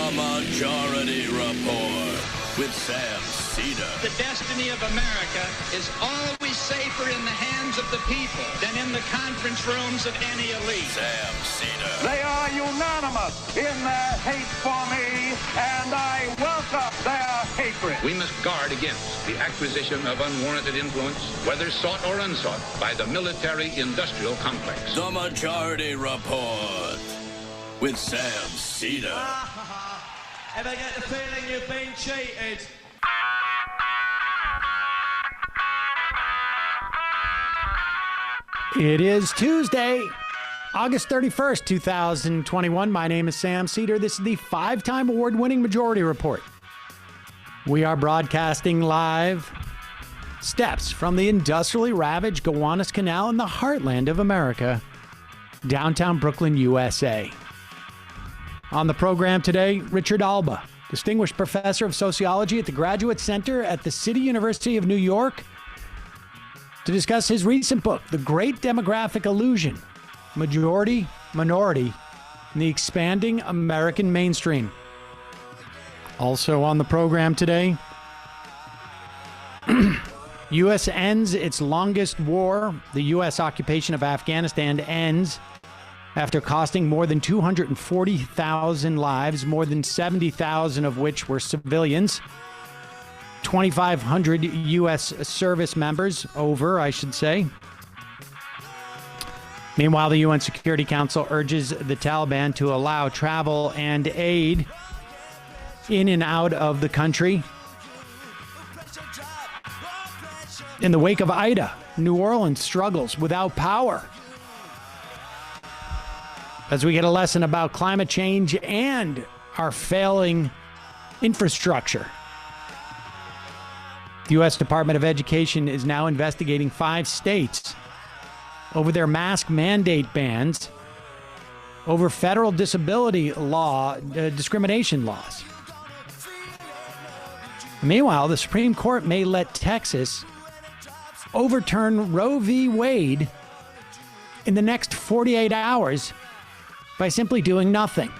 The Majority Report with Sam Seder. The destiny of America is always safer in the hands of the people than in the conference rooms of any elite. Sam Seder. They are unanimous in their hate for me, and I welcome their hatred. We must guard against the acquisition of unwarranted influence, whether sought or unsought, by the military-industrial complex. The Majority Report with Sam Seder. Ever get the feeling you've been cheated? It is Tuesday, August 31st, 2021. My name is Sam Seder. This is the five-time award-winning Majority Report. We are broadcasting live steps from the industrially ravaged Gowanus Canal in the heartland of America, downtown Brooklyn, USA. On the program today, Richard Alba, Distinguished Professor of Sociology at the Graduate Center at the City University of New York, to discuss his recent book, The Great Demographic Illusion, Majority, Minority, and the Expanding American Mainstream. Also on the program today, U.S. ends its longest war. The U.S. occupation of Afghanistan ends after costing more than 240,000 lives, more than 70,000 of which were civilians. 2,500 U.S. service members, I should say. Meanwhile, the UN Security Council urges the Taliban to allow travel and aid in and out of the country. In the wake of Ida, New Orleans struggles without power. As we get a lesson about climate change and our failing infrastructure. The U.S. Department of Education is now investigating 5 states over their mask mandate bans, over federal disability law, discrimination laws. Meanwhile, the Supreme Court may let Texas overturn Roe v. Wade in the next 48 hours by simply doing nothing.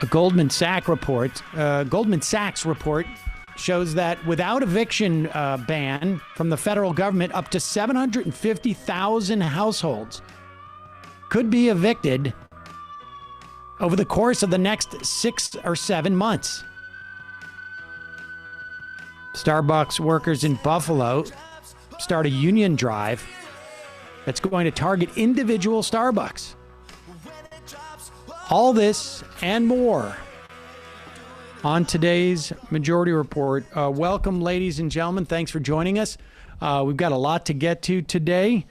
A Goldman Sachs report shows that without eviction ban from the federal government, up to 750,000 households could be evicted over the course of the next 6 or 7 months. Starbucks workers in Buffalo start a union drive that's going to target individual Starbucks. All this and more on today's Majority Report. Welcome, ladies and gentlemen. Thanks for joining us. We've got a lot to get to today.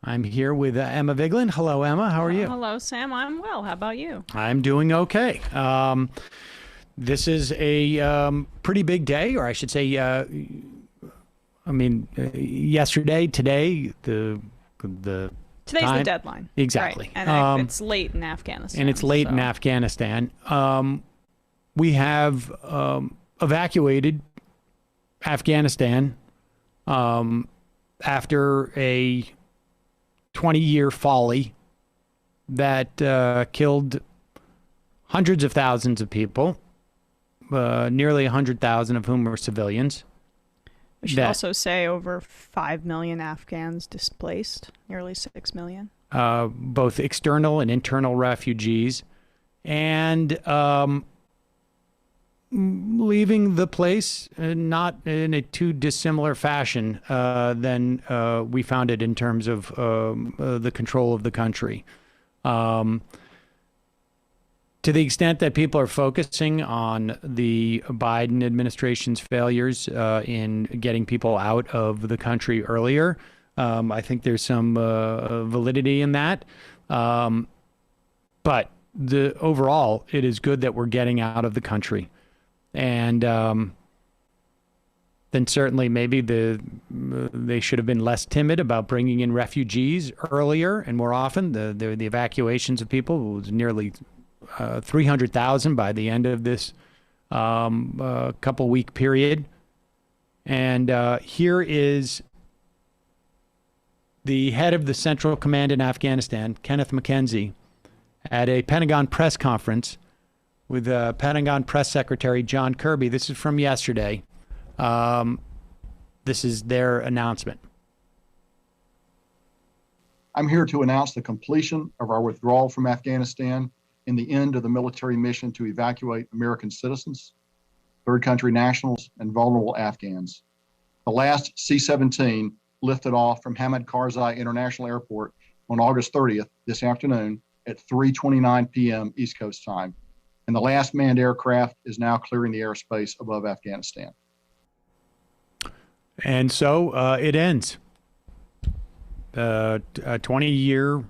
I'm here with Emma Vigeland. Hello, Emma. How are you? Hello, Sam. I'm well. How about you? I'm doing okay. This is a pretty big day, or I should say, yesterday, today, Today's the deadline. Exactly. Right. And it's late in Afghanistan. In Afghanistan. We have evacuated Afghanistan after a 20-year folly that killed hundreds of thousands of people, nearly 100,000 of whom were civilians. We should also say over 5 million Afghans displaced, nearly 6 million. Both external and internal refugees, and leaving the place not in a too dissimilar fashion than we found it in terms of the control of the country. To the extent that people are focusing on the Biden administration's failures in getting people out of the country earlier, I think there's some validity in that. But overall, it is good that we're getting out of the country. And then certainly maybe they should have been less timid about bringing in refugees earlier and more often. The evacuations of people was nearly 300,000 by the end of this couple-week period. And here is the head of the Central Command in Afghanistan, Kenneth McKenzie, at a Pentagon press conference with Pentagon Press Secretary John Kirby. This is from yesterday. This is their announcement. I'm here to announce the completion of our withdrawal from Afghanistan and the end of the military mission to evacuate American citizens, third country nationals, and vulnerable Afghans. The last C-17 lifted off from Hamid Karzai International Airport on August 30th, this afternoon, at 3:29 p.m. East Coast time. And the last manned aircraft is now clearing the airspace above Afghanistan. And so it ends. A 20-year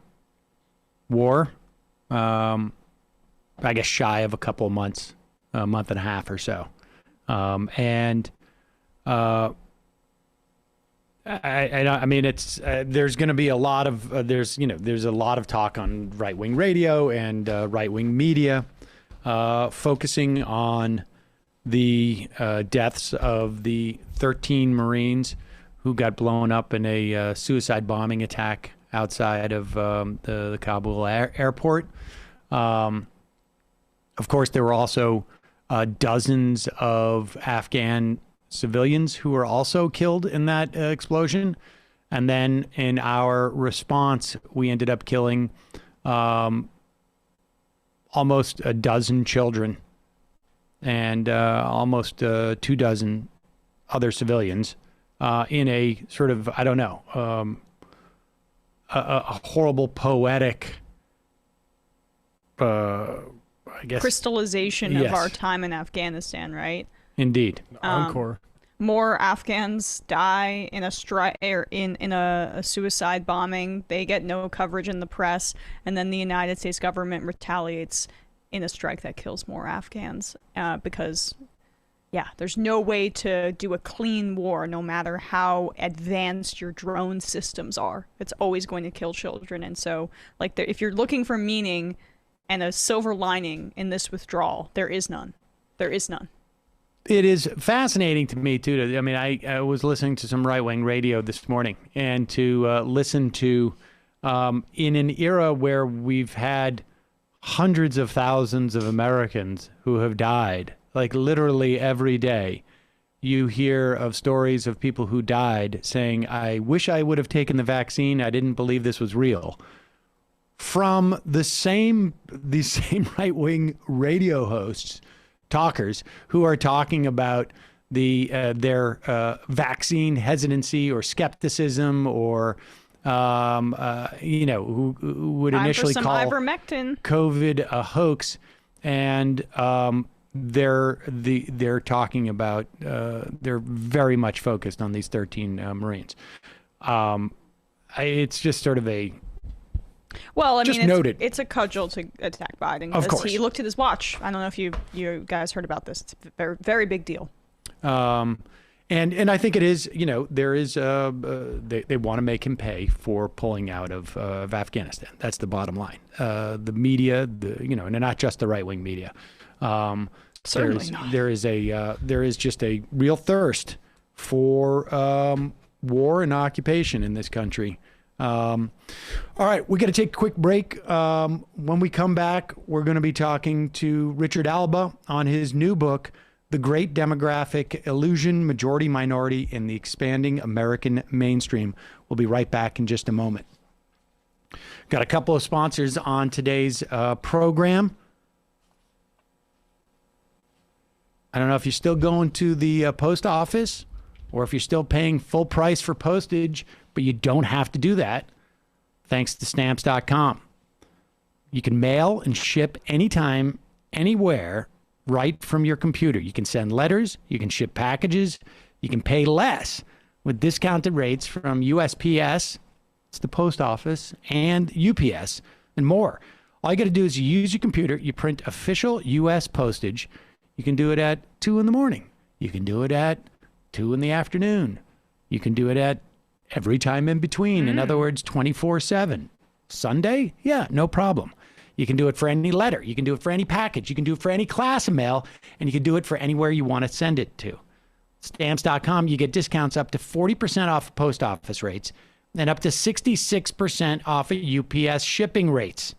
war, I guess shy of a couple of months, a month and a half or so. I mean, it's there's going to be a lot of there's a lot of talk on right-wing radio and right-wing media focusing on the deaths of the 13 Marines who got blown up in a suicide bombing attack outside of the Kabul airport. Of course, there were also dozens of Afghan civilians who were also killed in that explosion. And then in our response, we ended up killing almost a dozen children and almost 24 other civilians in a sort of, I don't know, a horrible poetic, I guess, crystallization of our time in Afghanistan, right? Indeed. Encore. More Afghans die in a strike or in a suicide bombing. They get no coverage in the press, and then the United States government retaliates in a strike that kills more Afghans because, yeah, there's no way to do a clean war, no matter how advanced your drone systems are. It's always going to kill children, and so, like, if you're looking for meaning and a silver lining in this withdrawal, there is none. There is none. It is fascinating to me, too. I mean, I was listening to some right-wing radio this morning, and to listen to, in an era where we've had hundreds of thousands of Americans who have died, like literally every day, you hear of stories of people who died saying, I wish I would have taken the vaccine. I didn't believe this was real. From these same right-wing radio hosts, talkers who are talking about their vaccine hesitancy or skepticism, or who would initially call ivermectin. COVID a hoax, and they're talking about they're very much focused on these 13 Marines. It's just sort of a Well, I mean, noted. It's a cudgel to attack Biden. Of course. He looked at his watch. I don't know if you guys heard about this. It's a very, very big deal. And I think it is, there is, they want to make him pay for pulling out of Afghanistan. That's the bottom line. The media, and not just the right-wing media. Certainly not. There is just a real thirst for war and occupation in this country. All right, we got to take a quick break. When we come back, we're going to be talking to Richard Alba on his new book, The Great Demographic Illusion, Majority Minority in the Expanding American Mainstream. We'll be right back in just a moment. Got a couple of sponsors on today's program. I don't know if you're still going to the post office or if you're still paying full price for postage, but you don't have to do that thanks to stamps.com. You can mail and ship anytime, anywhere, right from your computer. You can send letters, you can ship packages, you can pay less with discounted rates from USPS, it's the post office, and UPS, and more. All you got to do is you use your computer, you print official U.S. postage. You can do it at 2 in the morning. You can do it at 2 in the afternoon. You can do it at every time in between. In other words, 24/7. Sunday? Yeah, no problem. You can do it for any letter. You can do it for any package. You can do it for any class of mail, and you can do it for anywhere you want to send it to. Stamps.com, you get discounts up to 40% off post office rates and up to 66% off at UPS shipping rates.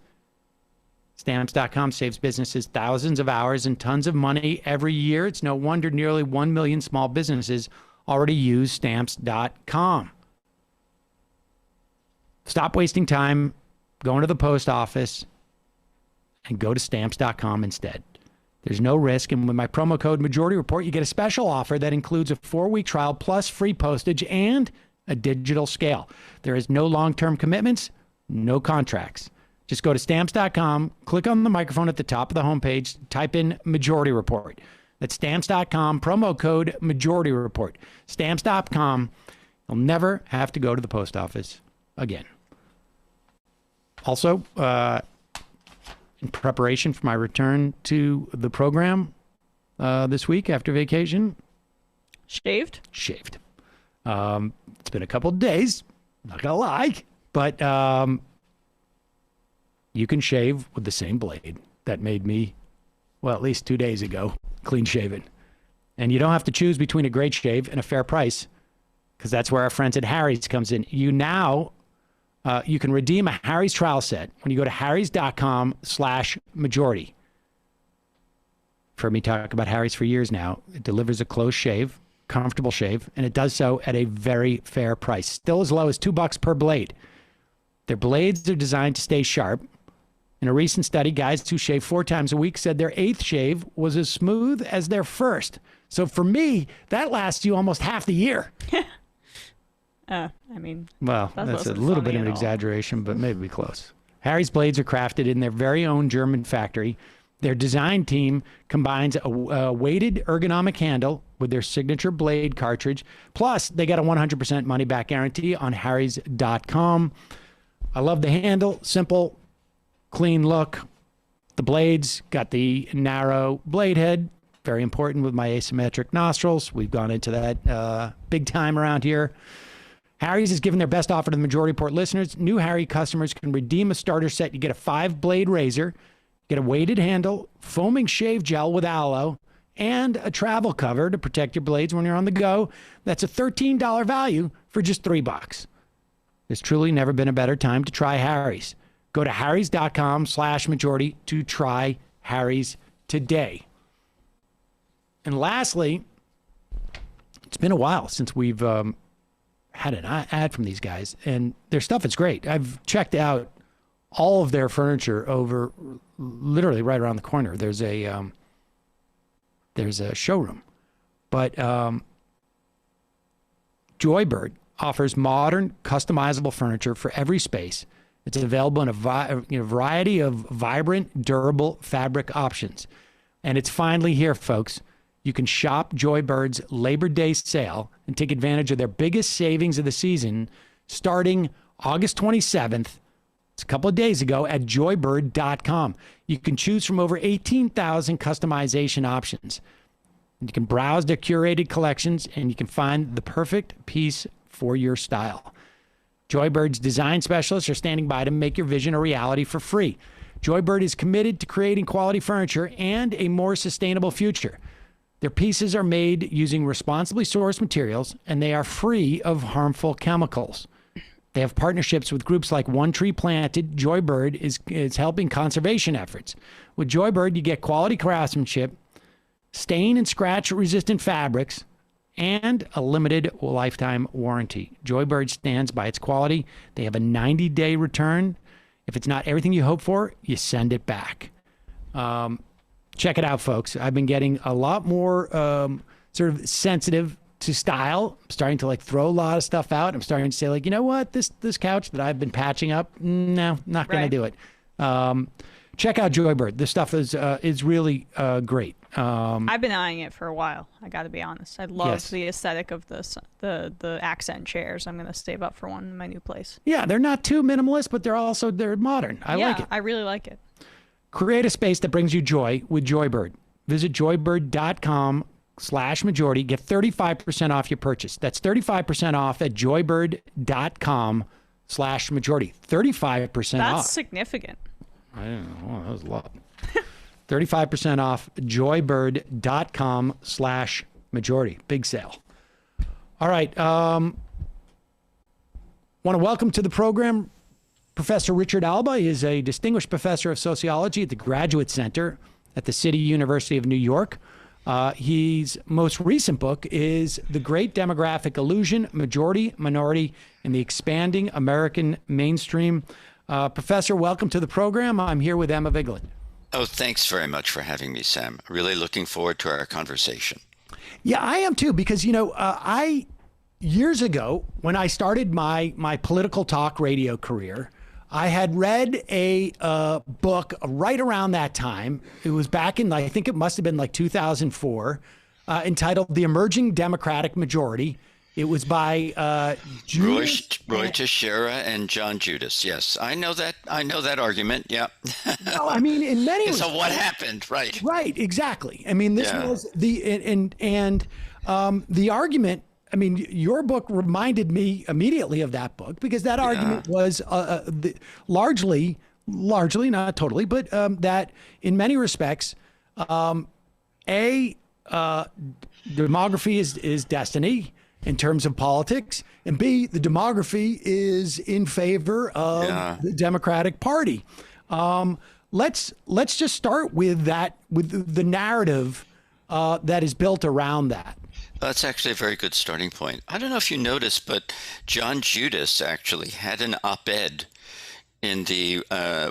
Stamps.com saves businesses thousands of hours and tons of money every year. It's no wonder nearly 1 million small businesses already use Stamps.com. Stop wasting time going to the post office and go to Stamps.com instead. There's no risk, and with my promo code Majority Report, you get a special offer that includes a 4-week trial plus free postage and a digital scale. There is no long-term commitments, no contracts. Just go to Stamps.com, click on the microphone at the top of the homepage, type in Majority Report. That's Stamps.com, promo code Majority Report. Stamps.com, you'll never have to go to the post office again. Also, in preparation for my return to the program this week after vacation. Shaved? Shaved. It's been a couple of days, not going to lie, but you can shave with the same blade that made me, well, at least 2 days ago, clean shaven. And you don't have to choose between a great shave and a fair price, because that's where our friends at Harry's comes in. You can redeem a Harry's trial set when you go to harrys.com/majority. You've heard me talk about Harry's for years now. It delivers a close shave, comfortable shave, and it does so at a very fair price. Still as low as $2 per blade. Their blades are designed to stay sharp. In a recent study, guys who shave 4 times a week said their 8th shave was as smooth as their first. So for me, that lasts you almost half the year. Well, that's a little bit of an exaggeration, but maybe close. Harry's blades are crafted in their very own German factory. Their design team combines a weighted ergonomic handle with their signature blade cartridge. Plus, they got a 100% money-back guarantee on harrys.com. I love the handle. Simple, clean look. The blades got the narrow blade head. Very important with my asymmetric nostrils. We've gone into that big time around here. Harry's has given their best offer to the Majority Report listeners. New Harry customers can redeem a starter set. You get a 5-blade razor, get a weighted handle, foaming shave gel with aloe, and a travel cover to protect your blades when you're on the go. That's a $13 value for just $3. There's truly never been a better time to try Harry's. Go to harrys.com/majority to try Harry's today. And lastly, it's been a while since we've had an ad from these guys, and their stuff is great. I've checked out all of their furniture over literally right around the corner. There's a showroom, but Joybird offers modern, customizable furniture for every space. It's available in a variety of vibrant, durable fabric options, and it's finally here, folks. You can shop Joybird's Labor Day sale and take advantage of their biggest savings of the season starting August 27th. It's a couple of days ago at joybird.com. You can choose from over 18,000 customization options. You can browse their curated collections and you can find the perfect piece for your style. Joybird's design specialists are standing by to make your vision a reality for free. Joybird is committed to creating quality furniture and a more sustainable future. Their pieces are made using responsibly sourced materials, and they are free of harmful chemicals. They have partnerships with groups like One Tree Planted. Joybird is helping conservation efforts. With Joybird, you get quality craftsmanship, stain and scratch-resistant fabrics, and a limited lifetime warranty. Joybird stands by its quality. They have a 90-day return. If it's not everything you hope for, you send it back. Check it out, folks. I've been getting a lot more sort of sensitive to style. I'm starting to throw a lot of stuff out. I'm starting to say you know what, this couch that I've been patching up, no, not going to do it. Check out Joybird. This stuff is really great. I've been eyeing it for a while. I got to be honest. I love the aesthetic of the accent chairs. I'm going to save up for one in my new place. Yeah, they're not too minimalist, but they're modern. I like it. I really like it. Create a space that brings you joy with Joybird. Visit joybird.com/majority. Get 35% off your purchase. That's 35% off at joybird.com/majority. 35% off. That's significant. I don't know. That was a lot. 35% off joybird.com/majority. Big sale. All right. Want to welcome to the program Professor Richard Alba is a distinguished professor of sociology at the Graduate Center at the City University of New York. His most recent book is The Great Demographic Illusion, Majority, Minority, and the Expanding American Mainstream. Professor, welcome to the program. I'm here with Emma Vigeland. Oh, thanks very much for having me, Sam. Really looking forward to our conversation. Yeah, I am too, because, years ago, when I started my political talk radio career, I had read a book right around that time. It was back in, I think it must have been like 2004, entitled The Emerging Democratic Majority. It was by Roy Teixeira and John Judas. Yes, I know that argument. Yeah. No, I mean, in many ways. So what happened? Right. Right. Exactly. I mean, this was the the argument. I mean, your book reminded me immediately of that book, because that argument was largely, not totally, but that in many respects, demography is destiny in terms of politics, and B, the demography is in favor of the Democratic Party. Let's just start with that, with the narrative that is built around that. That's actually a very good starting point. I don't know if you noticed, but John Judas actually had an op-ed in the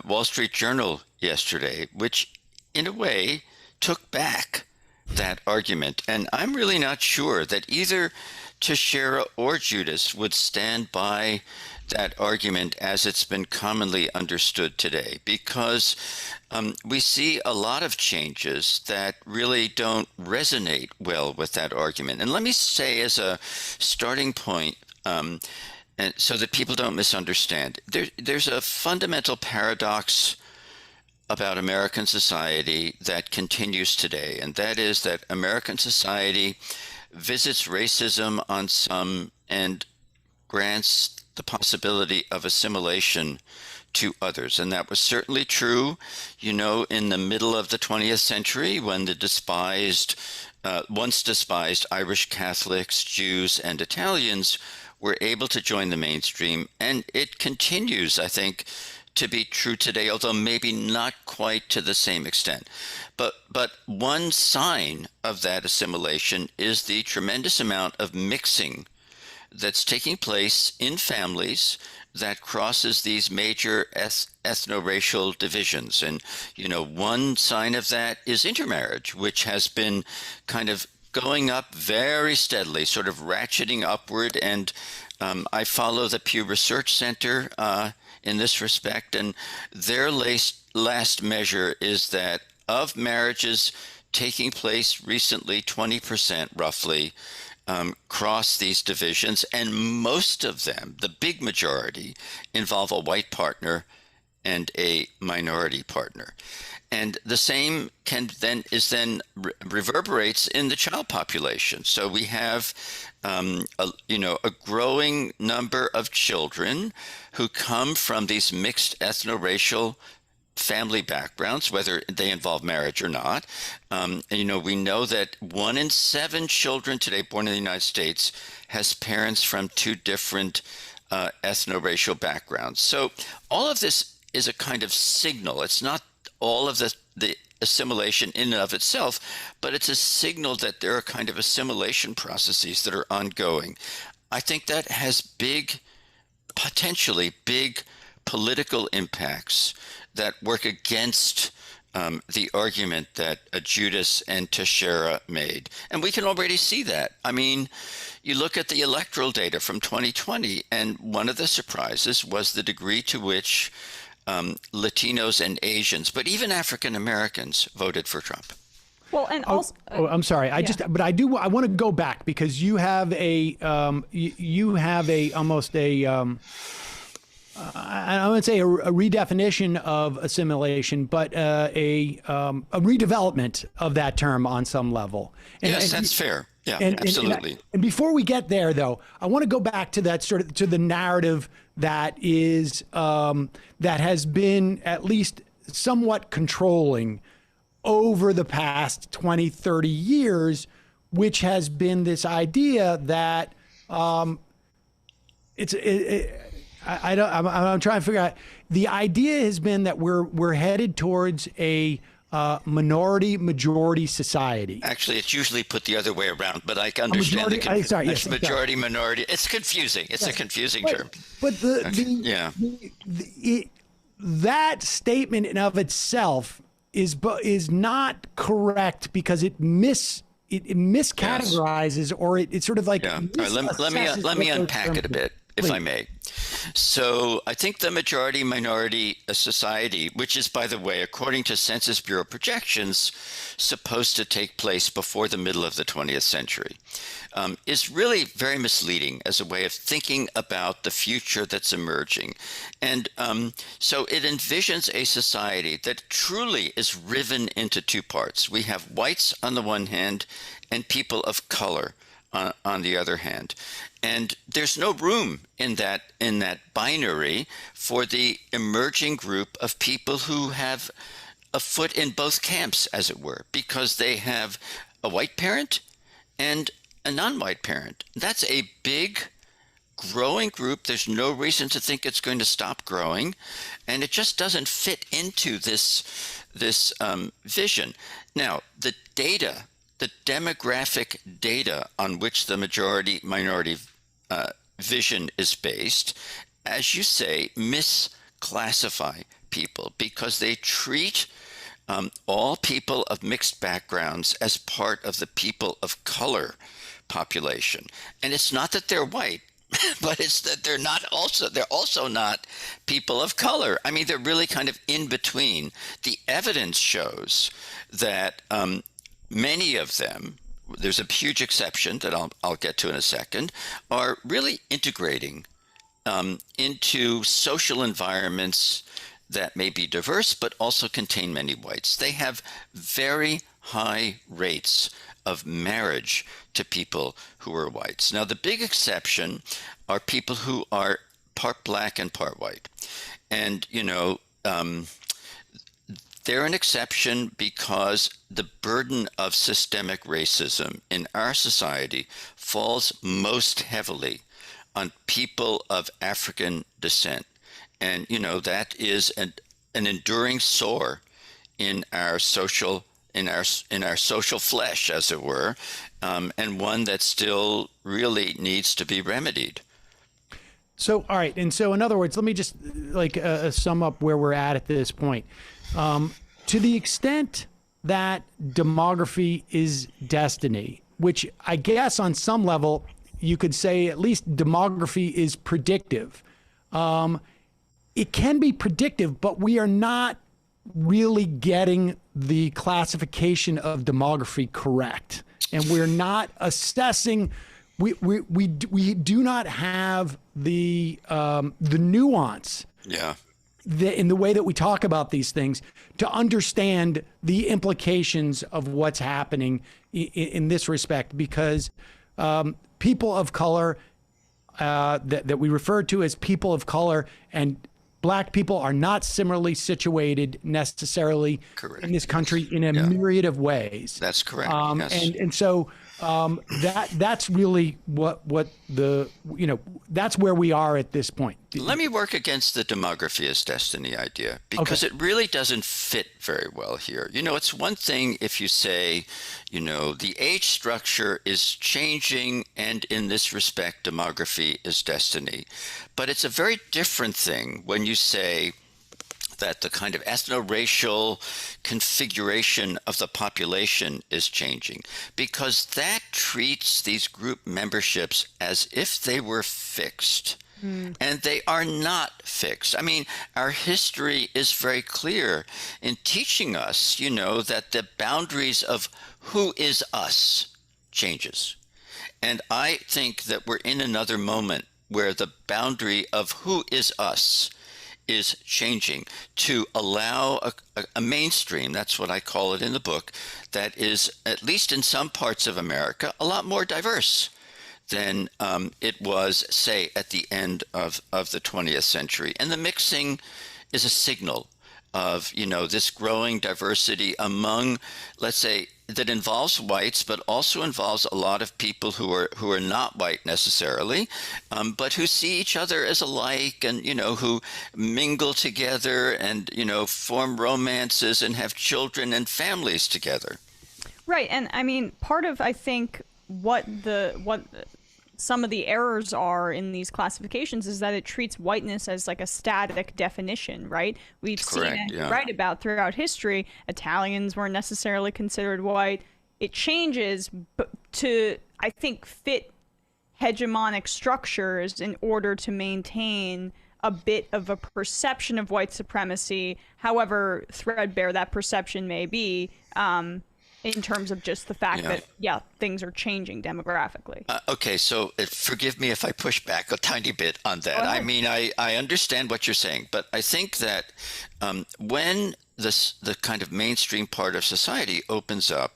Wall Street Journal yesterday, which in a way took back that argument. And I'm really not sure that either Teixeira or Judas would stand by that argument as it's been commonly understood today, because we see a lot of changes that really don't resonate well with that argument. And let me say, as a starting point, and so that people don't misunderstand, there's a fundamental paradox about American society that continues today, and that is that American society visits racism on some and grants the possibility of assimilation to others. And that was certainly true, in the middle of the 20th century, when the once despised Irish Catholics, Jews, and Italians were able to join the mainstream. And it continues, I think, to be true today, although maybe not quite to the same extent. But one sign of that assimilation is the tremendous amount of mixing that's taking place in families that crosses these major ethno-racial divisions. And, one sign of that is intermarriage, which has been kind of going up very steadily, sort of ratcheting upward. And I follow the Pew Research Center in this respect, and their last measure is that of marriages taking place recently, 20% roughly, cross these divisions, and most of them, the big majority, involve a white partner and a minority partner. And the same reverberates in the child population. So we have a growing number of children who come from these mixed ethno-racial family backgrounds, whether they involve marriage or not. We know that 1 in 7 children today born in the United States has parents from 2 different ethno-racial backgrounds. So all of this is a kind of signal. It's not all of the assimilation in and of itself, but it's a signal that there are kind of assimilation processes that are ongoing. I think that has potentially big political impacts that work against the argument that Judas and Teixeira made. And we can already see that. I mean, you look at the electoral data from 2020, and one of the surprises was the degree to which Latinos and Asians, but even African Americans, voted for Trump. Well, and also, I'm sorry. I want to go back, because you have I wouldn't say a redefinition of assimilation, but a redevelopment of that term on some level. Yes, that's fair. Yeah, absolutely. And before we get there, though, I want to go back to that to the narrative that is that has been at least somewhat controlling over the past 20, 30 years, which has been this idea that I'm trying to figure out. The idea has been that we're headed towards a minority majority society. Actually, it's usually put the other way around, but I understand majority minority. It's confusing. It's a confusing term. But that statement in of itself is not correct because it miscategorizes or it sort of like let me unpack it a bit, if I may. So I think the majority minority society, which is, by the way, according to Census Bureau projections, supposed to take place before the middle of the 20th century, is really very misleading as a way of thinking about the future that's emerging. And so it envisions a society that truly is riven into two parts. We have whites on the one hand and people of color on the other hand. And there's no room in that binary for the emerging group of people who have a foot in both camps, as it were, because they have a white parent and a non-white parent. That's a big, growing group. There's no reason to think it's going to stop growing, and it just doesn't fit into this vision. Now, the demographic data on which the majority minority vision is based, as you say, misclassify people because they treat all people of mixed backgrounds as part of the people of color population. And it's not that they're white, but it's that they're also not people of color. I mean, they're really kind of in between. The evidence shows that many of them, there's a huge exception that I'll get to in a second, are really integrating into social environments that may be diverse but also contain many whites. They have very high rates of marriage to people who are whites. Now, the big exception are people who are part black and part white. And, they're an exception because the burden of systemic racism in our society falls most heavily on people of African descent. And, that is an enduring sore in our social flesh, as it were, and one that still really needs to be remedied. So, all right. And so, in other words, let me just sum up where we're at this point. To the extent that demography is destiny, which I guess on some level you could say at least demography is predictive. It can be predictive, but we are not really getting the classification of demography correct. And we're not assessing, we do not have the nuance. Yeah. In the way that we talk about these things to understand the implications of what's happening in this respect, because people of color that we refer to as people of color and black people are not similarly situated necessarily in this country in a myriad of ways. That's correct. Yes. And so that's really what that's where we are at this point. Let me work against the demography as destiny idea, because it really doesn't fit very well here. It's one thing if you say, the age structure is changing and in this respect, demography is destiny. But it's a very different thing when you say that the kind of ethno-racial configuration of the population is changing, because that treats these group memberships as if they were fixed. And they are not fixed. I mean, our history is very clear in teaching us, that the boundaries of who is us changes. And I think that we're in another moment where the boundary of who is us is changing to allow a mainstream, that's what I call it in the book, that is, at least in some parts of America, a lot more diverse than it was, say, at the end of the 20th century. And the mixing is a signal of, this growing diversity among, let's say, that involves whites, but also involves a lot of people who are not white necessarily, but who see each other as alike, and who mingle together, and form romances and have children and families together. Right, and I mean, part of, I think, what some of the errors are in these classifications is that it treats whiteness as like a static definition, right? We've Correct, seen it yeah. right about throughout history. Italians weren't necessarily considered white. It changes to, I think, fit hegemonic structures in order to maintain a bit of a perception of white supremacy, however threadbare that perception may be, in terms of just the fact that, things are changing demographically. Okay, so forgive me if I push back a tiny bit on that. I mean, I understand what you're saying, but I think that when the kind of mainstream part of society opens up,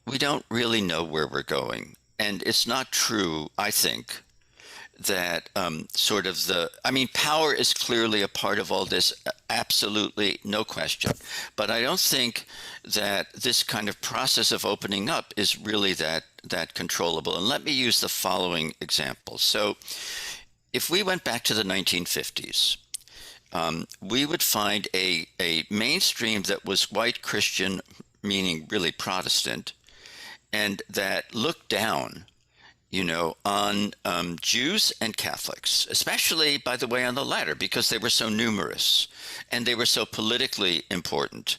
we don't really know where we're going. And it's not true, I think, that power is clearly a part of all this, absolutely, no question. But I don't think that this kind of process of opening up is really that controllable. And let me use the following example. So if we went back to the 1950s, we would find a mainstream that was white Christian, meaning really Protestant, and that looked down on Jews and Catholics, especially, by the way, on the latter, because they were so numerous and they were so politically important.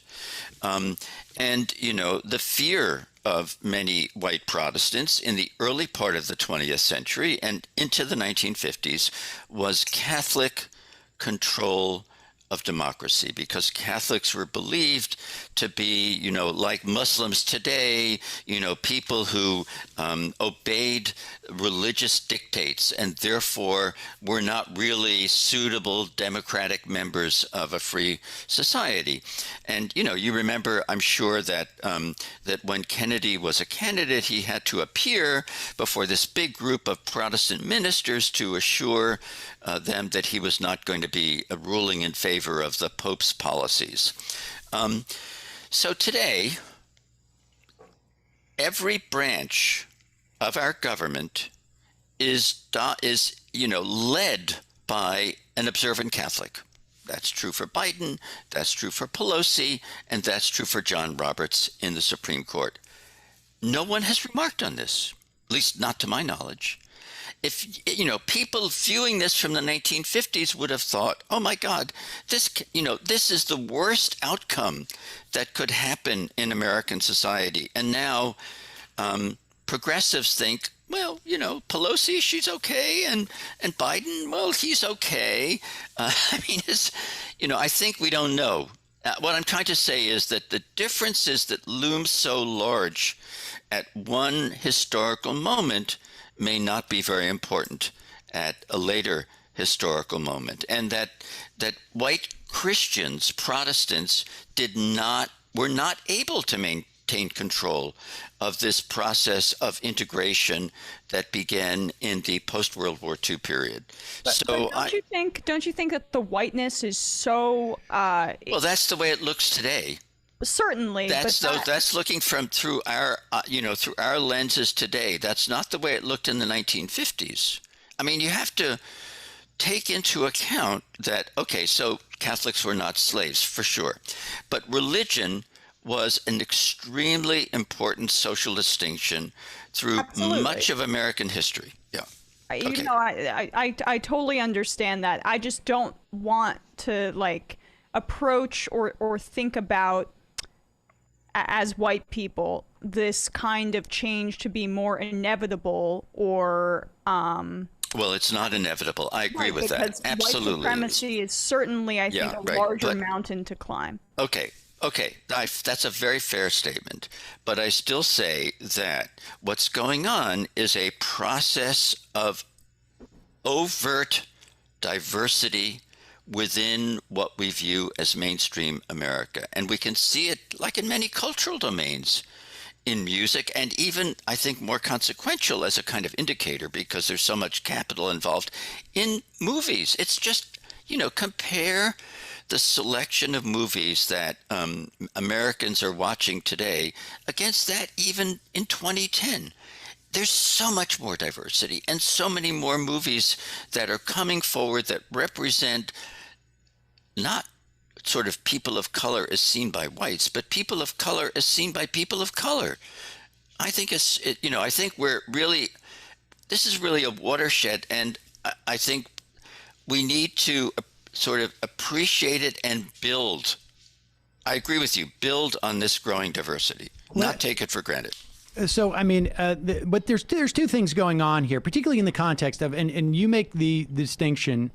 The fear of many white Protestants in the early part of the 20th century and into the 1950s was Catholic control of democracy, because Catholics were believed to be, like Muslims today, people who obeyed religious dictates and therefore were not really suitable democratic members of a free society. And, you remember, I'm sure, that when Kennedy was a candidate, he had to appear before this big group of Protestant ministers to assure them that he was not going to be ruling in favor of the Pope's policies. So today, every branch of our government is led by an observant Catholic. That's true for Biden, that's true for Pelosi, and that's true for John Roberts in the Supreme Court. No one has remarked on this, at least not to my knowledge. If people viewing this from the 1950s would have thought, oh my God, this is the worst outcome that could happen in American society. And now progressives think, well, Pelosi, she's okay, and Biden, well, he's okay. I think we don't know. What I'm trying to say is that the differences that loom so large at one historical moment may not be very important at a later historical moment, and that white Christians, Protestants, were not able to maintain control of this process of integration that began in the post-World War II period. But don't you think that the whiteness is so? Well, that's the way it looks today. Certainly, that's looking through our lenses today. That's not the way it looked in the 1950s. I mean, you have to take into account that, okay, so Catholics were not slaves, for sure, but religion was an extremely important social distinction through much of American history. Yeah. Okay. I totally understand that. I just don't want to approach or think about, as white people, this kind of change to be more inevitable or well, it's not inevitable. I agree with that. Absolutely. White supremacy is certainly, I think, a larger mountain to climb. Okay. That's a very fair statement. But I still say that what's going on is a process of overt diversity within what we view as mainstream America. And we can see it like in many cultural domains, in music, and even, I think, more consequential as a kind of indicator, because there's so much capital involved, in movies. It's just, compare the selection of movies that Americans are watching today against that even in 2010. There's so much more diversity and so many more movies that are coming forward that represent not sort of people of color as seen by whites, but people of color as seen by people of color. I think I think this is really a watershed, and I think we need to sort of appreciate it and build. I agree with you, build on this growing diversity, not take it for granted. So, I mean, but there's two things going on here, particularly in the context of, and you make the distinction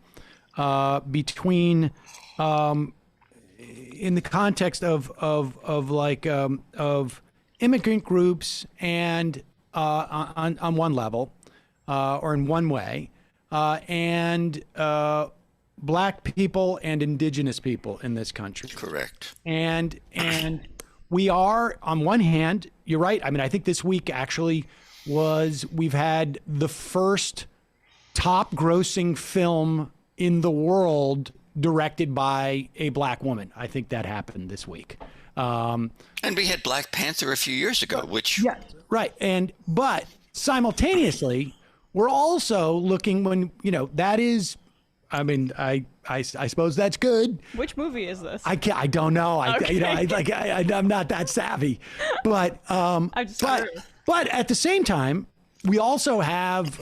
between, in the context of immigrant groups and on one level, or in one way, and Black people and indigenous people in this country. Correct. And we are, on one hand, you're right. I mean, I think this week actually we've had the first top grossing film in the world directed by a Black woman. I think that happened this week. And we had Black Panther a few years ago, which... Yeah, right. But simultaneously, we're also looking that is... I mean, I suppose that's good. Which movie is this? I don't know. Okay. I'm not that savvy, but but at the same time, we also have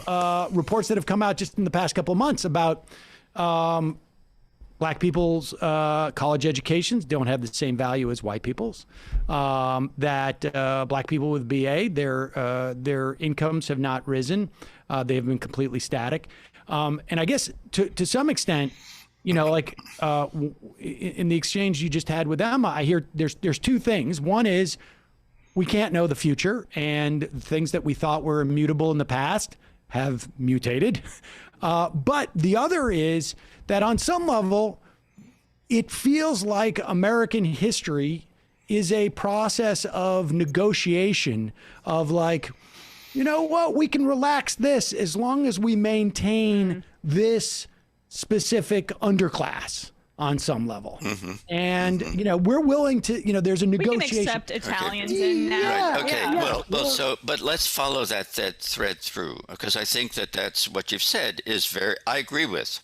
reports that have come out just in the past couple of months about Black people's college educations don't have the same value as white people's. That Black people with BA, their incomes have not risen. They have been completely static. And I guess to some extent, in the exchange you just had with Emma, I hear there's two things. One is we can't know the future, and things that we thought were immutable in the past have mutated. But the other is that on some level, it feels like American history is a process of negotiation of you know what, we can relax this as long as we maintain this specific underclass on some level. Mm-hmm. And, we're willing to, there's a negotiation. We can accept Italians in now. Right. Okay. Yeah. Well, but let's follow that thread through, because I think that's what you've said I agree with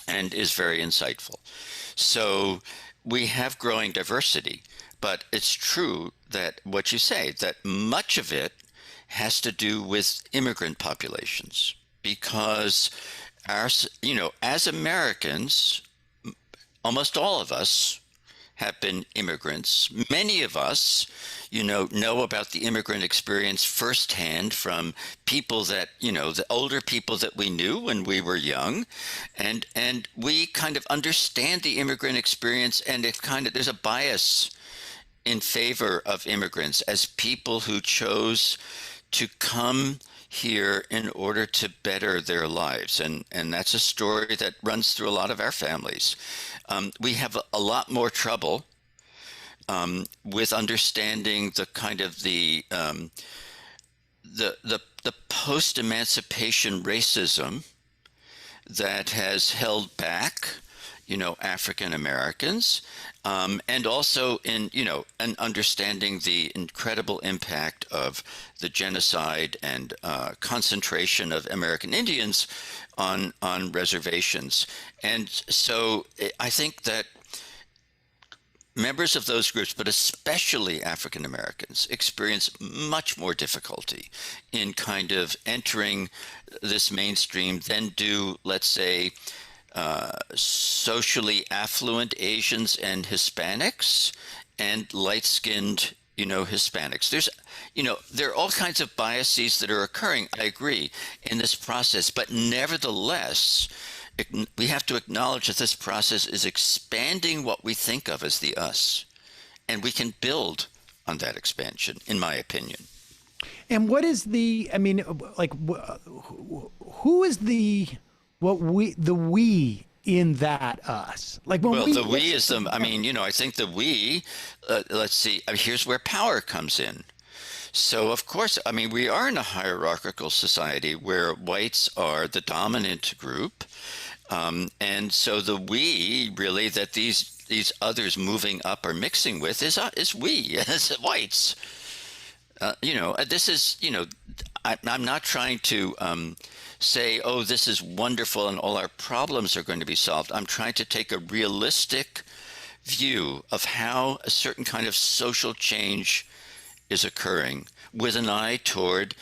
and is very insightful. So we have growing diversity, but it's true that what you say, that much of it has to do with immigrant populations, because as Americans, almost all of us have been immigrants. Many of us, know about the immigrant experience firsthand from people that, the older people that we knew when we were young, and we kind of understand the immigrant experience, and there's a bias in favor of immigrants as people who chose to come here in order to better their lives. And that's a story that runs through a lot of our families. We have a lot more trouble with understanding the kind of the post-emancipation racism that has held back African Americans, and also in an understanding the incredible impact of the genocide and concentration of American Indians on reservations. And so I think that members of those groups, but especially African Americans, experience much more difficulty in kind of entering this mainstream than do, let's say, socially affluent Asians and Hispanics and light-skinned, Hispanics. There are all kinds of biases that are occurring, I agree, in this process, but nevertheless, we have to acknowledge that this process is expanding what we think of as the us, and we can build on that expansion, in my opinion. And what is who is the we in that us? I think the we, let's see, here's where power comes in. So, of course, I mean, we are in a hierarchical society where whites are the dominant group. And so the we really that these others moving up or mixing with is we as whites. This is, I'm not trying to say, oh, this is wonderful and all our problems are going to be solved. I'm trying to take a realistic view of how a certain kind of social change is occurring with an eye toward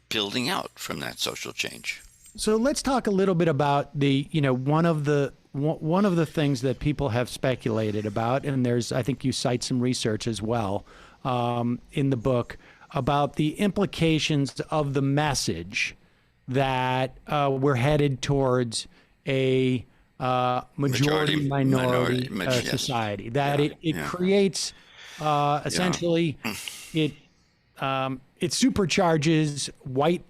building out from that social change. So let's talk a little bit about the, one of the things that people have speculated about, and I think you cite some research as well in the book about the implications of the message that we're headed towards a majority minority society. That it creates essentially it supercharges white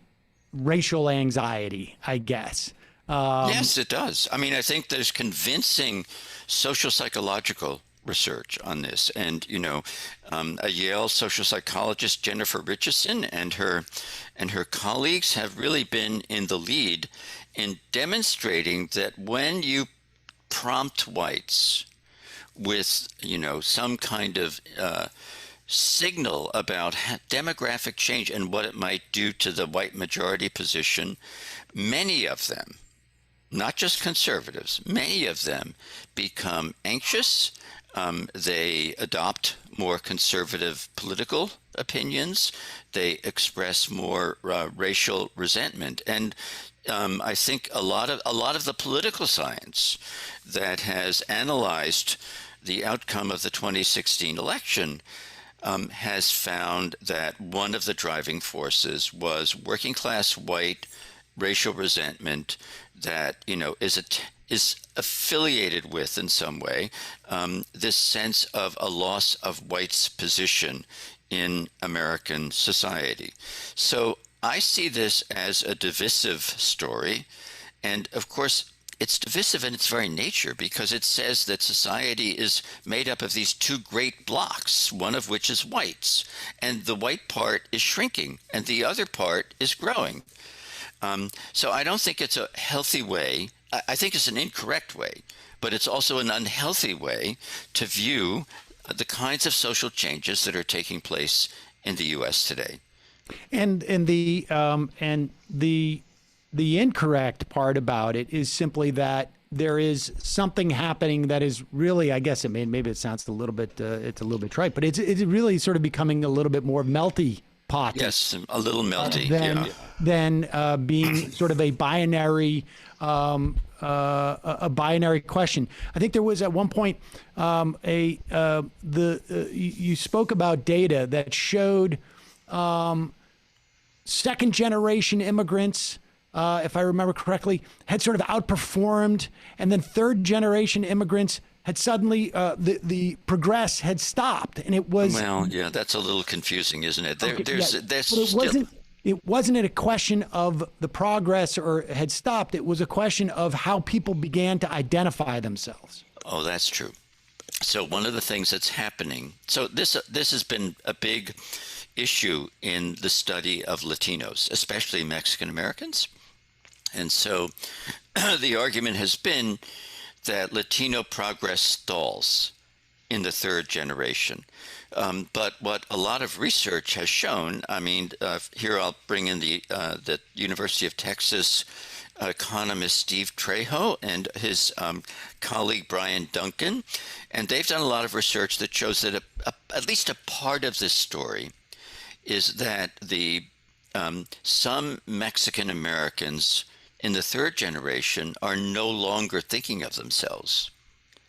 racial anxiety, I guess. Yes, it does. I mean, I think there's convincing social psychological research on this, and a Yale social psychologist, Jennifer Richardson, and her colleagues have really been in the lead in demonstrating that when you prompt whites with some kind of signal about demographic change and what it might do to the white majority position, many of them, not just conservatives, many of them become anxious. They adopt more conservative political opinions. They express more racial resentment, and I think a lot of the political science that has analyzed the outcome of the 2016 election has found that one of the driving forces was working class white racial resentment that is affiliated with, in some way, this sense of a loss of whites' position in American society. So I see this as a divisive story, and of course it's divisive in its very nature because it says that society is made up of these two great blocks, one of which is whites, and the white part is shrinking and the other part is growing. So I don't think it's a healthy way. I think it's an incorrect way, but it's also an unhealthy way to view the kinds of social changes that are taking place in the U.S. today. And the incorrect part about it is simply that there is something happening that is really, I guess, maybe it sounds a little bit, it's a little bit trite, but it's really sort of becoming a little bit more melty pot. Yes, a little melty. Than being sort of a binary question. I think there was at one point you spoke about data that showed second generation immigrants, if I remember correctly, had sort of outperformed, and then third generation immigrants had suddenly the progress had stopped, and it was that's a little confusing, isn't it? It wasn't a question of the progress or had stopped. It was a question of how people began to identify themselves. Oh, that's true. So one of the things that's happening, so this has been a big issue in the study of Latinos, especially Mexican Americans. And so the argument has been that Latino progress stalls in the third generation. But what a lot of research has shown, here I'll bring in the University of Texas economist Steve Trejo and his colleague Brian Duncan, and they've done a lot of research that shows that at least a part of this story is that some Mexican Americans in the third generation are no longer thinking of themselves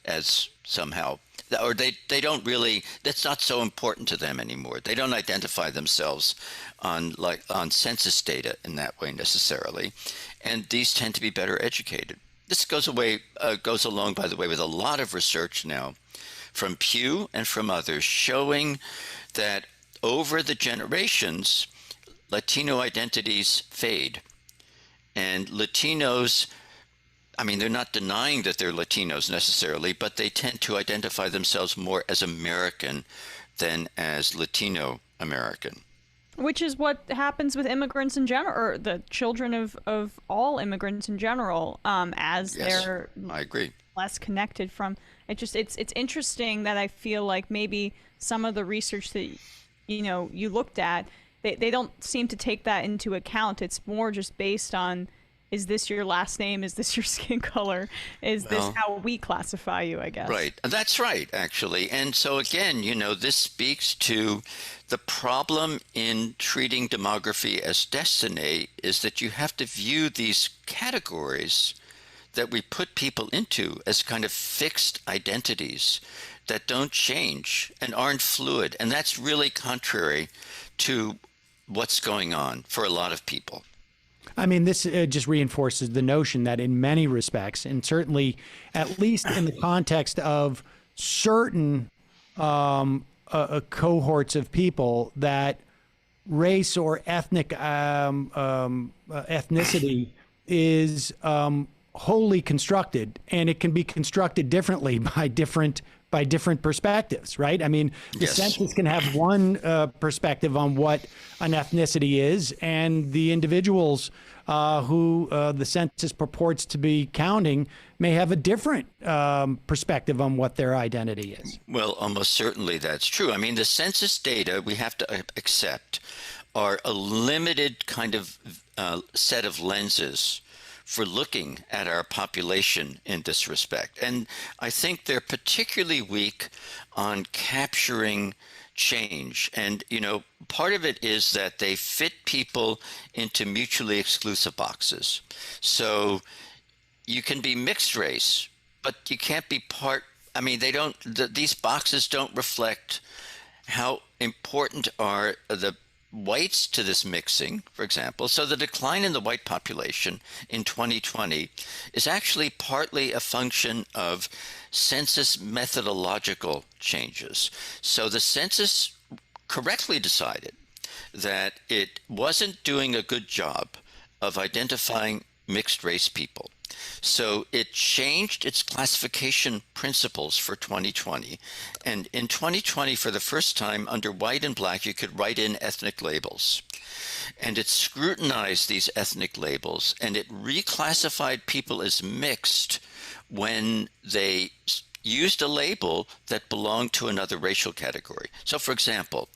as somehow, or they don't really, that's not so important to them anymore. They don't identify themselves on census data in that way necessarily, and these tend to be better educated. This goes along, by the way, with a lot of research now from Pew and from others showing that over the generations, Latino identities fade. And Latinos, they're not denying that they're Latinos necessarily, but they tend to identify themselves more as American than as Latino American. Which is what happens with immigrants in general, or the children of all immigrants in general, as they're I agree. less connected from. It's interesting that I feel like maybe some of the research that you looked at, they don't seem to take that into account. It's more just based on, is this your last name? Is this your skin color? Is this how we classify you, I guess? Right. That's right, actually. And so again, this speaks to the problem in treating demography as destiny, is that you have to view these categories that we put people into as kind of fixed identities that don't change and aren't fluid. And that's really contrary to what's going on for a lot of people. I mean, this just reinforces the notion that in many respects, and certainly at least in the context of certain cohorts of people, that race or ethnic ethnicity is wholly constructed, and it can be constructed differently by different perspectives, right? I mean, the census can have one perspective on what an ethnicity is, and the individuals who the census purports to be counting may have a different perspective on what their identity is. Well, almost certainly that's true. I mean, the census data, we have to accept, are a limited kind of set of lenses for looking at our population in this respect. And I think they're particularly weak on capturing change. And, part of it is that they fit people into mutually exclusive boxes. So you can be mixed race, but you can't be these boxes don't reflect how important are the whites to this mixing, for example. So the decline in the white population in 2020 is actually partly a function of census methodological changes. So the census correctly decided that it wasn't doing a good job of identifying mixed race people. So it changed its classification principles for 2020. And in 2020, for the first time, under white and black, you could write in ethnic labels. And it scrutinized these ethnic labels, and it reclassified people as mixed when they used a label that belonged to another racial category. So, for example,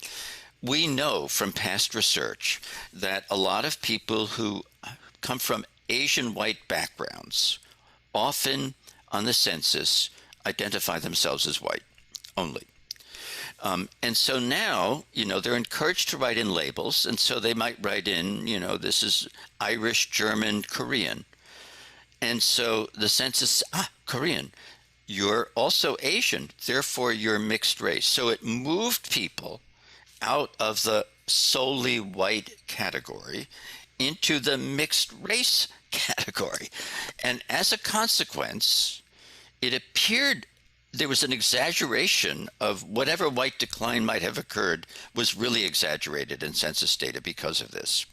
we know from past research that a lot of people who come from Asian white backgrounds often on the census identify themselves as white only. And so now, they're encouraged to write in labels. And so they might write in, this is Irish, German, Korean. And so the census, Korean, you're also Asian, therefore you're mixed race. So it moved people out of the solely white category into the mixed race category. And as a consequence, it appeared there was an exaggeration of whatever white decline might have occurred was really exaggerated in census data because of this.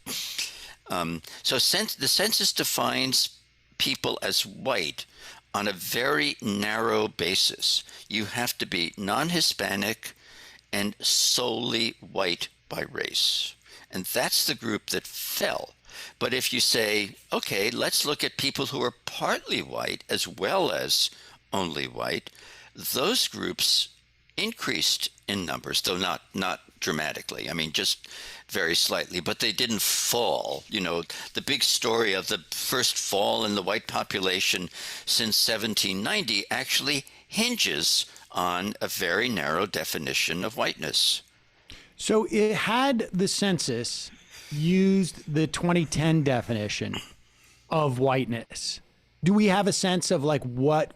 So the census defines people as white on a very narrow basis. You have to be non-Hispanic and solely white by race. And that's the group that fell. But if you say, okay, let's look at people who are partly white as well as only white, those groups increased in numbers, though not dramatically. I mean, just very slightly, but they didn't fall. The big story of the first fall in the white population since 1790 actually hinges on a very narrow definition of whiteness. So it had the census used the 2010 definition of whiteness. Do we have a sense of what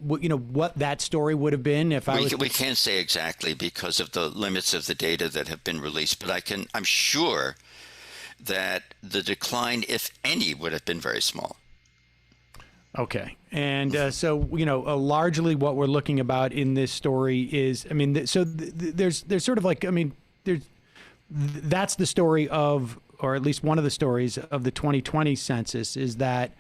that story would have been if we can't say exactly because of the limits of the data that have been released, but I'm sure that the decline, if any, would have been very small. Okay. And so, largely what we're looking about in this story is, there's sort of that's the story of, or at least one of the stories of the 2020 census, is that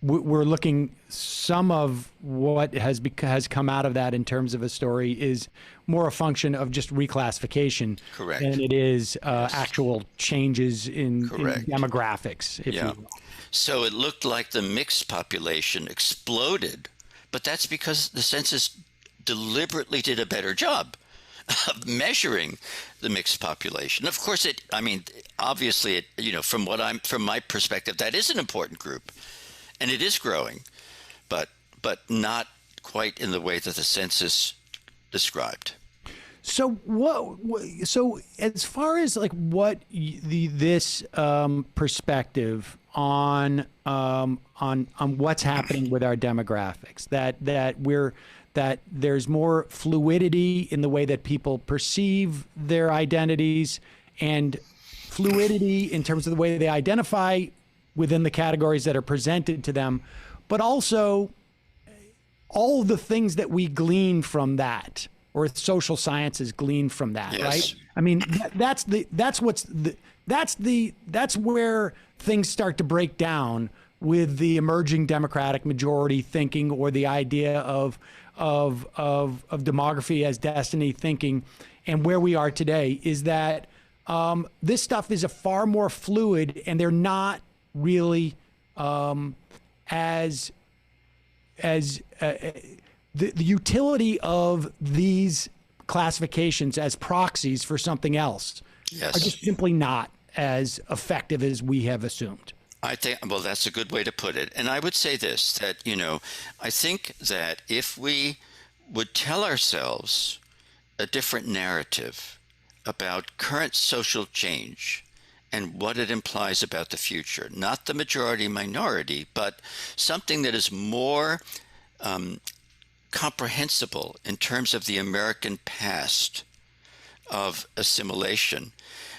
we're looking, some of what has come out of that in terms of a story is more a function of just reclassification Correct. than it is actual changes in demographics, if you will. So it looked like the mixed population exploded, but that's because the census deliberately did a better job of measuring the mixed population. Of course, obviously, from my perspective, that is an important group, and it is growing, but not quite in the way that the census described. So so as far as like what this perspective on what's happening with our demographics, that there's more fluidity in the way that people perceive their identities, and fluidity in terms of the way they identify within the categories that are presented to them, but also all the things that we glean from that, or social sciences glean from that, yes. Right? I mean, that's where things start to break down with the emerging democratic majority thinking, or the idea of demography as destiny thinking, and where we are today is that this stuff is a far more fluid, and they're not really as the utility of these classifications as proxies for something else are just simply not as effective as we have assumed. I think, well, that's a good way to put it. And I would say this, that, I think that if we would tell ourselves a different narrative about current social change and what it implies about the future, not the majority minority, but something that is more comprehensible in terms of the American past of assimilation,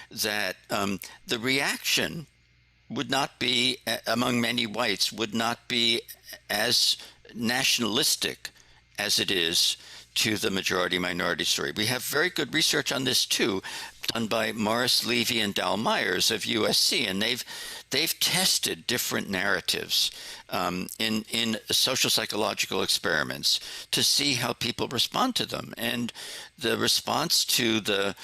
that the reaction would not be, among many whites, would not be as nationalistic as it is to the majority minority story. We have very good research on this too, done by Morris Levy and Dal Myers of USC, and they've tested different narratives in social psychological experiments to see how people respond to them. And the response to the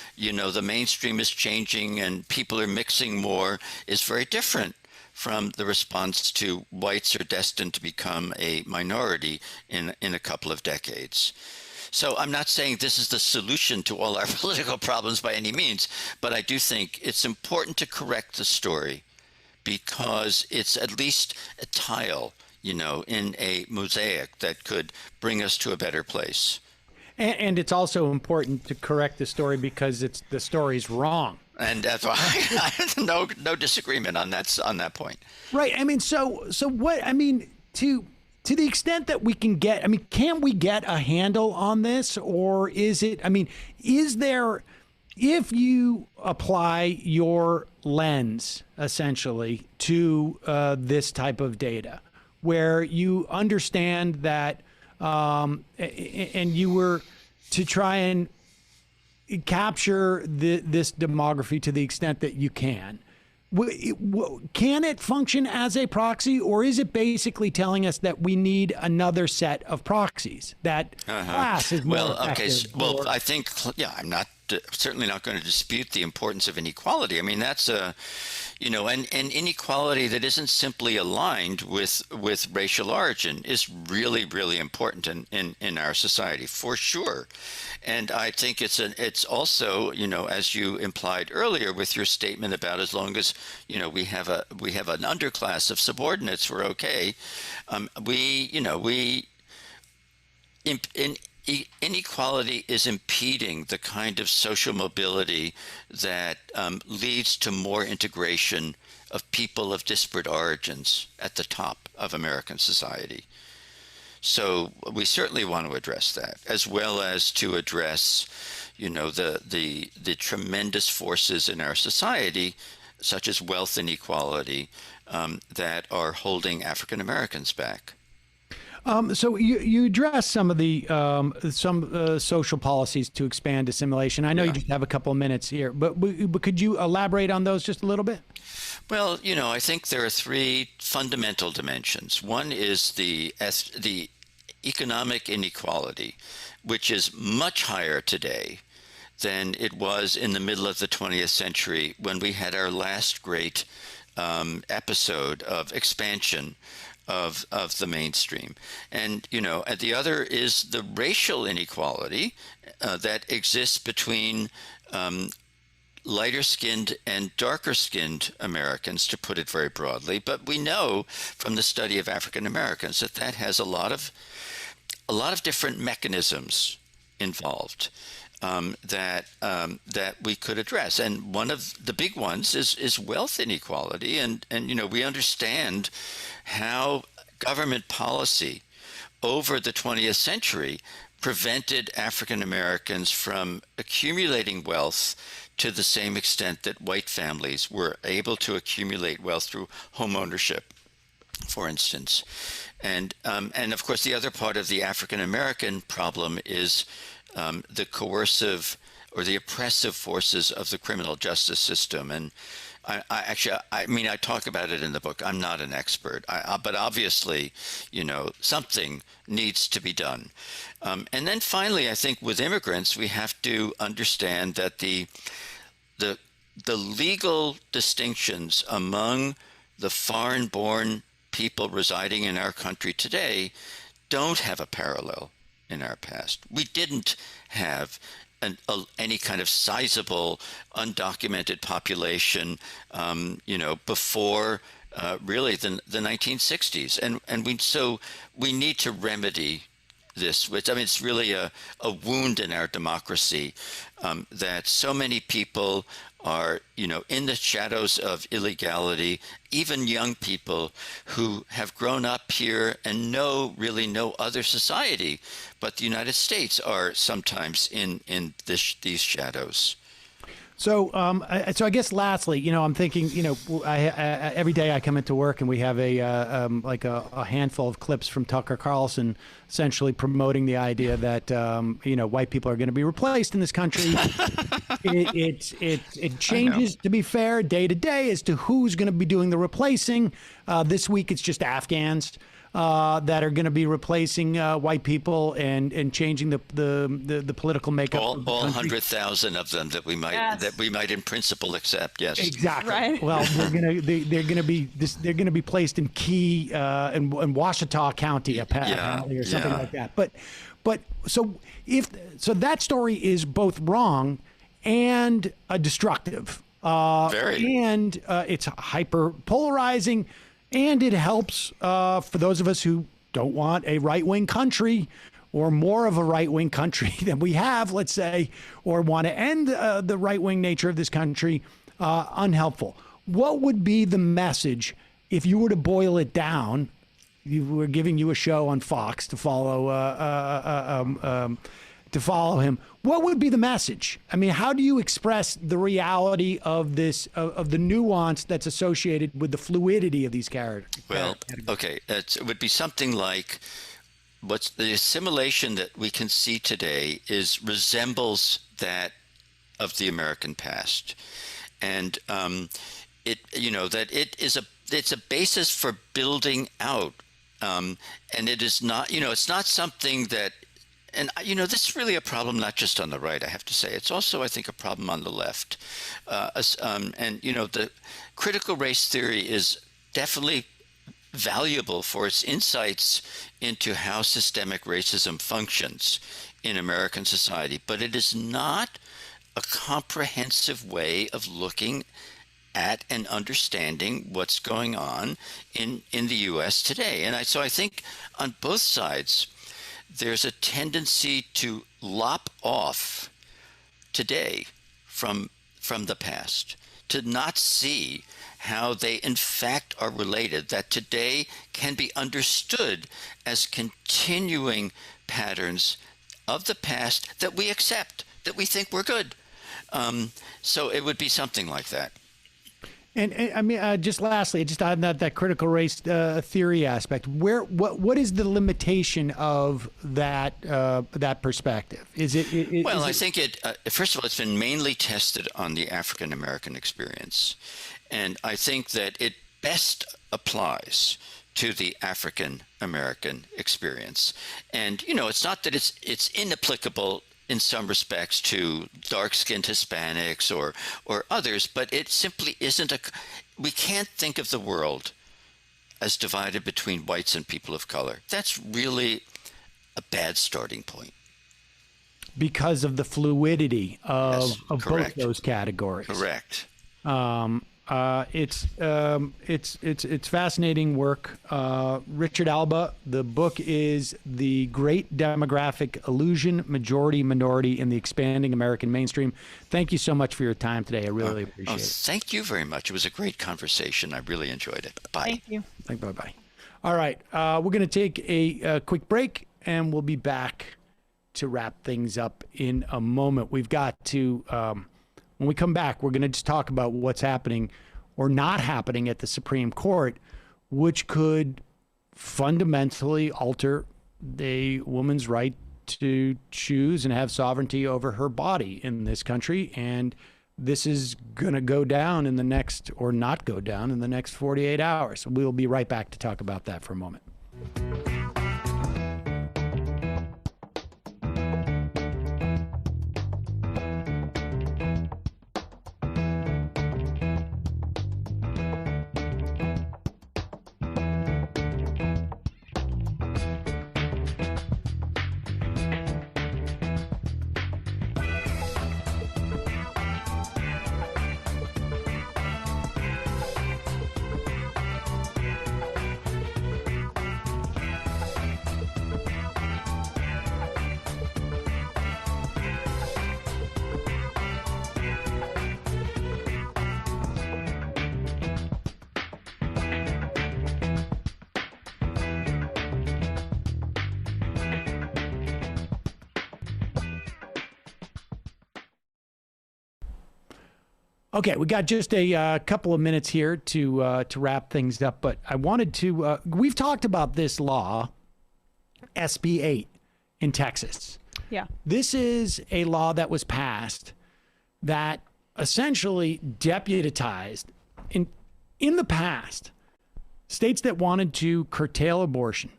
mainstream is changing and people are mixing more is very different from the response to whites are destined to become a minority in a couple of decades. So I'm not saying this is the solution to all our political problems by any means, but I do think it's important to correct the story, because it's at least a tile, in a mosaic that could bring us to a better place. And it's also important to correct the story because the story's wrong. And that's why no disagreement on that point. Right. I mean, so what? I mean, to the extent that we can get, can we get a handle on this, or is it? Is there? If you apply your lens essentially to this type of data, where you understand that, and you were to try and capture this demography to the extent that you can it function as a proxy, or is it basically telling us that we need another set of proxies, that class is more effective? Well, I think, I'm not certainly not going to dispute the importance of inequality. That's an inequality that isn't simply aligned with racial origin is really, really important in our society, for sure. And I think it's also, as you implied earlier with your statement about as long as, we have an underclass of subordinates, we're okay. Inequality is impeding the kind of social mobility that leads to more integration of people of disparate origins at the top of American society. So we certainly want to address that, as well as to address, the tremendous forces in our society, such as wealth inequality, that are holding African Americans back. So you address some of the social policies to expand assimilation. I know you just have a couple of minutes here, but could you elaborate on those just a little bit? Well, I think there are three fundamental dimensions. One is the economic inequality, which is much higher today than it was in the middle of the 20th century when we had our last great episode of expansion of the mainstream. And the other is the racial inequality that exists between lighter-skinned and darker-skinned Americans, to put it very broadly. But we know from the study of African Americans that has a lot of different mechanisms involved that we could address. And one of the big ones is wealth inequality. And we understand how government policy over the 20th century prevented African Americans from accumulating wealth to the same extent that white families were able to accumulate wealth through home ownership, for instance. And of course, the other part of the African American problem is the coercive or the oppressive forces of the criminal justice system. And I talk about it in the book. I'm not an expert, but obviously, something needs to be done. And then finally, I think with immigrants, we have to understand that the legal distinctions among the foreign-born people residing in our country today don't have a parallel in our past. We didn't have any kind of sizable undocumented population, before really the 1960s, and we need to remedy this. Which it's really a wound in our democracy that so many people are in the shadows of illegality. Even young people who have grown up here and really no other society but the United States are sometimes in these shadows. So, I guess lastly, I'm thinking, every day I come into work and we have a handful of clips from Tucker Carlson, essentially promoting the idea that white people are going to be replaced in this country. It changes, to be fair, day to day as to who's going to be doing the replacing. This week it's just Afghans that are going to be replacing white people and changing the political makeup. All 100,000 of them that we might in principle accept. Yes, exactly. Right. Well, they're going to be placed in key in Washita County apparently or something like that. But so that story is both wrong and destructive. Very. And it's hyper polarizing. And it helps for those of us who don't want a right-wing country or more of a right-wing country than we have, let's say, or want to end the right-wing nature of this country, unhelpful. What would be the message if you were to boil it down? We're giving you a show on Fox to follow him. What would be the message? How do you express the reality of this, of the nuance that's associated with the fluidity of these characters? Well, okay, it would be something like what's the assimilation that we can see today resembles that of the American past, and it's a basis for building out, and it is not, it's not something that. And, this is really a problem not just on the right, I have to say. It's also, I think, a problem on the left. The critical race theory is definitely valuable for its insights into how systemic racism functions in American society. But it is not a comprehensive way of looking at and understanding what's going on in the U.S. today. And so I think on both sides, there's a tendency to lop off today from the past, to not see how they in fact are related, that today can be understood as continuing patterns of the past that we accept, that we think we're good. So it would be something like that. And I mean, just lastly, just on that critical race theory aspect, what is the limitation of that perspective? Is it? I think first of all, it's been mainly tested on the African American experience, and I think that it best applies to the African American experience. And it's not that it's inapplicable in some respects to dark-skinned Hispanics or others, but it simply isn't we can't think of the world as divided between whites and people of color. That's really a bad starting point. Because of the fluidity of both those categories. Correct. It's fascinating work. Richard Alba, the book is The Great Demographic Illusion, Majority, Minority in the Expanding American Mainstream. Thank you so much for your time today. I really appreciate it. Thank you very much. It was a great conversation. I really enjoyed it. Bye. Thank you. Bye-bye. All right. We're going to take a quick break, and we'll be back to wrap things up in a moment. We've got to... when we come back, we're going to just talk about what's happening or not happening at the Supreme Court, which could fundamentally alter a woman's right to choose and have sovereignty over her body in this country. And this is going to go down in the next, or not go down in the next 48 hours. We'll be right back to talk about that for a moment. Okay, we got just a couple of minutes here to wrap things up, but I wanted to. We've talked about this law, SB 8, in Texas. Yeah. This is a law that was passed that essentially deputized in the past states that wanted to curtail abortion,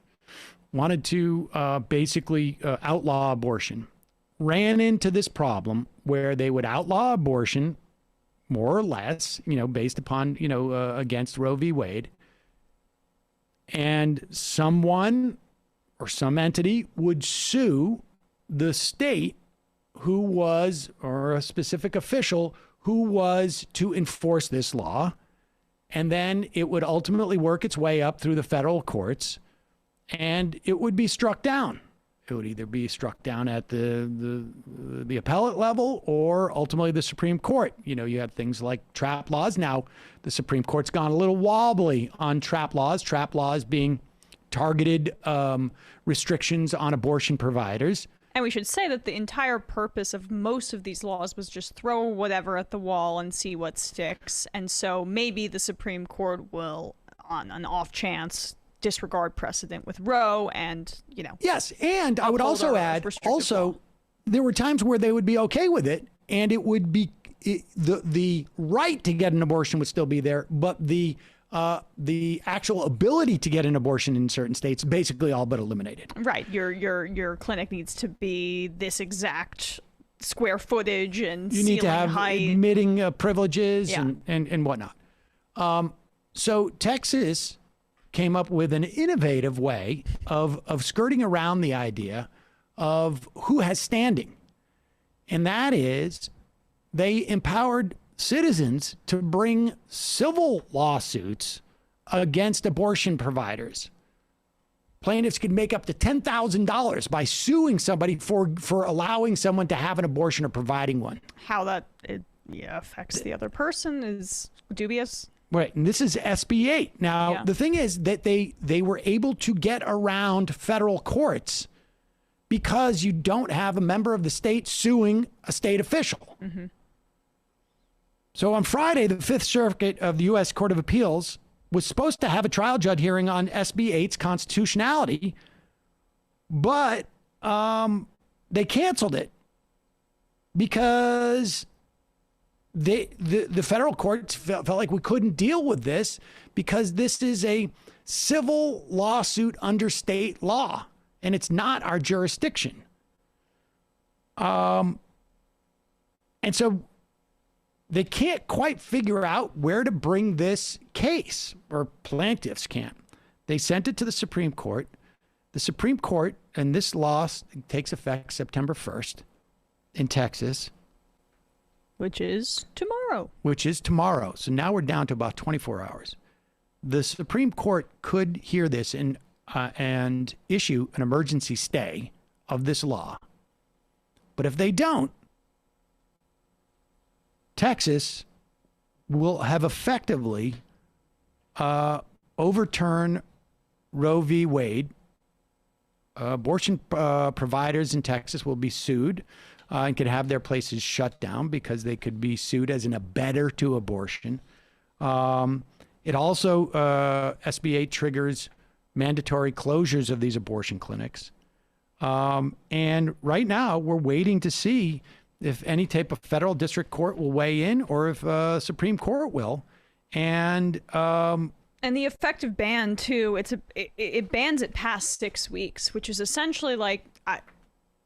wanted to basically outlaw abortion, ran into this problem where they would outlaw abortion more or less, based upon, against Roe v. Wade. And someone or some entity would sue the state who was, or a specific official who was to enforce this law. And then it would ultimately work its way up through the federal courts and it would be struck down. It would either be struck down at the appellate level or ultimately the Supreme Court. You have things like trap laws. Now, the Supreme Court's gone a little wobbly on trap laws being targeted restrictions on abortion providers. And we should say that the entire purpose of most of these laws was just throw whatever at the wall and see what sticks. And so maybe the Supreme Court will, on an off chance, disregard precedent with Roe and, Yes, and I would also add, there were times where they would be okay with it, and it would be, the right to get an abortion would still be there, but the actual ability to get an abortion in certain states basically all but eliminated. Right. Your clinic needs to be this exact square footage and you need to have height. Admitting privileges and whatnot. So Texas came up with an innovative way of skirting around the idea of who has standing. And that is they empowered citizens to bring civil lawsuits against abortion providers. Plaintiffs could make up to $10,000 by suing somebody for allowing someone to have an abortion or providing one. How that affects the other person is dubious. Right, and this is SB 8. Now, the thing is that they were able to get around federal courts because you don't have a member of the state suing a state official. Mm-hmm. So on Friday, the Fifth Circuit of the U.S. Court of Appeals was supposed to have a trial judge hearing on SB 8's constitutionality, but they canceled it because the federal courts felt like we couldn't deal with this because this is a civil lawsuit under state law, and it's not our jurisdiction. And so they can't quite figure out where to bring this case, or plaintiffs can't. They sent it to the Supreme Court. The Supreme Court, and this law takes effect September 1st in Texas. Which is tomorrow. So now we're down to about 24 hours. The Supreme Court could hear this and issue an emergency stay of this law. But if they don't, Texas will have effectively overturned Roe v. Wade. Abortion providers in Texas will be sued and could have their places shut down because they could be sued as an abettor to abortion. It also, SB 8 triggers mandatory closures of these abortion clinics. And right now, we're waiting to see if any type of federal district court will weigh in or if Supreme Court will. And the effective ban too, it bans it past 6 weeks, which is essentially like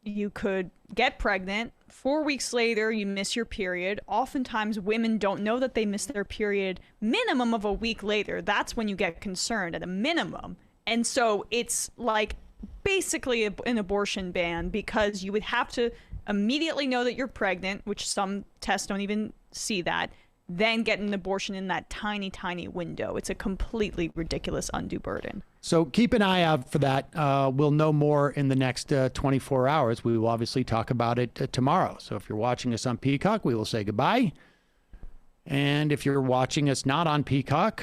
you could get pregnant, 4 weeks later you miss your period. Oftentimes women don't know that they missed their period minimum of a week later. That's when you get concerned at a minimum. And so it's like basically an abortion ban because you would have to immediately know that you're pregnant, which some tests don't even see that, then get an abortion in that tiny, tiny window. It's a completely ridiculous undue burden. So keep an eye out for that. We'll know more in the next 24 hours. We will obviously talk about it tomorrow. So if you're watching us on Peacock, we will say goodbye. And if you're watching us not on Peacock,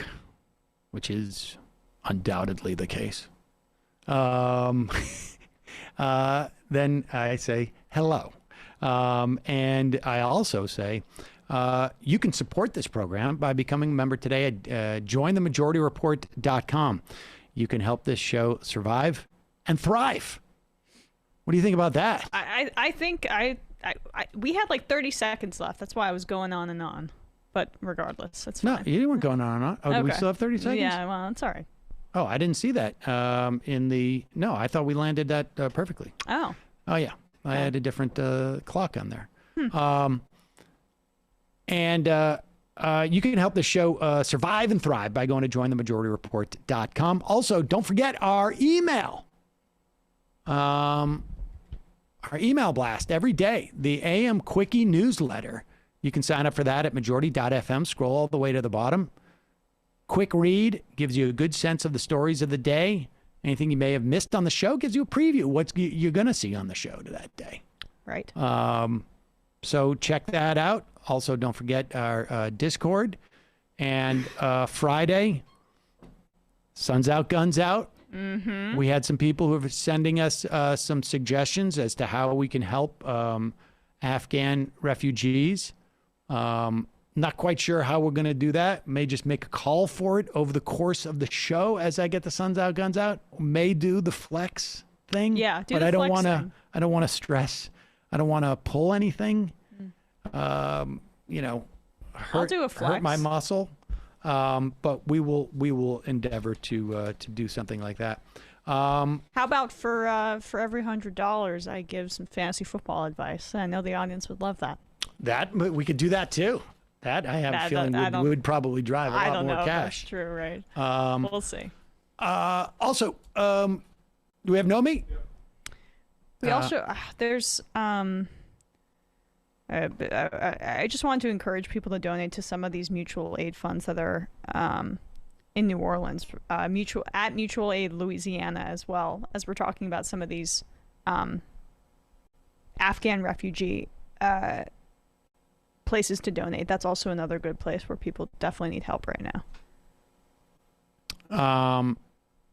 which is undoubtedly the case, then I say hello. And I also say you can support this program by becoming a member today at jointhemajorityreport.com. You can help this show survive and thrive. What do you think about that? I think we had like 30 seconds left. That's why I was going on and on. But regardless, that's fine. No, you weren't going on and on. Oh, okay. Do we still have 30 seconds? Yeah, well, it's all right. Oh, I didn't see that no, I thought we landed that perfectly. Oh, yeah. I had a different clock on there. And you can help the show survive and thrive by going to jointhemajorityreport.com. Also, don't forget our email. Our email blast every day, the AM Quickie newsletter. You can sign up for that at majority.fm. Scroll all the way to the bottom. Quick read gives you a good sense of the stories of the day. Anything you may have missed on the show gives you a preview what you're going to see on the show to that day. Right. So check that out. Also, don't forget our Discord. And Friday, Sun's Out, Guns Out. Mm-hmm. We had some people who are sending us some suggestions as to how we can help Afghan refugees. Not quite sure how we're going to do that. May just make a call for it over the course of the show as I get the Sun's Out, Guns Out. May do the flex thing. Yeah, but I don't want to. I don't want to stress. I don't want to pull anything. I'll do a flex. Hurt my muscle. But we will endeavor to do something like that. How about for every $100 I give some fantasy football advice? I know the audience would love that. That we could do that too. That I have a feeling would probably drive a lot more cash. That's true, right? We'll see. Also, do we have Nomi? We also there's I just want to encourage people to donate to some of these mutual aid funds that are in New Orleans, Mutual Aid Louisiana, as well as we're talking about some of these Afghan refugee places to donate. That's also another good place where people definitely need help right now.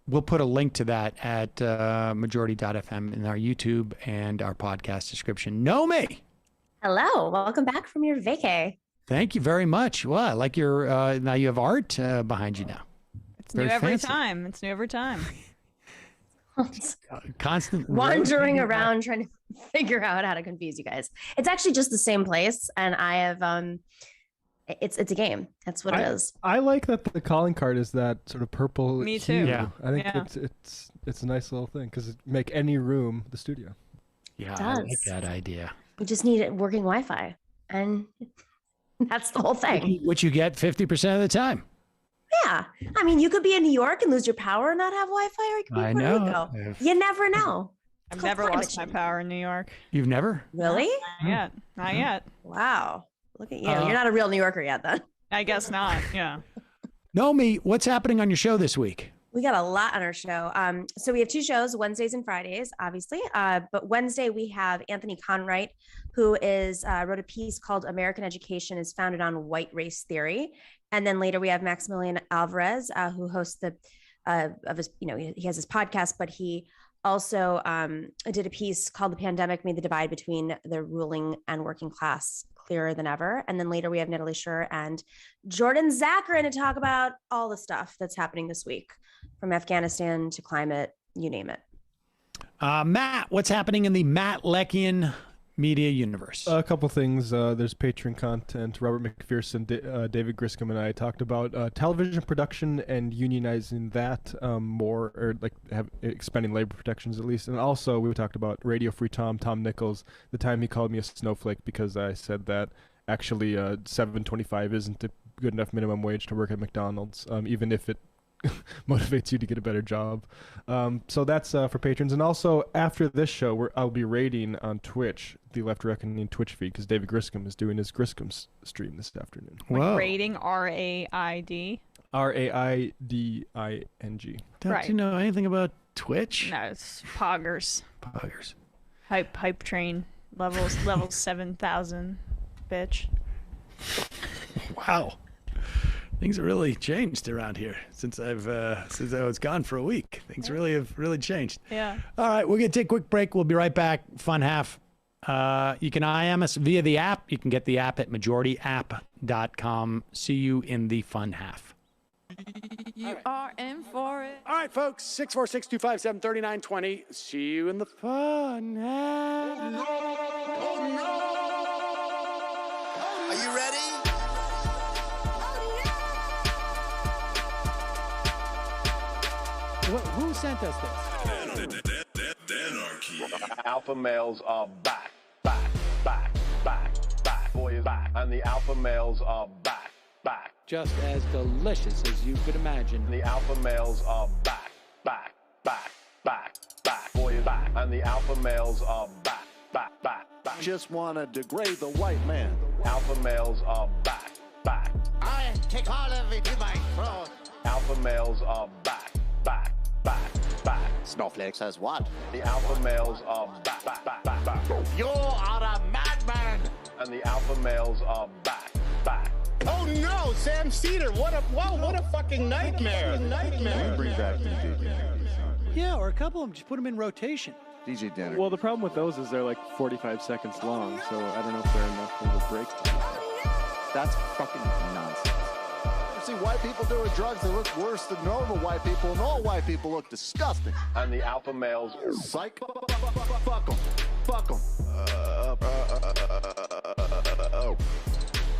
We'll put a link to that at majority.fm in our YouTube and our podcast description. Nomi! Hello, welcome back from your vacay. Thank you very much. Well, I like your, now you have art behind you now. It's new every time. It's new every time. Constant wandering around trying to figure out how to confuse you guys. It's actually just the same place, and I have it's a game. That's what it is. I like that the calling card is that sort of purple. Me too. hue. Yeah. I think it's a nice little thing because it make any room the studio. Yeah, It I like does. that idea. We just need working Wi-Fi, and that's the whole thing. Which you get 50% of the time. Yeah, I mean, you could be in New York and lose your power and not have Wi-Fi, or you could be I in Puerto know. Rico. You never know. I've It's never called lost my climate power in New York. You've never? Really? Not yet. Not yet. Wow. Look at you. You're not a real New Yorker yet, then. I guess not. Yeah. Nomi, what's happening on your show this week? We got a lot on our show. So we have two shows, Wednesdays and Fridays, obviously. But Wednesday we have Anthony Conright, who wrote a piece called "American Education is Founded on White Race Theory." And then later we have Maximilian Alvarez, who hosts he has his podcast, but he also did a piece called "The Pandemic Made the Divide Between the Ruling and Working Class Clearer Than Ever." And then later we have Natalie Schur and Jordan Zakarin to talk about all the stuff that's happening this week, from Afghanistan to climate, you name it. Matt, what's happening in the Matt Leckian media universe? A couple things. There's Patreon content. Robert McPherson, David Griscom, and I talked about television production and unionizing that more, or like expanding labor protections at least. And also we talked about Radio Free Tom Nichols, the time he called me a snowflake because I said that actually $7.25 isn't a good enough minimum wage to work at McDonald's, even if it motivates you to get a better job. So that's for patrons. And also after this show, I'll be raiding on Twitch, the Left Reckoning Twitch feed, because David Griscom is doing his Griscom stream this afternoon. Whoa. Rating RAID. RAIDING. Don't you know anything about Twitch? No, it's poggers. Poggers. Hype train. Levels 7,000, bitch. Wow. Things have really changed around here since I was gone for a week. Things have really changed. Yeah. All right, we're gonna take a quick break. We'll be right back. Fun half. You can IM us via the app. You can get the app at majorityapp.com. See you in the fun half. You are in for it. All right, folks. 646-257-3920. See you in the fun half. Are you ready? Who sent us this? Anarchy. Alpha males are back. Boys back. And the alpha males are back. Just as delicious as you could imagine. The alpha males are back. Boys back. And the alpha males are back. Just want to degrade the white man. Alpha males are back. I take all of it to my throat. Alpha males are back. Snowflake says what? The alpha males are back. You are a madman. And the alpha males are back. Oh no, Sam Seder, what a fucking nightmare. Bring back DJ. Yeah, or a couple of them. Just put them in rotation. DJ Denner. Well, the problem with those is they're like 45 seconds long, so I don't know if they're enough of a break. That's fucking nonsense. You see white people doing drugs, they look worse than normal white people, and all white people look disgusting. And the alpha males Psych. Fuck them.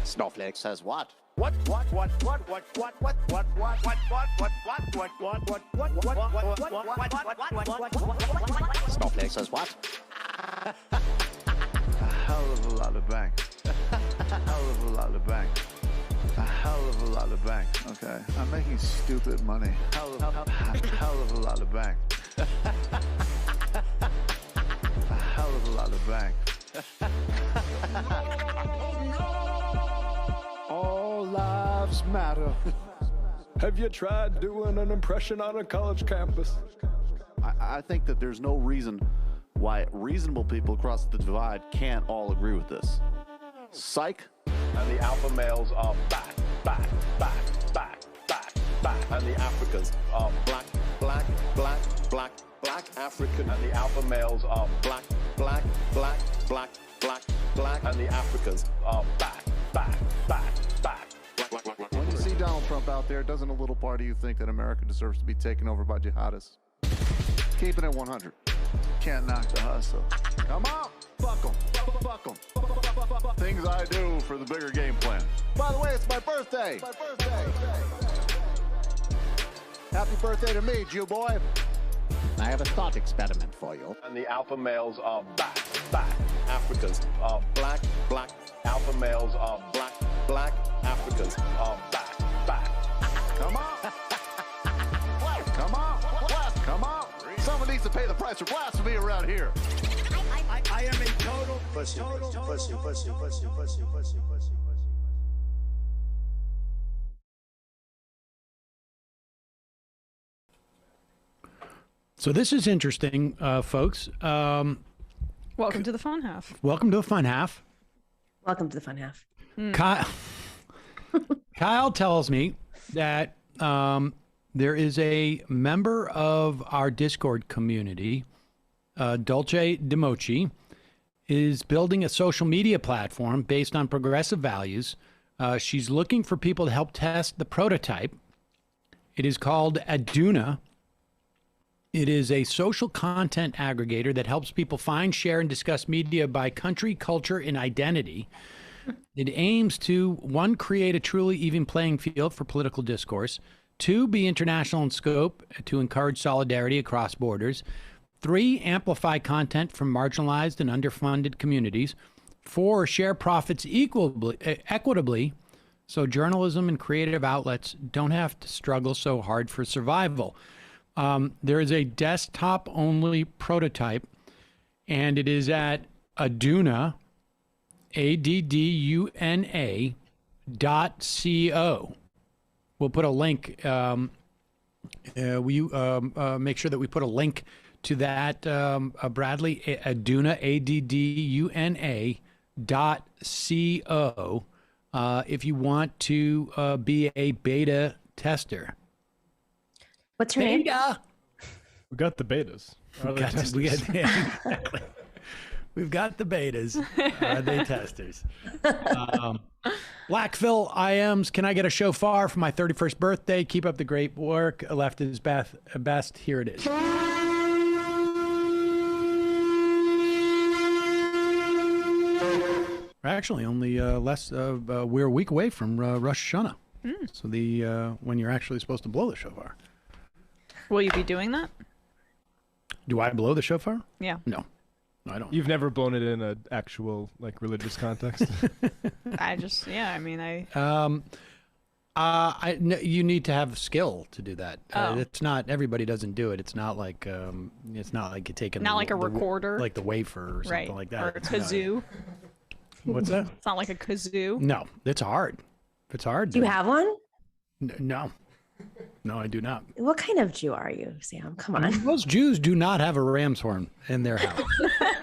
Snowflake says what? Snowflake says what? A hell of a lot of bank. A hell of a lot of bank. A hell of a lot of bank. Okay, I'm making stupid money. Hell of a lot of bank. A hell of a lot of bank. All lives matter. Have you tried doing an impression on a college campus? I think that there's no reason why reasonable people across the divide can't all agree with this. Psych. and the alpha males are back. And the Africans are black African, and the alpha males are black. And the Africans are back. back, back, back. When you see Donald Trump out there, doesn't a little part of you think that America deserves to be taken over by jihadists? Keeping it 100. Can't knock the hustle. Come on, fuck 'em, fuck 'em. Things I do for the bigger game plan. By the way, it's my birthday. Happy birthday to me, Jew boy. I have a thought experiment for you. And the alpha males are back, back. Africans are black, black. Alpha males are black, black. Africans are back, back. Come on. Come on. Come on. Someone needs to pay the price for blasphemy around here. I am a total pussy. So this is interesting, folks. Welcome to the fun half. Welcome to the fun half. Welcome to the fun half. Kyle tells me that there is a member of our Discord community, Dulce Demochi, is building a social media platform based on progressive values. She's looking for people to help test the prototype. It is called Aduna. It is a social content aggregator that helps people find, share, and discuss media by country, culture, and identity. It aims to, 1, create a truly even playing field for political discourse, 2, be international in scope to encourage solidarity across borders, 3, amplify content from marginalized and underfunded communities, 4, share profits equitably so journalism and creative outlets don't have to struggle so hard for survival. There is a desktop-only prototype, and it is at Aduna, ADDUNA.co. We'll put a link. Will you make sure that we put a link to that, Bradley? Aduna, ADDUNA.co, if you want to be a beta tester. What's her name? We got the betas. Exactly. We've got the betas. Are they testers? Blackville IMs. Can I get a shofar for my 31st birthday? Keep up the great work. Left is best. Here it is. We're actually only we're a week away from Rosh Hashanah. So when you're actually supposed to blow the shofar. Will you be doing that? Do I blow the shofar? Yeah. No, I don't. You've never blown it in an actual religious context. You need to have skill to do that. Oh. It's not everybody doesn't do it. It's not like you take like a recorder, like the wafer or something like that. Or a kazoo. What's that? It's not like a kazoo. No, it's hard. It's hard. Do you have one? No, I do not. What kind of Jew are you, Sam? Come on. Most Jews do not have a ram's horn in their house.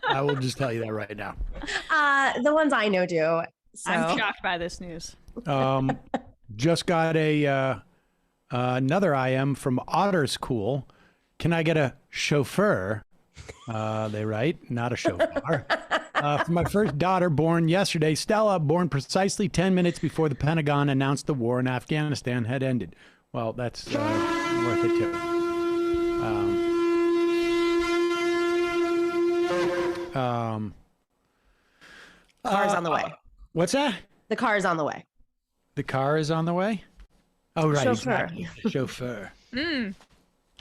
I will just tell you that right now. The ones I know do. So. I'm shocked by this news. Just got another IM from Otter's Cool. Can I get a chauffeur? They write, not a chauffeur. For my first daughter, born yesterday, Stella, born precisely 10 minutes before the Pentagon announced the war in Afghanistan had ended. Well, that's worth it too. Car's on the way. What's that? The car is on the way. The car is on the way? Oh, right. Chauffeur. Chauffeur.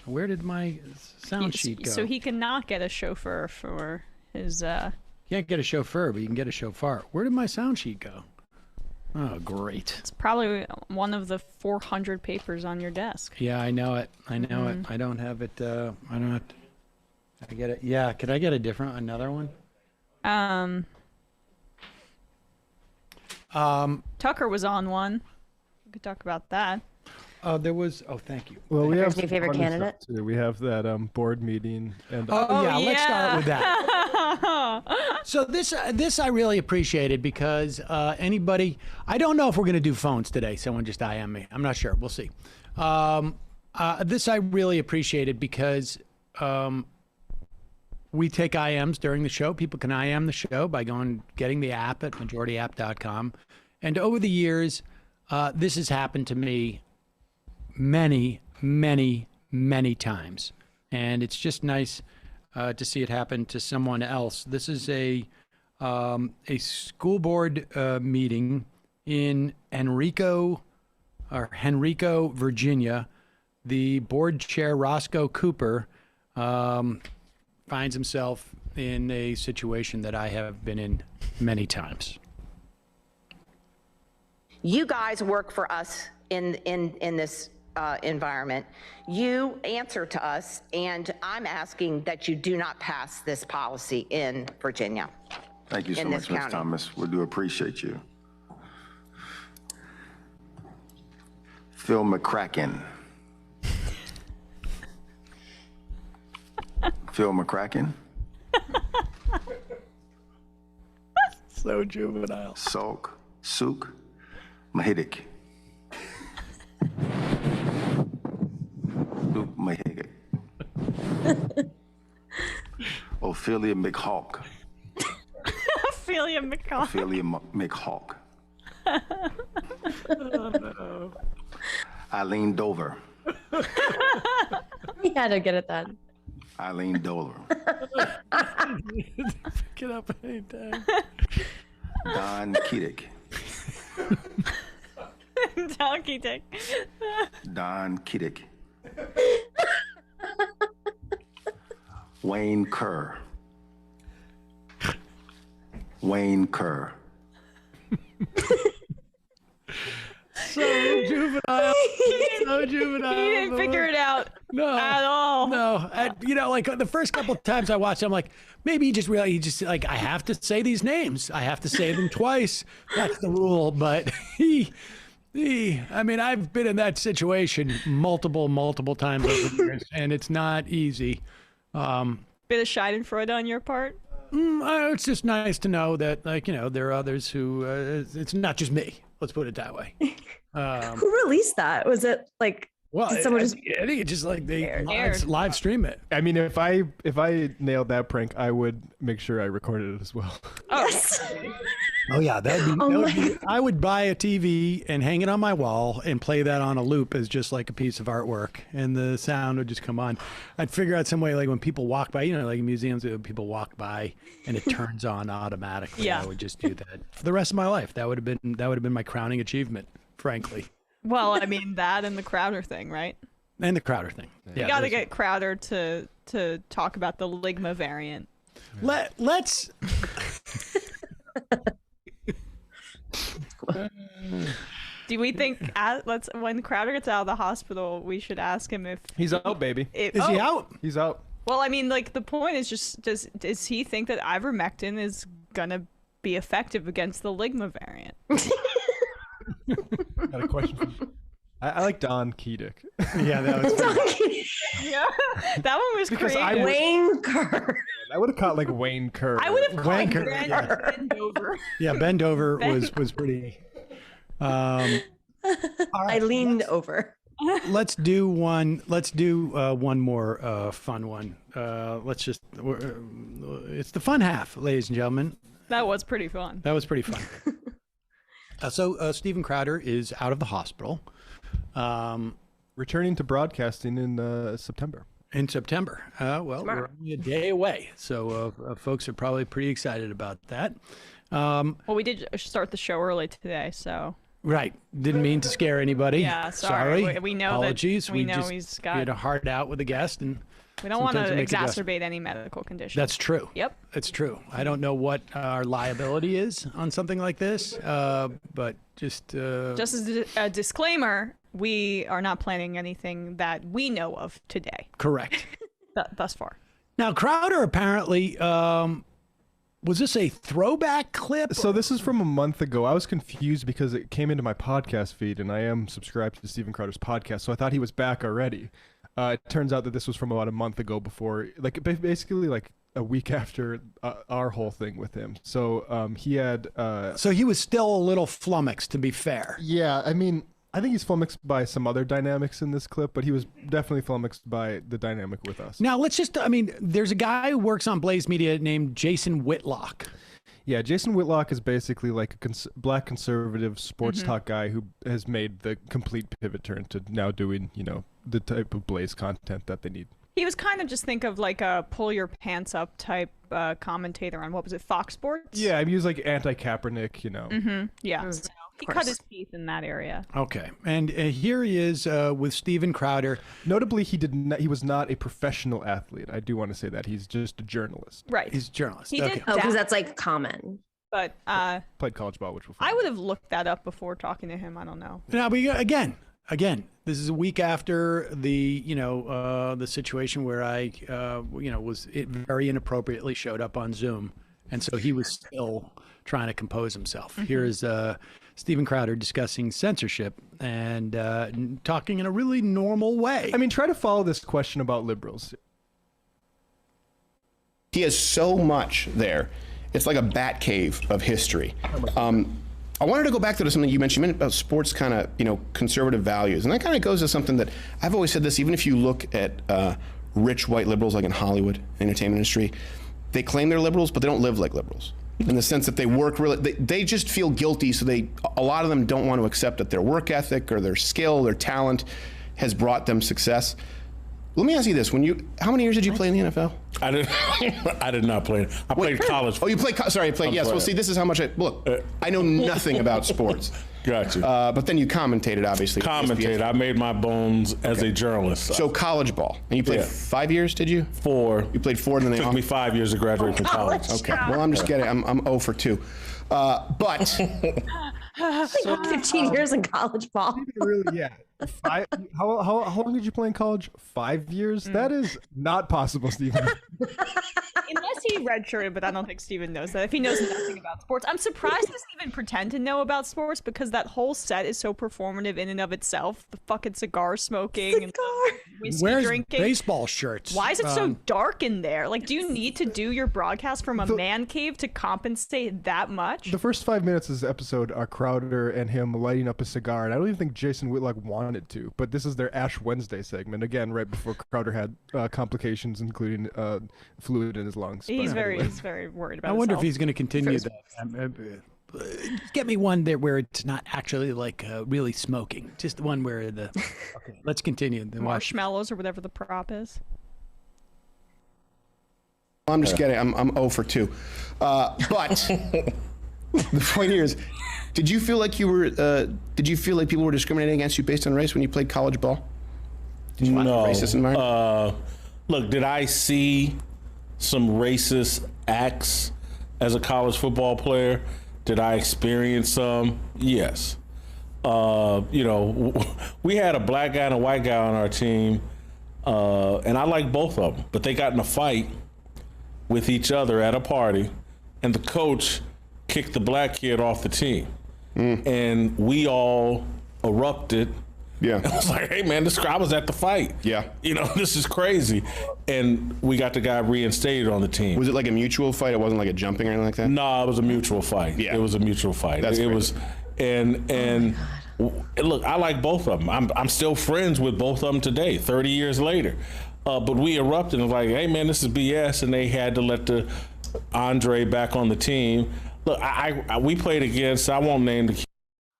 Where did my sound sheet go? So he cannot get a chauffeur for his... You can't get a chauffeur, but you can get a shofar. Where did my sound sheet go? Oh, great. It's probably one of the 400 papers on your desk. Yeah, I know it. I don't have it. I don't have to... I get it. Yeah, could I get another one? Tucker was on one. We could talk about that. There was. Oh, thank you. Well, we have your favorite candidate. Too. We have that board meeting, and let's start with that. So this I really appreciated because anybody. I don't know if we're going to do phones today. Someone just IM me. I'm not sure. We'll see. This I really appreciated because we take IMs during the show. People can IM the show by getting the app at majorityapp.com And over the years, this has happened to me many, many, many times. And it's just nice to see it happen to someone else. This is a school board meeting in Henrico, Virginia. The board chair, Roscoe Cooper, finds himself in a situation that I have been in many times. You guys work for us in this environment. You answer to us, and I'm asking that you do not pass this policy in Virginia. Thank you so much, Ms. Thomas. We do appreciate you. Phil McCracken. Phil McCracken. So juvenile. Souk Mahidic. Souk Mahidic. Ophelia McHawk. Ophelia McHawk. Ophelia McHawk. Oh, no. Eileen Dover. You had to get it done. Eileen Dover. Pick it up anytime. Don Keating. Donkey Dick. Don Keating. Wayne Kerr. Wayne Kerr. So juvenile. So juvenile. He didn't figure it out. No. At all. No. You know, like the first couple of times I watched it, I'm like, maybe he just realized, I have to say these names. I have to say them twice. That's the rule. But I mean, I've been in that situation multiple times over the years, and it's not easy. Bit of Schadenfreude on your part? It's just nice to know that, there are others who, it's not just me. Let's put it that way. Who released that? Was it like, well, did someone I think it's just like they live stream it. I mean, if I nailed that prank, I would make sure I recorded it as well. Yes. Oh yeah, that would be. I would buy a TV and hang it on my wall and play that on a loop as just like a piece of artwork, and the sound would just come on. I'd figure out some way, like when people walk by, like in museums, people walk by and it turns on automatically. Yeah. I would just do that for the rest of my life. That would have been my crowning achievement, frankly. Well, I mean, that and the Crowder thing, right? And the Crowder thing. You got to get Crowder to talk about the Ligma variant. Let's. Do we think when Crowder gets out of the hospital, we should ask him if he's out, baby? Is he out? He's out. Well, I mean, like the point is just does he think that ivermectin is gonna be effective against the Ligma variant? Got a question. I like Don Keating. Yeah, that was yeah, that one was because creative. Wayne Kerr. I would have caught like Wayne Kerr. I would have Wayne called Kerr. Ben Dover. Yeah, Ben Dover was pretty. All right, I leaned over. Let's do one. Let's do one more fun one. It's the fun half, ladies and gentlemen. That was pretty fun. That was pretty fun. So Steven Crowder is out of the hospital. Returning to broadcasting in September. In September. Well, we're only a day away, so folks are probably pretty excited about that. Well, we did start the show early today, so. Right. Didn't mean to scare anybody. Yeah, sorry. We know Apologies. that. We know he's got. We had a hard out with a guest, and we don't want to exacerbate any medical condition. That's true. Yep. That's true. I don't know what our liability is on something like this, but just as a disclaimer, we are not planning anything that we know of today. Correct. Thus far. Now, Crowder apparently, was this a throwback clip? So this is from a month ago. I was confused because it came into my podcast feed, and I am subscribed to Steven Crowder's podcast, so I thought he was back already. It turns out that this was from about a month ago, before, like basically like a week after our whole thing with him. So he had. So he was still a little flummoxed, to be fair. Yeah, I mean, I think he's flummoxed by some other dynamics in this clip, but he was definitely flummoxed by the dynamic with us. Now, there's a guy who works on Blaze Media named Jason Whitlock. Yeah, Jason Whitlock is basically like a black conservative sports talk guy who has made the complete pivot turn to now doing, the type of Blaze content that they need. He was kind of just think of like a pull your pants up type commentator on, what was it, Fox Sports? Yeah, he was like anti-Kaepernick, Yeah, so he cut his teeth in that area. Okay, and here he is with Steven Crowder. Notably, he was not a professional athlete. I do want to say that. He's just a journalist. Right. He's a journalist. He did because that's like common. But played college ball, which I would have looked that up before talking to him. I don't know. Now, but again, this is a week after the the situation where I was very inappropriately showed up on Zoom, and so he was still trying to compose himself. Here is Steven Crowder discussing censorship and talking in a really normal way. I mean, try to follow this question about liberals. He has so much there. It's like a bat cave of history. I wanted to go back to something you mentioned about sports kind of, conservative values. And that kind of goes to something that I've always said this, even if you look at rich white liberals like in Hollywood, entertainment industry, they claim they're liberals, but they don't live like liberals. In the sense that they work really, they just feel guilty, so a lot of them don't want to accept that their work ethic or their skill, their talent has brought them success. Let me ask you this: how many years did you play in the NFL? I did not play. I played college. Oh, you played? Sorry, I played. Yes. Well, see, this is how much I know nothing about sports. Gotcha. But then you commentated, obviously. Commentated. I made my bones as a journalist. So college ball, and you played 5 years, did you? 4. You played 4, and then they took me 5 years to graduate from college. Okay. Well, I'm just kidding. I'm 0 for 2. But 15 years in college ball. Really, yeah. How long did you play in college? 5 years? That is not possible, Stephen. Unless he redshirted, but I don't think Steven knows that. If he knows nothing about sports, I'm surprised he doesn't even pretend to know about sports, because that whole set is so performative in and of itself. The fucking cigar smoking and whiskey Wears drinking, baseball shirts. Why is it so dark in there? Like, do you need to do your broadcast from a man cave to compensate that much? The first 5 minutes of this episode are Crowder and him lighting up a cigar, and I don't even think Jason Whitlock wanted to, but this is their Ash Wednesday segment, again, right before Crowder had complications, including fluid in his lungs. He's very worried about I wonder himself. if he's going to continue that. Get me one there where it's not actually like really smoking, just the one where the. Okay, let's continue. Marshmallows or whatever the prop is. I'm just kidding. I'm 0 for 2. But the point here is, did you feel like people were discriminating against you based on race when you played college ball? Did you no. find a racist environment? Look, did I see some racist acts as a college football player? Did I experience some? Yes. We had a black guy and a white guy on our team, and I like both of them, but they got in a fight with each other at a party, and the coach kicked the black kid off the team. And we all erupted. Yeah. I was like, hey, man, I was at the fight. Yeah. This is crazy. And we got the guy reinstated on the team. Was it like a mutual fight? It wasn't like a jumping or anything like that? No, it was a mutual fight. Yeah. It was a mutual fight. That's it crazy. was, and look, I like both of them. I'm still friends with both of them today, 30 years later. But we erupted and was like, hey, man, this is BS. And they had to let the Andre back on the team. Look, we played against, I won't name the.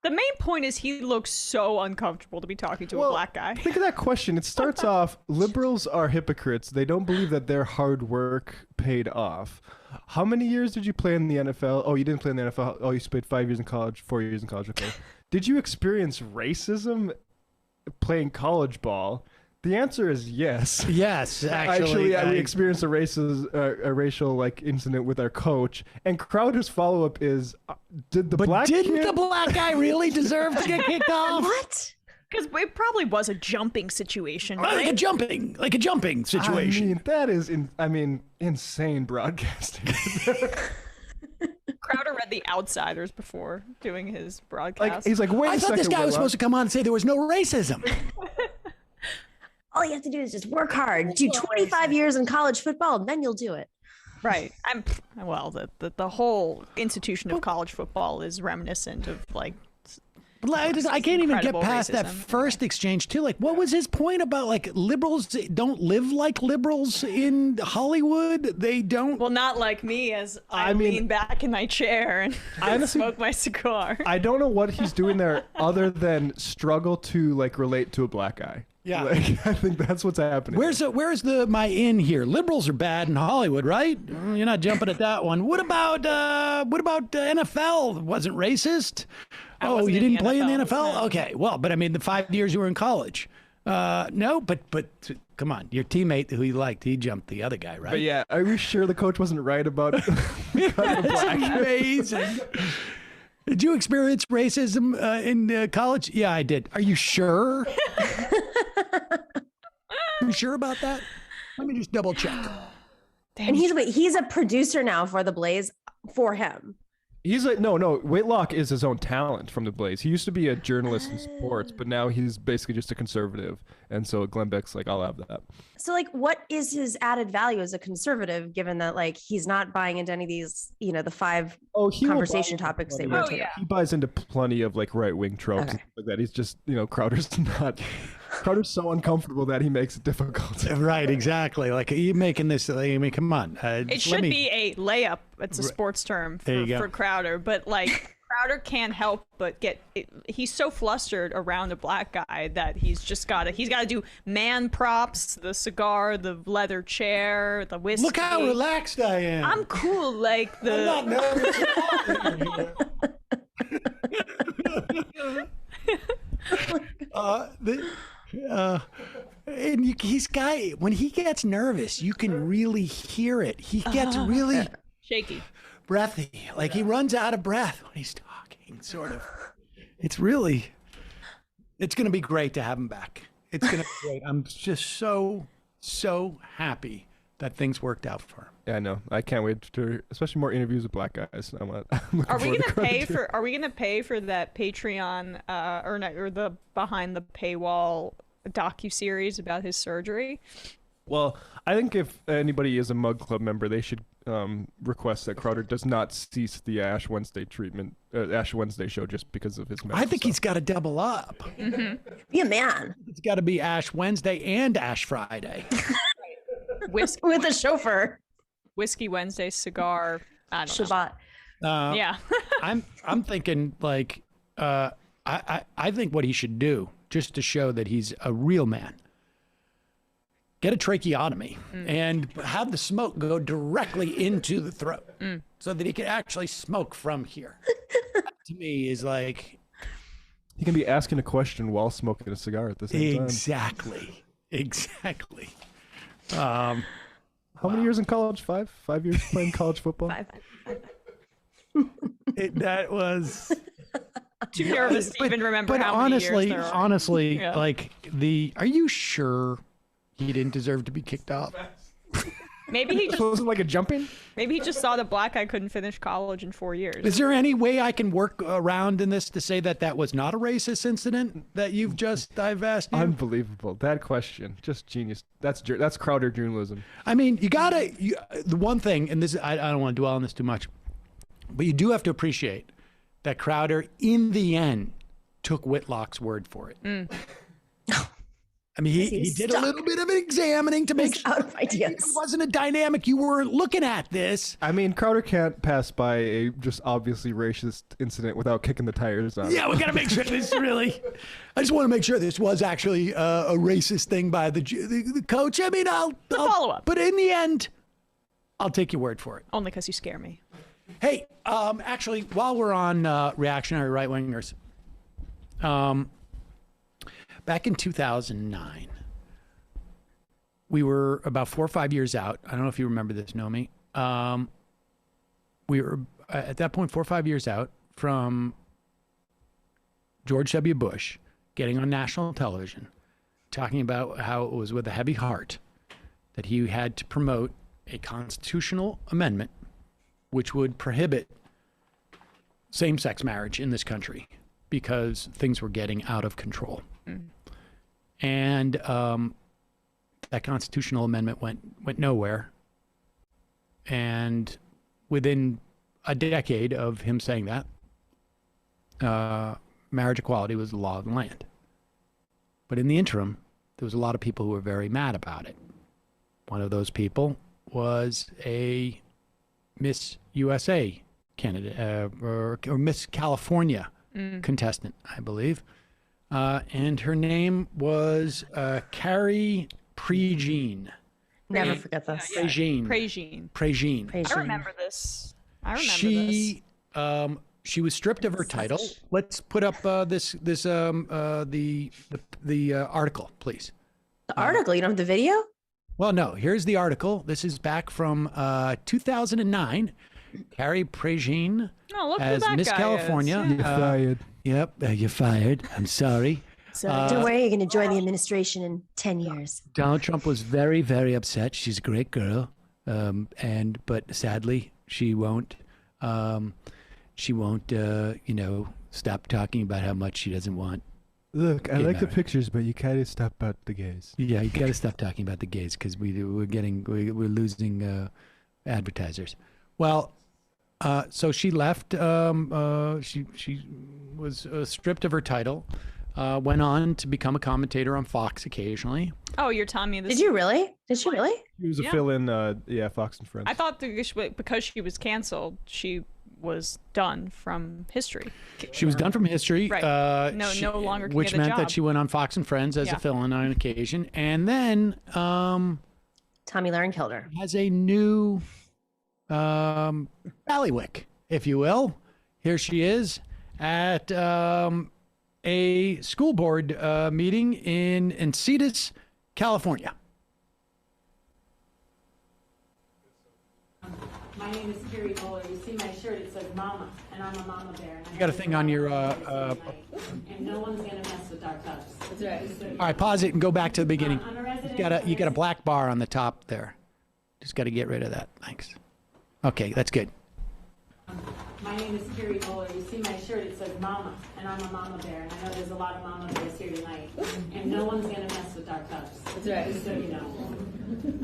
The main point is he looks so uncomfortable to be talking to a black guy. Think of that question. It starts off, liberals are hypocrites. They don't believe that their hard work paid off. How many years did you play in the NFL? Oh, you didn't play in the NFL. Oh, you played 5 years in college, 4 years in college. Okay. Did you experience racism playing college ball? The answer is yes. Yes, actually, we experienced a racial incident with our coach. And Crowder's follow up is, did the black guy really deserve to get kicked off? What? Because it probably was a jumping situation, right? Like a jumping situation. I mean, that is insane broadcasting. Crowder read The Outsiders before doing his broadcast. He's like, wait a second. I thought this guy was supposed to come on and say there was no racism. All you have to do is just work hard, do 25 years in college football, and then you'll do it. Right. The whole institution of college football is reminiscent of But I can't even get Incredible past that racism. first exchange too. Like, what was his point about like liberals don't live like liberals in Hollywood? They don't. Well, not like me, as I lean back in my chair and honestly, smoke my cigar. I don't know what he's doing there other than struggle to like relate to a black guy. Yeah. Like, I think that's what's happening. Where's my in here? Liberals are bad in Hollywood, right? You're not jumping at that one. What about NFL? Wasn't racist? Oh, you didn't play in the NFL? No. Okay, well, but I mean, the 5 years you were in college. No, but come on, your teammate who you liked, he jumped the other guy, right? But yeah, are we sure the coach wasn't right about That's amazing. Did you experience racism in college? Yeah, I did. Are you sure? You sure about that? Let me just double check. And he's a producer now for the Blaze for him. He's like, no, Whitlock is his own talent from the Blaze. He used to be a journalist in sports, but now he's basically just a conservative. And so Glenn Beck's like, I'll have that. So like, what is his added value as a conservative, given that like he's not buying into any of these, the 5 conversation topics they rotate? He buys into plenty of like right-wing tropes and stuff like that. He's just, Crowder's so uncomfortable that he makes it difficult. Right, exactly. Like, are you making this? I mean, come on. It should be a layup. It's a sports term for Crowder, but like Crowder can't help but he's so flustered around a black guy that he's got to do man props, the cigar, the leather chair, the whiskey. Look how relaxed I am. I'm cool, like I'm not nervous and when he gets nervous, you can really hear it. He gets really shaky, breathy, like he runs out of breath when he's talking, sort of. It's going to be great to have him back. It's going to be great. I'm just so happy that things worked out for him. Yeah, I know. I can't wait to, especially more interviews with black guys. Are we gonna pay for that Patreon or the behind the paywall docuseries about his surgery? Well, I think if anybody is a Mug Club member, they should request that Crowder does not cease the Ash Wednesday show just because of his medical I think he's got to double up. Mm-hmm. Be a man. It's got to be Ash Wednesday and Ash Friday. Whiskey with a chauffeur. Whiskey Wednesday, cigar. I don't Shabbat. know. Yeah. I'm thinking like I think what he should do, just to show that he's a real man, get a tracheotomy and have the smoke go directly into the throat so that he can actually smoke from here. That, to me, is like he can be asking a question while smoking a cigar at the same time. Exactly. How many years in college? 5 years playing college football? 5. That was too nervous to even remember but how many years there are. honestly, Yeah. like are you sure he didn't deserve to be kicked off? Maybe he just wasn't like a jumping. Maybe he just saw the black guy couldn't finish college in 4 years. Is there any way I can work around in this to say that was not a racist incident that you've just I've asked you? Unbelievable. That question, just genius. That's Crowder journalism. I mean, the one thing, and this I don't want to dwell on this too much, but you do have to appreciate that Crowder, in the end, took Whitlock's word for it. I mean, he did a little bit of examining to make sure it wasn't a dynamic you weren't looking at this. I mean, Crowder can't pass by a just obviously racist incident without kicking the tires on. Yeah, we got to make sure this really. I just want to make sure this was actually a racist thing by the coach. I mean, I'll follow up. But in the end, I'll take your word for it. Only because you scare me. Hey, actually, while we're on reactionary right wingers, back in 2009, we were about 4 or 5 years out. I don't know if you remember this, Nomi. We were at that point 4 or 5 years out from George W. Bush getting on national television, talking about how it was with a heavy heart that he had to promote a constitutional amendment which would prohibit same-sex marriage in this country because things were getting out of control. And that constitutional amendment went nowhere. And within a decade of him saying that, marriage equality was the law of the land. But in the interim, there was a lot of people who were very mad about it. One of those people was a Miss USA candidate, or Miss California contestant, I believe. And her name was Carrie Prejean. Never forget this. Prejean. I remember this. She was stripped of her title. Let's put up the article, please. The article? You don't have the video? Well, no. Here's the article. This is back from 2009. Carrie Prejean as Miss California. You're fired. Yep, you're fired. I'm sorry. So don't worry, you're going to join the administration in 10 years. Donald Trump was very, very upset. She's a great girl, but sadly, she won't. Stop talking about how much she doesn't want. Look, I like the pictures, but you gotta stop about the gays. Yeah, you gotta stop talking about the gays because we're losing advertisers. Well, so she left. She was stripped of her title. Went on to become a commentator on Fox occasionally. Oh, you're telling me this? Did you really? Did she really? She was a fill-in, Fox and Friends. I thought because she was canceled, she was done from history. She was done from history. Right. No longer can which get a meant job. that she went on Fox and Friends as a fill-in on occasion. And then Tommy Lahren killed her. Has a new ballywick, if you will. Here she is at a school board meeting in Encinitas, California. My name is Carrie Bowler. You see my shirt, it says Mama, and I'm a mama bear. You got a thing on your... and no one's going to mess with our cubs. That's right. All right, pause it and go back to the beginning. I'm a resident You got a black bar on the top there. Just got to get rid of that. Thanks. Okay, that's good. My name is Carrie Bowler. You see my shirt, it says Mama, and I'm a mama bear. And I know there's a lot of mama bears here tonight. And no one's going to mess with our cubs. That's right. Just so you know.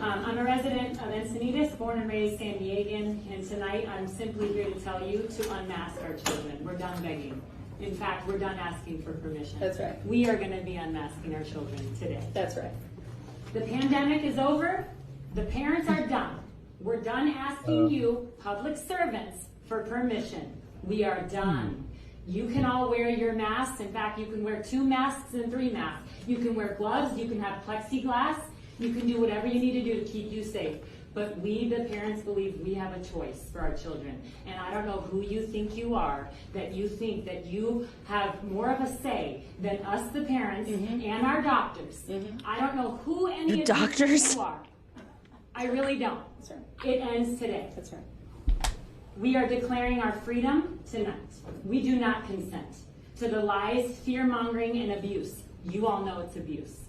I'm a resident of Encinitas, born and raised San Diegan. And tonight I'm simply here to tell you to unmask our children. We're done begging. In fact, we're done asking for permission. That's right. We are going to be unmasking our children today. That's right. The pandemic is over. The parents are done. We're done asking you, public servants, for permission. We are done. You can all wear your masks. In fact, you can wear 2 masks and 3 masks. You can wear gloves. You can have plexiglass. You can do whatever you need to do to keep you safe. But we, the parents, believe we have a choice for our children. And I don't know who you think you are, that you think that you have more of a say than us, the parents, and our doctors. I don't know who any of you are. I really don't. That's right. It ends today. That's right. We are declaring our freedom tonight. We do not consent to the lies, fear-mongering, and abuse. You all know it's abuse.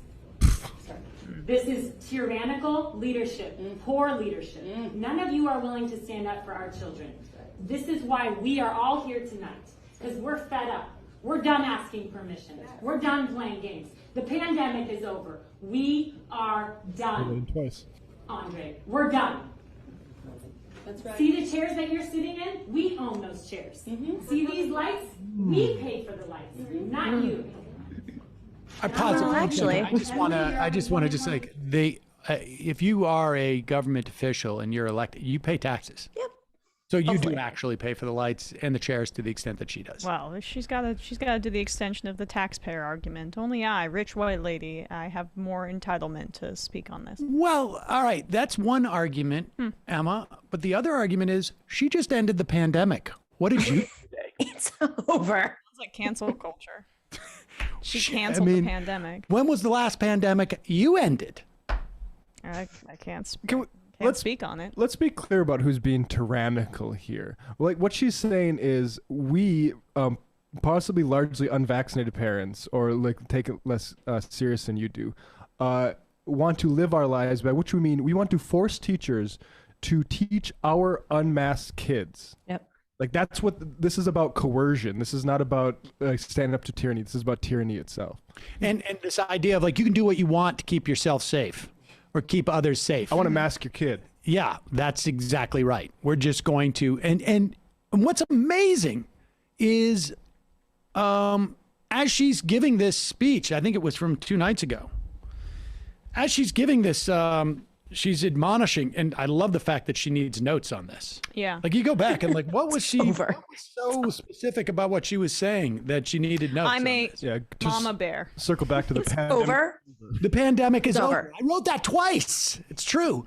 This is tyrannical leadership, poor leadership. None of you are willing to stand up for our children. This is why we are all here tonight, because we're fed up. We're done asking permission. We're done playing games. The pandemic is over. We are done. Twice. Andre, we're done. That's right. See the chairs that you're sitting in? We own those chairs. See these lights? We pay for the lights, not you. I just want to like if you are a government official and you're elected, you pay taxes. Yep. So you do actually pay for the lights and the chairs to the extent that she does. Well, she's got to do the extension of the taxpayer argument. Only I, rich white lady, I have more entitlement to speak on this. Well, all right, that's one argument, Emma. But the other argument is she just ended the pandemic. What did you do today? It's over. It's like cancel culture. She canceled the pandemic. When was the last pandemic you ended? I can't Let's speak on it. Let's be clear about who's being tyrannical here. Like what she's saying is we, possibly largely unvaccinated parents, or like take it less serious than you do, want to live our lives, by which we mean we want to force teachers to teach our unmasked kids. Yep. Like that's what this is about. Coercion. This is not about standing up to tyranny. This is about tyranny itself. And this idea of like you can do what you want to keep yourself safe or keep others safe. I want to mask your kid. Yeah, that's exactly right. We're just going to and what's amazing is as she's giving this speech, I think it was from 2 nights ago, as she's giving this, she's admonishing, and I love the fact that she needs notes on this. Yeah. Like you go back and like, what was she what was so specific about what she was saying that she needed notes I'm on a this? mama bear. Circle back to the pandemic. Over. The pandemic is It's over. over. I wrote that twice. It's true.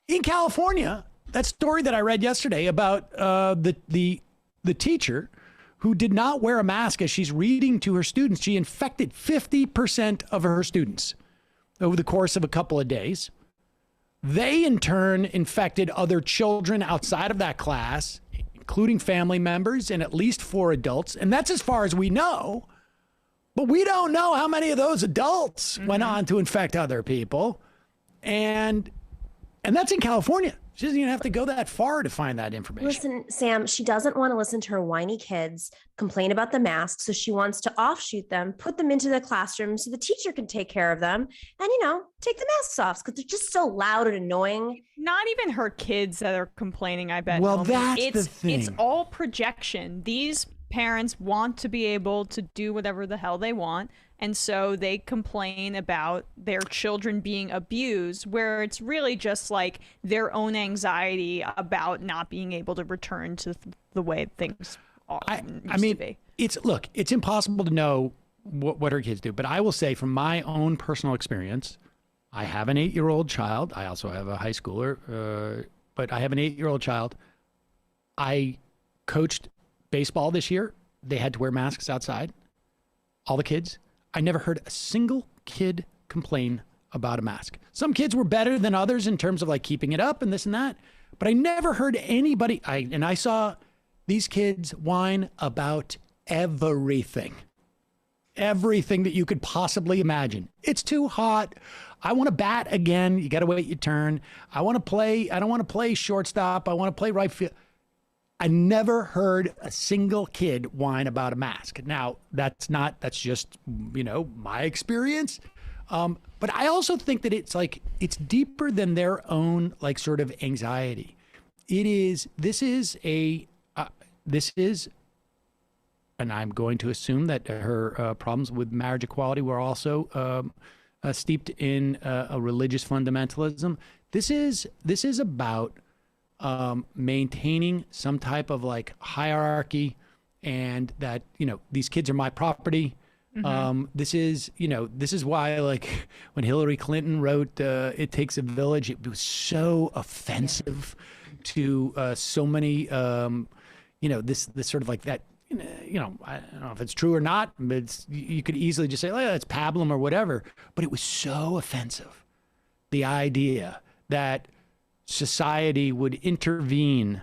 In California, that story that I read yesterday about the teacher who did not wear a mask as she's reading to her students, she infected 50% of her students over the course of a couple of days. They, in turn, infected other children outside of that class, including family members and at least 4 adults. And that's as far as we know. But we don't know how many of those adults went on to infect other people. And that's in California. She doesn't even have to go that far to find that information. Listen, Sam, she doesn't want to listen to her whiny kids complain about the masks. So she wants to offshoot them, put them into the classroom so the teacher can take care of them and, take the masks off because they're just so loud and annoying. Not even her kids that are complaining, I bet. Well, Naomi. that's the thing. It's all projection. These parents want to be able to do whatever the hell they want. And so they complain about their children being abused, where it's really just like their own anxiety about not being able to return to the way things used to be. It's impossible to know what her kids do. But I will say from my own personal experience, I have an 8-year-old child. I also have a high schooler, but I have an 8-year-old child. I coached baseball this year. They had to wear masks outside, all the kids. I never heard a single kid complain about a mask. Some kids were better than others in terms of like keeping it up and this and that, but I never heard anybody. I saw these kids whine about everything that you could possibly imagine. It's too hot. I want to bat again. You got to wait your turn. I want to play. I don't want to play shortstop. I want to play right field. I never heard a single kid whine about a mask. Now, that's just, my experience. But I also think that it's deeper than their own, sort of anxiety. This is, and I'm going to assume that her problems with marriage equality were also steeped in a religious fundamentalism. This is about maintaining some type of hierarchy and that, these kids are my property. Mm-hmm. This is why when Hillary Clinton wrote, "It takes a village," it was so offensive to so many, this sort of that, I don't know if it's true or not, but you could easily just say, oh, it's pablum or whatever. But it was so offensive. The idea that society would intervene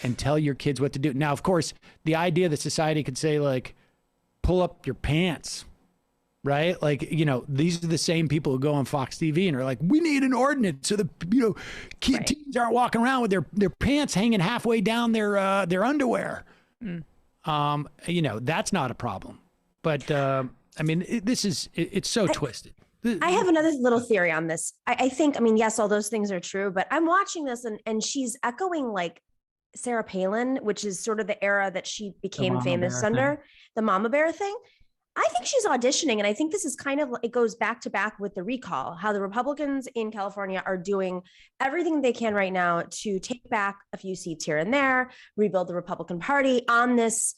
and tell your kids what to do. Now, of course, the idea that society could say, pull up your pants, right? These are the same people who go on Fox TV and are like, we need an ordinance so the, teens aren't walking around with their pants hanging halfway down their underwear. That's not a problem. But, it's so twisted. I have another little theory on this. I think, yes, all those things are true, but I'm watching this and she's echoing Sarah Palin, which is sort of the era that she became famous under, the mama bear thing. I think she's auditioning. And I think this is it goes back to back with the recall, how the Republicans in California are doing everything they can right now to take back a few seats here and there, rebuild the Republican Party on this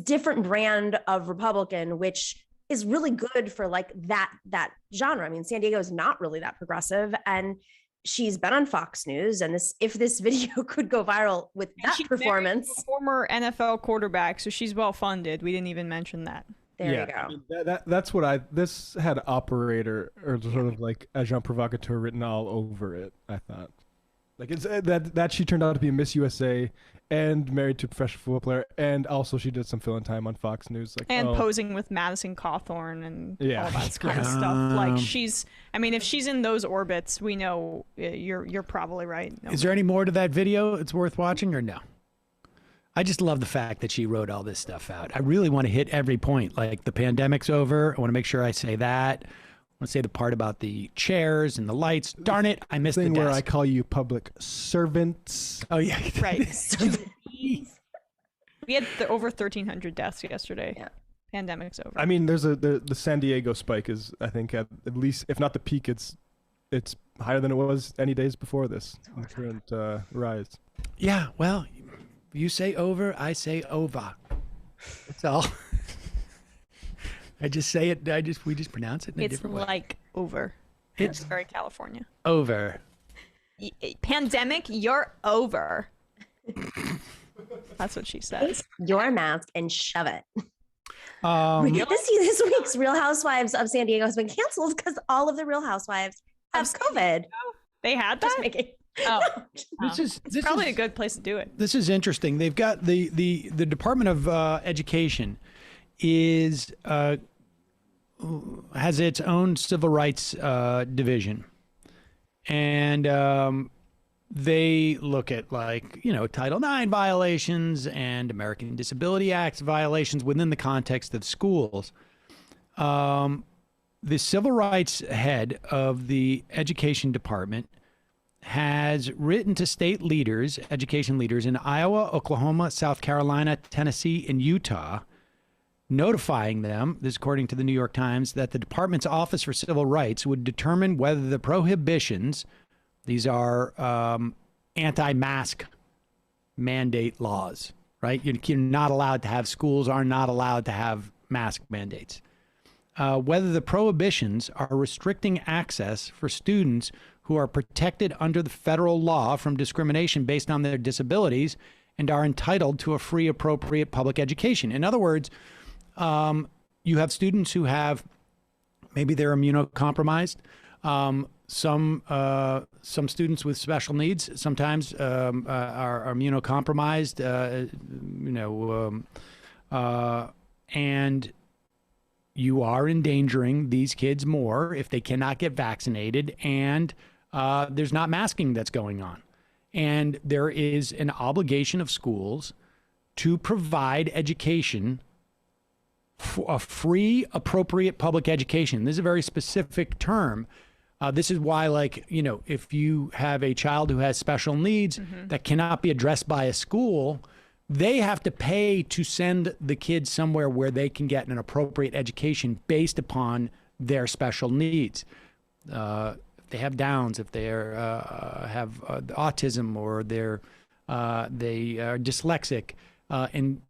different brand of Republican, which is really good for that genre. San Diego is not really that progressive, and she's been on Fox News. And if this video could go viral with that performance, former NFL quarterback, so she's well funded. We didn't even mention that. There you go. That's what this had operator or sort of agent provocateur written all over it. I thought it's that she turned out to be Miss USA and married to a professional football player, and also she did some fill-in time on Fox News, posing with Madison Cawthorn and all that kind of stuff. She's, if she's in those orbits, we know you're probably right. No. Is there any more to that video it's worth watching or no? I just love the fact that she wrote all this stuff out. I really want to hit every point. The pandemic's over. I want to make sure I say that. I want to say the part about the chairs and the lights. Darn it, I missed the desk. Where I call you public servants. Oh, yeah. Right. We had over 1,300 deaths yesterday. Yeah. Pandemic's over. I mean, there's the San Diego spike is, I think, at least, if not the peak, it's higher than it was any days before this, the current rise. Yeah, well, you say over, I say over. That's all. I just say it. We just pronounce it in a different way. It's like over. It's very California. Over. Pandemic, you're over. That's what she says. Take your mask and shove it. This week's Real Housewives of San Diego has been canceled because all of the Real Housewives have COVID. They had that? This is probably a good place to do it. This is interesting. They've got the Department of Education is has its own civil rights division, and they look at, like, Title IX violations and American Disability Act violations within the context of schools. The civil rights head of the education department has written to state leaders, education leaders in Iowa, Oklahoma, South Carolina, Tennessee, and Utah, notifying them, this according to the New York Times, that the department's Office for Civil Rights would determine whether the prohibitions, these are anti-mask mandate laws, right? You're not allowed to have, schools are not allowed to have mask mandates. Whether the prohibitions are restricting access for students who are protected under the federal law from discrimination based on their disabilities and are entitled to a free, appropriate public education. In other words, you have students who have, maybe they're immunocompromised. Some students with special needs sometimes are immunocompromised, and you are endangering these kids more if they cannot get vaccinated, and there's not masking that's going on. And there is an obligation of schools to provide education, a free, appropriate public education. This is a very specific term. This is why, if you have a child who has special needs that cannot be addressed by a school, they have to pay to send the kids somewhere where they can get an appropriate education based upon their special needs. If they have Downs, if they have autism, or they are dyslexic, and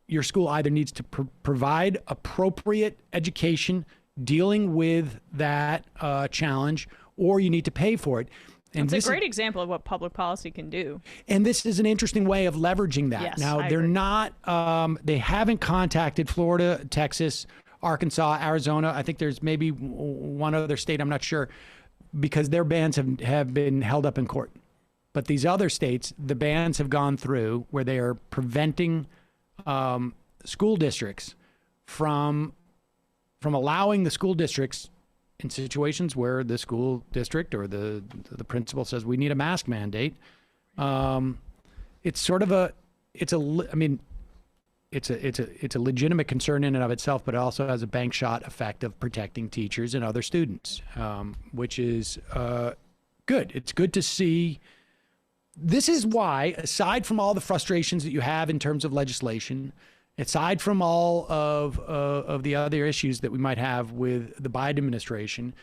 your school either needs to provide appropriate education dealing with that challenge, or you need to pay for it. And it's a great example of what public policy can do. And this is an interesting way of leveraging that. Yes, now, I they're agree. not, they haven't contacted Florida, Texas, Arkansas, Arizona. I think there's maybe one other state, I'm not sure, because their bans have been held up in court. But these other states, the bans have gone through where they are preventing school districts from allowing the school districts in situations where the school district or the principal says we need a mask mandate. It's sort of it's a legitimate concern in and of itself, but it also has a bank shot effect of protecting teachers and other students, which is good. It's good to see. This is why, aside from all the frustrations that you have in terms of legislation, aside from all of the other issues that we might have with the Biden administration,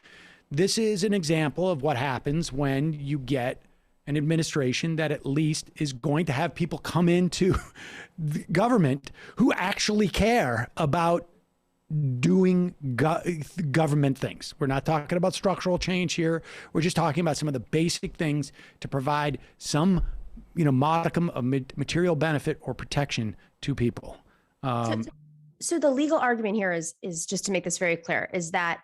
this is an example of what happens when you get an administration that at least is going to have people come into the government who actually care about doing government things. We're not talking about structural change here. We're just talking about some of the basic things to provide some, modicum of material benefit or protection to people. So the legal argument here is just to make this very clear, is that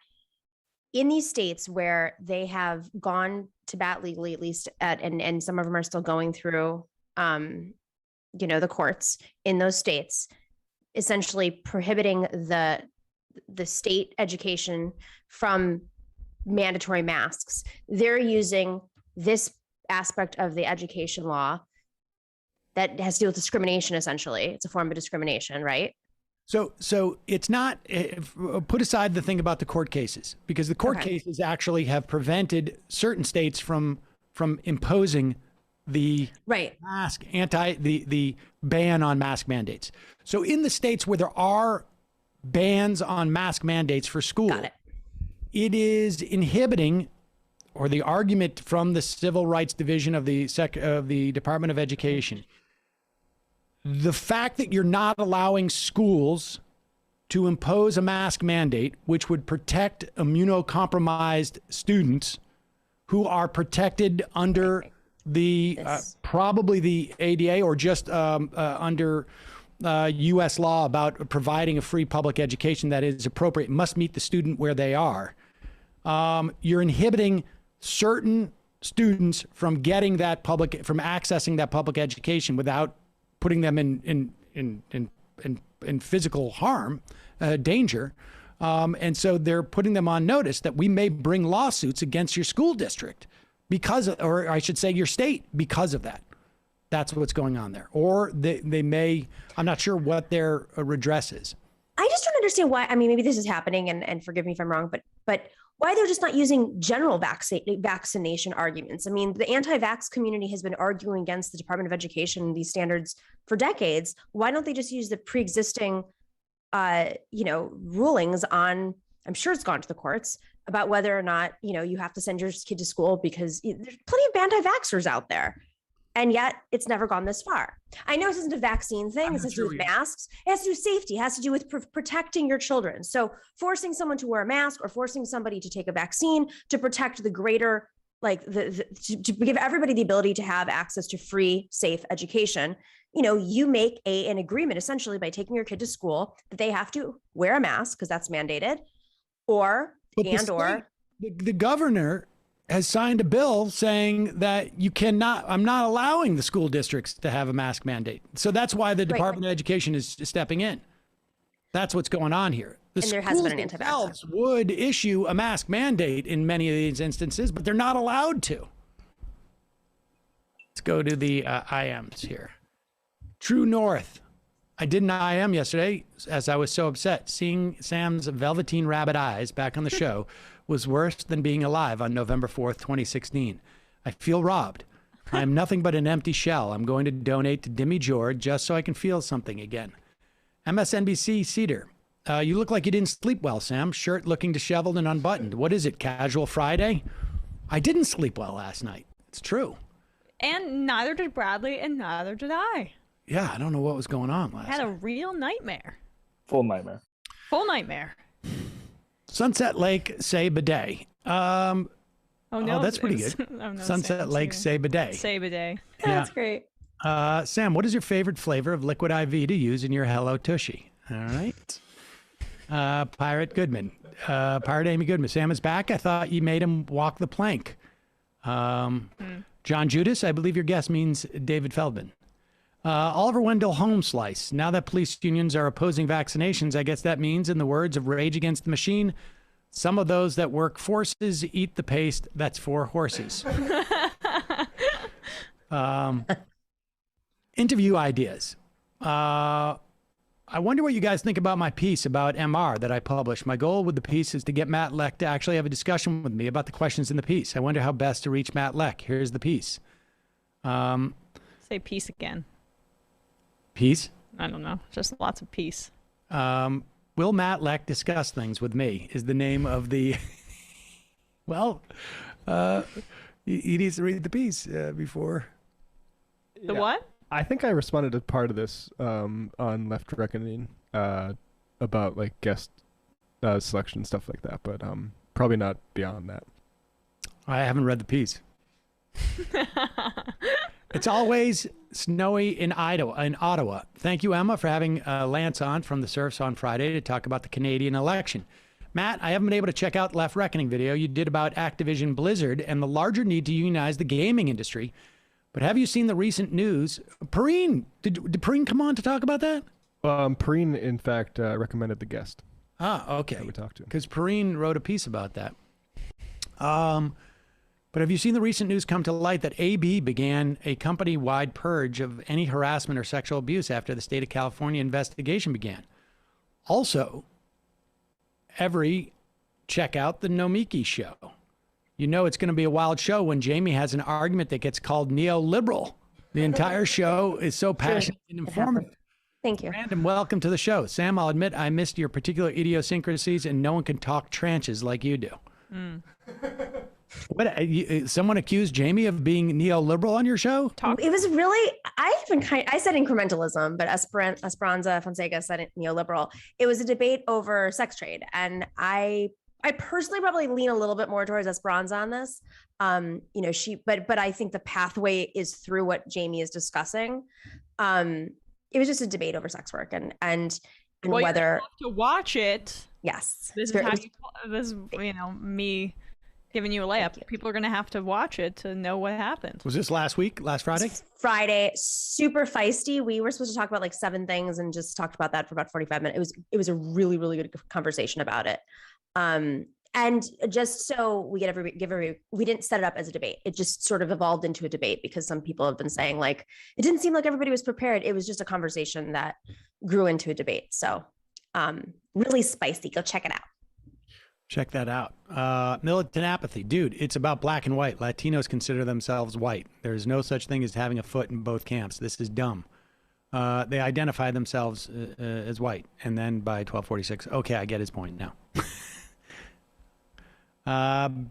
in these states where they have gone to bat legally, at least and some of them are still going through, the courts in those states, essentially prohibiting the state education from mandatory masks. They're using this aspect of the education law that has to do with discrimination. Essentially, it's a form of discrimination, right? So it's not, put aside the thing about the court cases, because the court cases actually have prevented certain states from imposing the the ban on mask mandates. So in the states where there are bans on mask mandates for school. Got it. It is inhibiting, or the argument from the Civil Rights Division of the Department of Education, the fact that you're not allowing schools to impose a mask mandate, which would protect immunocompromised students who are protected under the probably the ADA or just under U.S. law about providing a free public education that is appropriate, must meet the student where they are. You're inhibiting certain students from getting that from accessing that public education without putting them in physical harm, danger. And so they're putting them on notice that we may bring lawsuits against your school district because of, or I should say your state, because of that. That's what's going on there. Or they may, I'm not sure what their redress is. I just don't understand why. I mean, maybe this is happening, and forgive me if I'm wrong, but why they're just not using general vaccination arguments. I mean, the anti-vax community has been arguing against the Department of Education and these standards for decades. Why don't they just use the pre-existing, rulings on? I'm sure it's gone to the courts about whether or not you have to send your kid to school, because there's plenty of anti-vaxxers out there. And yet it's never gone this far. I know this isn't a vaccine thing. This has to do with masks. It has to do with safety. It has to do with protecting your children. So forcing someone to wear a mask or forcing somebody to take a vaccine to protect the greater, to give everybody the ability to have access to free, safe education. You make an agreement essentially by taking your kid to school that they have to wear a mask because that's mandated, the governor has signed a bill saying that you cannot, I'm not allowing the school districts to have a mask mandate. So that's why the Department of Education is stepping in. That's what's going on here. The and there has been an themselves would issue a mask mandate in many of these instances, but they're not allowed to. Let's go to the IMs here. True North. I did an IM yesterday as I was so upset. Seeing Sam's velveteen rabbit eyes back on the show was worse than being alive on November 4th, 2016. I feel robbed. I am nothing but an empty shell. I'm going to donate to Demi George just so I can feel something again. MSNBC Cedar. You look like you didn't sleep well, Sam. Shirt looking disheveled and unbuttoned. What is it, Casual Friday? I didn't sleep well last night. It's true. And neither did Bradley, and neither did I. Yeah, I don't know what was going on last night. I had a real nightmare. Full nightmare. Full nightmare. Sunset Lake, say bidet. Oh, no. Oh, that's pretty good. Oh, no, Sunset Lake, say bidet. Say bidet. Yeah. That's great. Sam, what is your favorite flavor of liquid IV to use in your Hello Tushy? All right. Pirate Goodman. Pirate Amy Goodman. Sam is back. I thought you made him walk the plank. John Judas, I believe your guess means David Feldman. Oliver Wendell Holmes Slice. Now that police unions are opposing vaccinations, I guess that means, in the words of Rage Against the Machine, some of those that work forces eat the paste that's for horses. Interview ideas. I wonder what you guys think about my piece about MR that I published. My goal with the piece is to get Matt Leck to actually have a discussion with me about the questions in the piece. I wonder how best to reach Matt Leck. Here's the piece. Say peace again. Peace? I don't know. Just lots of peace. Will Matt Leck discuss things with me is the name of the... Well, he needs to read the piece before... The what? I think I responded to part of this on Left Reckoning about like guest selection, stuff like that, but probably not beyond that. I haven't read the piece. It's always snowy in Ottawa. Thank you, Emma, for having Lance on from the Surfs on Friday to talk about the Canadian election. Matt, I haven't been able to check out the Left Reckoning video you did about Activision Blizzard and the larger need to unionize the gaming industry. But have you seen the recent news? Perrine, did Perrine come on to talk about that? Perrine, in fact, recommended the guest. Ah, okay. That we talked to. Because Perrine wrote a piece about that. But have you seen the recent news come to light that AB began a company-wide purge of any harassment or sexual abuse after the state of California investigation began? Also, check out the Nomiki show. You know it's going to be a wild show when Jamie has an argument that gets called neoliberal. The entire show is so passionate and informative. Thank you. Random, welcome to the show. Sam, I'll admit I missed your particular idiosyncrasies, and no one can talk tranches like you do. What? Someone accused Jamie of being neoliberal on your show? It was really, I said incrementalism, but Esperanza Fonseca said neoliberal. It was a debate over sex trade. And I personally probably lean a little bit more towards Esperanza on this. But I think the pathway is through what Jamie is discussing. It was just a debate over sex work and well, whether you have to watch it. Yes. This is how me giving you a layup. People are going to have to watch it to know what happened. Was this last Friday? Friday, super feisty. We were supposed to talk about like 7 things and just talked about that for about 45 minutes. It was a really, really good conversation about it. And just so we we didn't set it up as a debate. It just sort of evolved into a debate because some people have been saying like, it didn't seem like everybody was prepared. It was just a conversation that grew into a debate. So really spicy. Go check it out. Check that out. Militant apathy. Dude, it's about black and white. Latinos consider themselves white. There's no such thing as having a foot in both camps. This is dumb. They identify themselves as white. And then by 1246, okay, I get his point now.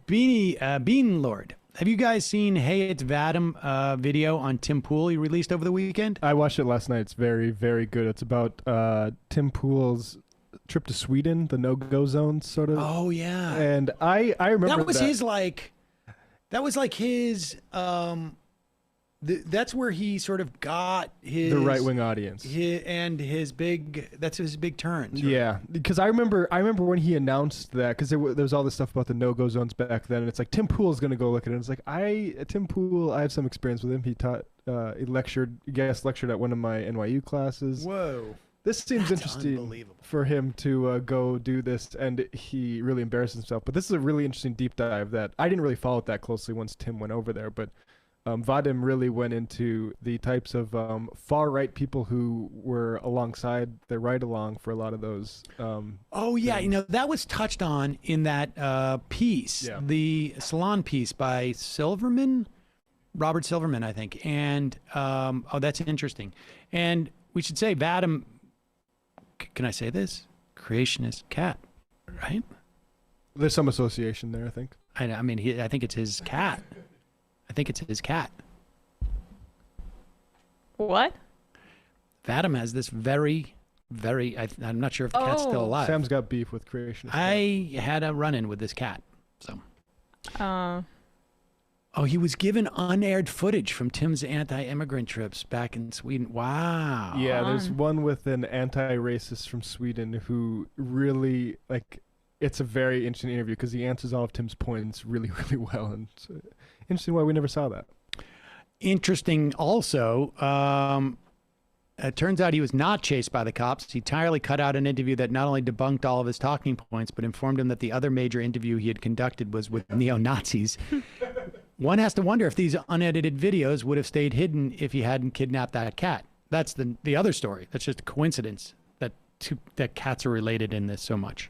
Bean Lord. Have you guys seen Hey It's Vadim video on Tim Pool he released over the weekend? I watched it last night. It's very, very good. It's about Tim Pool's trip to Sweden, the no-go zones, sort of. Oh yeah. And I remember that was his that's where he sort of got his the right-wing audience his big turn. Yeah, because I remember when he announced that, because there was all this stuff about the no-go zones back then, and it's like Tim Pool's going to go look at it. And it's like Tim Pool, I have some experience with him. He taught, guest lectured at one of my NYU classes. Whoa. This seems interesting for him to go do this, and he really embarrassed himself. But this is a really interesting deep dive that I didn't really follow it that closely once Tim went over there, but Vadim really went into the types of far-right people who were alongside the right-along for a lot of those. Things. That was touched on in that piece, the Salon piece by Robert Silverman, I think. And, that's interesting. And we should say Vadim, can I say this? Creationist cat, right? There's some association there, I think. I think it's his cat. I think it's his cat. What? Vadim has this very, very, I'm not sure if the cat's still alive. Sam's got beef with creationists. I had a run-in with this cat, so. He was given unaired footage from Tim's anti-immigrant trips back in Sweden. Wow. Yeah, there's one with an anti-racist from Sweden who really, it's a very interesting interview because he answers all of Tim's points really, really well. And it's interesting why we never saw that. Interesting also, it turns out he was not chased by the cops. He entirely cut out an interview that not only debunked all of his talking points, but informed him that the other major interview he had conducted was with neo-Nazis. One has to wonder if these unedited videos would have stayed hidden if he hadn't kidnapped that cat. That's the other story. That's just a coincidence that cats are related in this so much.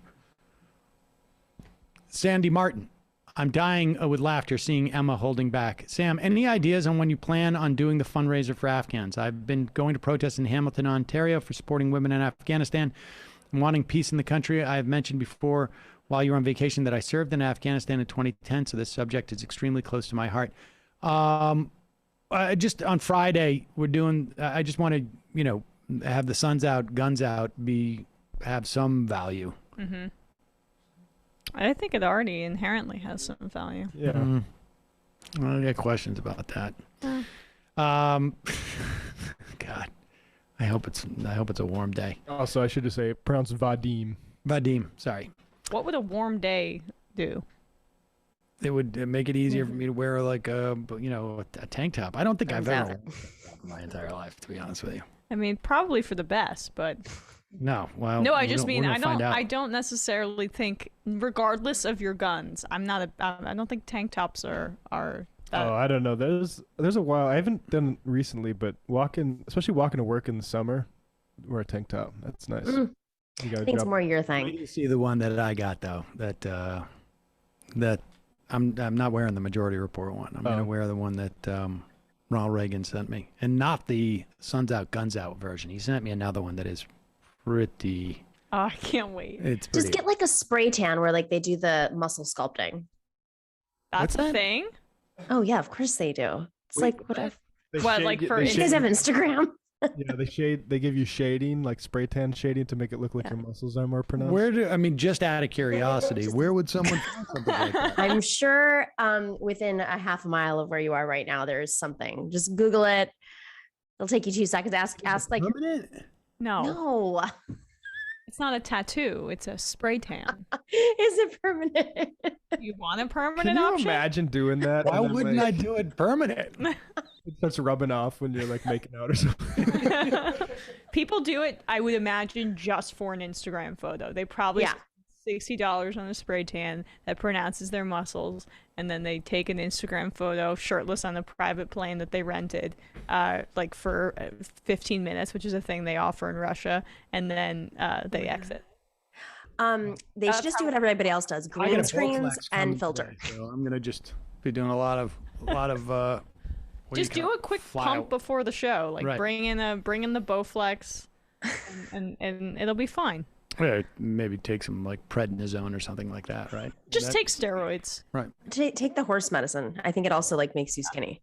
Sandy Martin. I'm dying with laughter seeing Emma holding back. Sam, any ideas on when you plan on doing the fundraiser for Afghans? I've been going to protests in Hamilton, Ontario for supporting women in Afghanistan and wanting peace in the country. I have mentioned before while you were on vacation that I served in Afghanistan in 2010, so this subject is extremely close to my heart. Just on Friday, we're doing, I just want to, have the sun's out, guns out, have some value. Mm-hmm. I think it already inherently has some value. Yeah. I get questions about that. God, I hope it's a warm day. Also, I should just say pronounce Vadim. Vadim, sorry. What would a warm day do? It would make it easier for me to wear a tank top. I don't think I've ever worn my entire life, to be honest with you. I mean, probably for the best, but no. Well, no, I just mean I don't necessarily think, regardless of your guns, I don't think tank tops are. I don't know. There's a while I haven't done recently, but especially walking to work in the summer, wear a tank top. That's nice. I think it's more your thing. You see the one that I got though. That I'm not wearing the Majority Report one. I'm gonna wear the one that Ronald Reagan sent me, and not the "Sun's Out, Guns Out" version. He sent me another one that is pretty. Oh, I can't wait. It's pretty. Just get like a spray tan where like they do the muscle sculpting. That's a thing? Oh yeah, of course they do. It's like whatever. What, like for You guys have Instagram? Yeah, they give you shading, like spray tan shading, to make it look like your muscles are more pronounced. Just out of curiosity, where would someone find something like that? I'm sure within a half a mile of where you are right now, there's something. Just Google it. It'll take you 2 seconds. Ask like. No. It's not a tattoo. It's a spray tan. Is it permanent? You want a permanent Can you option? imagine doing that? Why and then, wouldn't I do it permanent? It starts rubbing off when you're like making out or something. People do it, I would imagine, just for an Instagram photo. They probably spend $60 on a spray tan that pronounces their muscles, and then they take an Instagram photo shirtless on a private plane that they rented, like for 15 minutes, which is a thing they offer in Russia, and then they exit. They should just do what everybody else does: green screens and filter. Today, so I'm gonna just be doing a lot of. Just do a quick pump before the show, like Right. bring in the Bowflex, and it'll be fine. Yeah, maybe take some like prednisone or something like that, right? Just take steroids. Right. Take the horse medicine. I think it also like makes you skinny.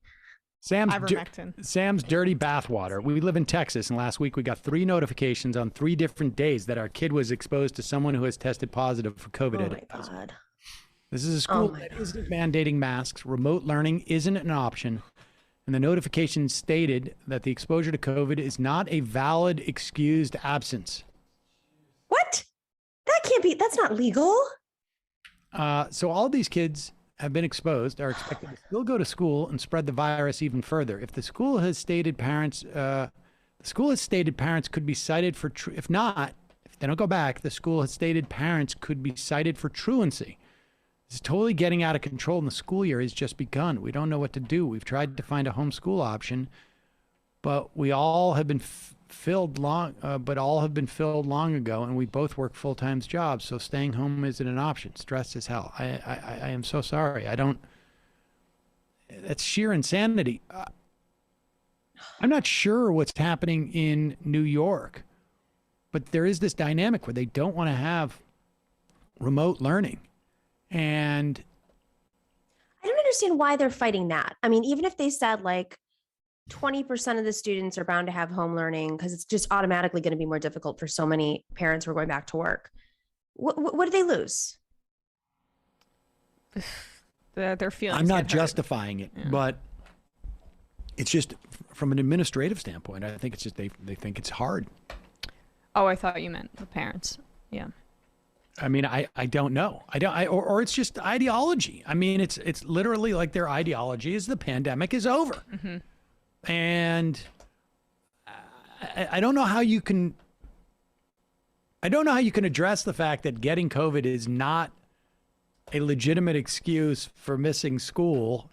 Sam's dirty bathwater. We live in Texas, and last week we got 3 notifications on 3 different days that our kid was exposed to someone who has tested positive for COVID. Oh my God. This is a school that isn't mandating masks. Remote learning isn't an option. And the notification stated that the exposure to COVID is not a valid excused absence. What? That can't be. That's not legal. So all these kids have been exposed, are expected to still go to school and spread the virus even further. If the school has stated parents, could be cited for, if they don't go back, the school has stated parents could be cited for truancy. This is totally getting out of control, and the school year has just begun. We don't know what to do. We've tried to find a homeschool option, but we all have been filled long ago, and we both work full-time jobs, so staying home isn't an option. Stressed as hell. I am so sorry. That's sheer insanity. I'm not sure what's happening in New York, but there is this dynamic where they don't want to have remote learning. And I don't understand why they're fighting that. I mean, even if they said like 20% of the students are bound to have home learning because it's just automatically going to be more difficult for so many parents who are going back to work. What do they lose? Their feelings. I'm not justifying it, but it's just from an administrative standpoint. I think it's just they think it's hard. Oh, I thought you meant the parents. Yeah. I mean, I don't know. Or it's just ideology. I mean, it's literally like their ideology is the pandemic is over. Mm-hmm. And I don't know how you can address the fact that getting COVID is not a legitimate excuse for missing school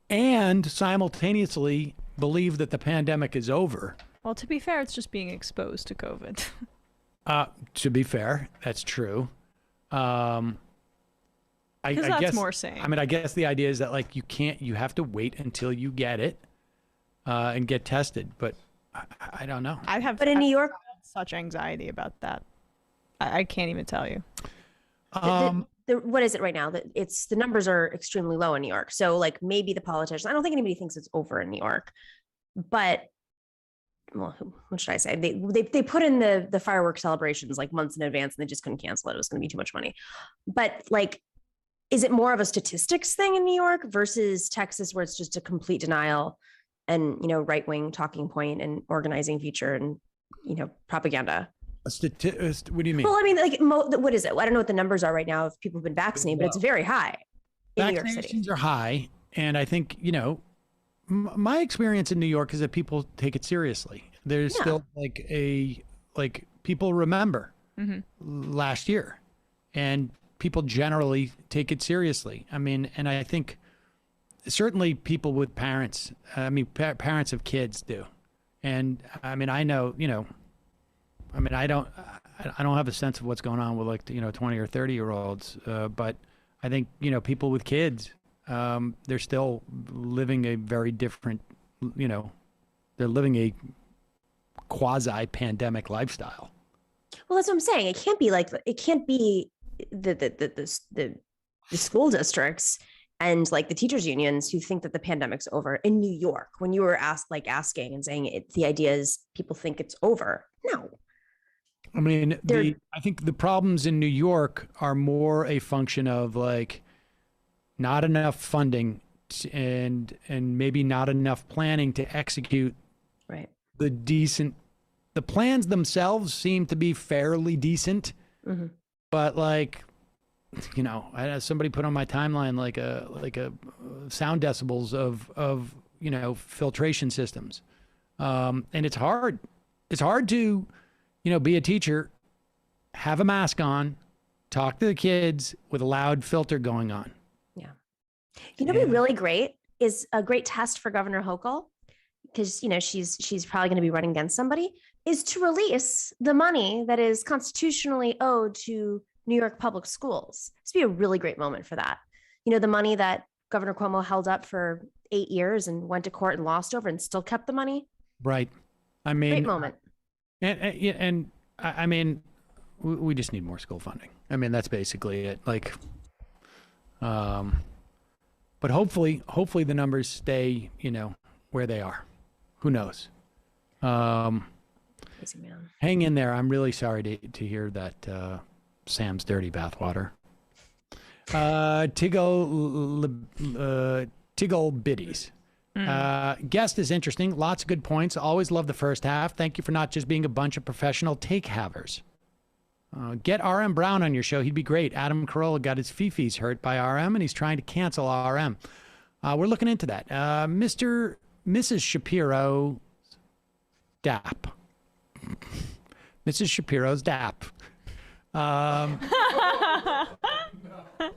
and simultaneously believe that the pandemic is over. Well, to be fair, it's just being exposed to COVID. To be fair, that's true. I that's guess more sane. I mean, I guess the idea is that like you have to wait until you get it and get tested. But I don't know. But in New York, such anxiety about that. I can't even tell you. What is it right now? The numbers are extremely low in New York. So like maybe the politicians, I don't think anybody thinks it's over in New York, but well, what should I say? They put in the fireworks celebrations like months in advance and they just couldn't cancel it. It was going to be too much money. But like, is it more of a statistics thing in New York versus Texas where it's just a complete denial and, right-wing talking point and organizing feature and, propaganda? What do you mean? Well, I mean, like, what is it? I don't know what the numbers are right now if people have been vaccinated, but it's very high in New York City. Vaccinations are high. And I think, my experience in New York is that people take it seriously. There's still people remember last year, and people generally take it seriously. I mean, and I think certainly people with parents, parents of kids do. And I mean, I know, I don't have a sense of what's going on with 20 or 30-year-olds. But I think, people with kids, they're still living a very different you know, they're living a quasi-pandemic lifestyle. Well, that's what I'm saying. It can't be the school districts and like the teachers unions who think that the pandemic's over in New York. When you were asking and saying the idea is people think it's over. No. I mean, I think the problems in New York are more a function of like not enough funding and maybe not enough planning to execute the plans themselves seem to be fairly decent, but like, you know, I had somebody put on my timeline like a sound decibels of you know, filtration systems, and it's hard to, you know, be a teacher, have a mask on, talk to the kids with a loud filter going on. Yeah. You know, what'd be really great is a great test for Governor Hochul, because, you know, she's probably going to be running against somebody, is to release the money that is constitutionally owed to New York public schools. This would be a really great moment for that. You know, the money that Governor Cuomo held up for 8 years and went to court and lost over and still kept the money. Right. I mean, great moment. And I mean, we just need more school funding. I mean, that's basically it. Like, but hopefully the numbers stay, you know, where they are. Who knows? Crazy man. Hang in there. I'm really sorry to hear that Sam's dirty bathwater. Tiggle Biddies. Guest is interesting. Lots of good points. Always love the first half. Thank you for not just being a bunch of professional take-havers. Get RM Brown on your show. He'd be great. Adam Carolla got his fifis hurt by RM, and he's trying to cancel RM. We're looking into that. Mrs. Shapiro DAP. Mrs. Shapiro's DAP.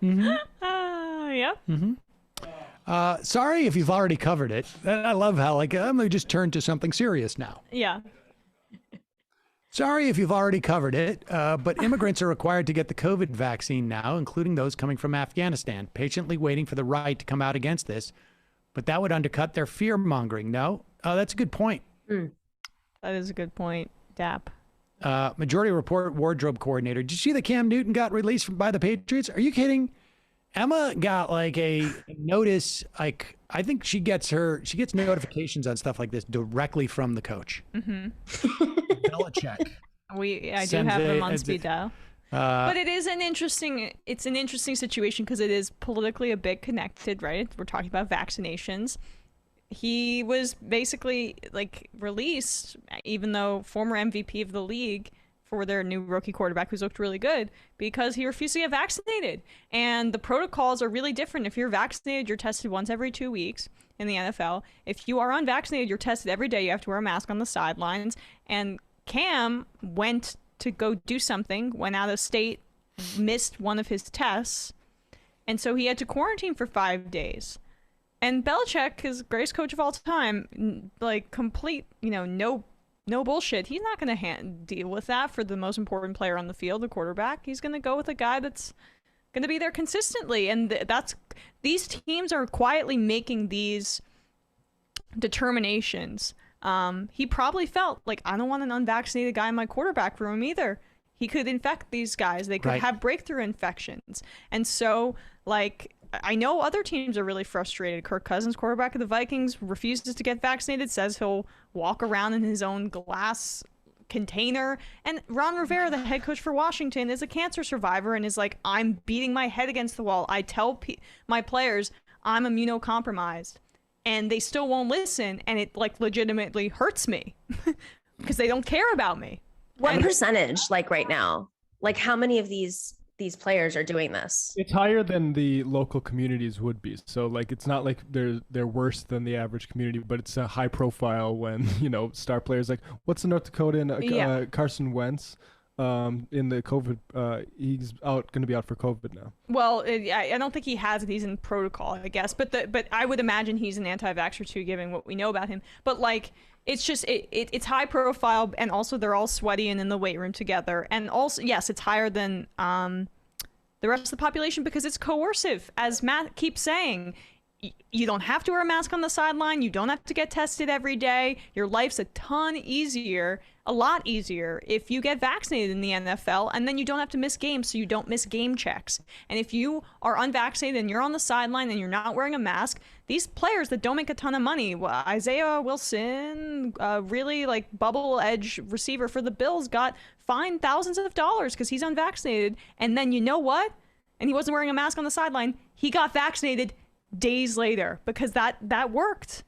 Yep. Sorry if you've already covered it. I love how, like, I'm going to just turn to something serious now. Yeah. Sorry if you've already covered it, but immigrants are required to get the COVID vaccine now, including those coming from Afghanistan, patiently waiting for the right to come out against this. But that would undercut their fear-mongering, no? Oh, that's a good point. That is a good point, DAP. Majority Report wardrobe coordinator. Did you see that Cam Newton got released by the Patriots? Are you kidding? Emma got like a notice. Like, I think she gets notifications on stuff like this directly from the coach. Belichick. I do have them on speed dial. But it's an interesting situation because it is politically a bit connected, right? We're talking about vaccinations. He was basically like released, even though former MVP of the league, for their new rookie quarterback who's looked really good, because he refused to get vaccinated. And the protocols are really different. If you're vaccinated, you're tested once every 2 weeks in the NFL. If you are unvaccinated, you're tested every day. You have to wear a mask on the sidelines. And Cam went to go do something, went out of state, missed one of his tests, and so he had to quarantine for 5 days. And Belichick, his greatest coach of all time, like complete, you know, no bullshit. He's not going to deal with that for the most important player on the field, the quarterback. He's going to go with a guy that's going to be there consistently. And these teams are quietly making these determinations. He probably felt like, I don't want an unvaccinated guy in my quarterback room either. He could infect these guys. They could have breakthrough infections. And so, like, I know other teams are really frustrated. Kirk Cousins, quarterback of the Vikings, refuses to get vaccinated, says he'll walk around in his own glass container. And Ron Rivera, the head coach for Washington, is a cancer survivor and is like, I'm beating my head against the wall. I tell my players I'm immunocompromised, and they still won't listen, and it like legitimately hurts me because they don't care about me. What percentage, like right now? Like how many of these players are doing this? It's higher than the local communities would be. So like it's not like they're worse than the average community, but it's a high profile when, you know, star players like, what's the North Dakotan Carson Wentz in the COVID, he's going to be out for COVID now. Well, I don't think he has it. He's in protocol, I guess. But I would imagine he's an anti-vaxxer too, given what we know about him. But like, it's just, it's high profile, and also they're all sweaty and in the weight room together. And also, yes, it's higher than the rest of the population because it's coercive. As Matt keeps saying, you don't have to wear a mask on the sideline. You don't have to get tested every day. Your life's a ton easier, a lot easier if you get vaccinated in the NFL, and then you don't have to miss games, so you don't miss game checks. And if you are unvaccinated and you're on the sideline and you're not wearing a mask, these players that don't make a ton of money, Isaiah Wilson, really like bubble edge receiver for the Bills, got fined thousands of dollars because he's unvaccinated. And then you know what? And he wasn't wearing a mask on the sideline. He got vaccinated days later because that worked.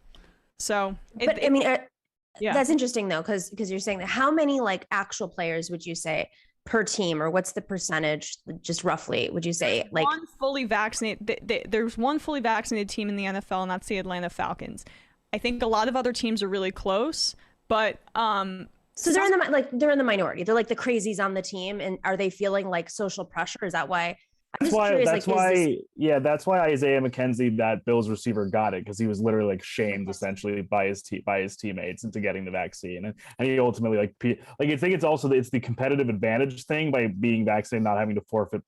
So that's interesting though, because you're saying that. How many like actual players would you say per team, or what's the percentage, just roughly, would you say? Like one fully vaccinated, there's one fully vaccinated team in the NFL, and that's the Atlanta Falcons. I think a lot of other teams are really close, but so they're in the minority. They're like the crazies on the team, and are they feeling like social pressure? Is that why? That's why Isaiah McKenzie, that Bills receiver, got it, because he was literally like shamed essentially by his teammates into getting the vaccine, and he ultimately I think it's the competitive advantage thing by being vaccinated, not having to forfeit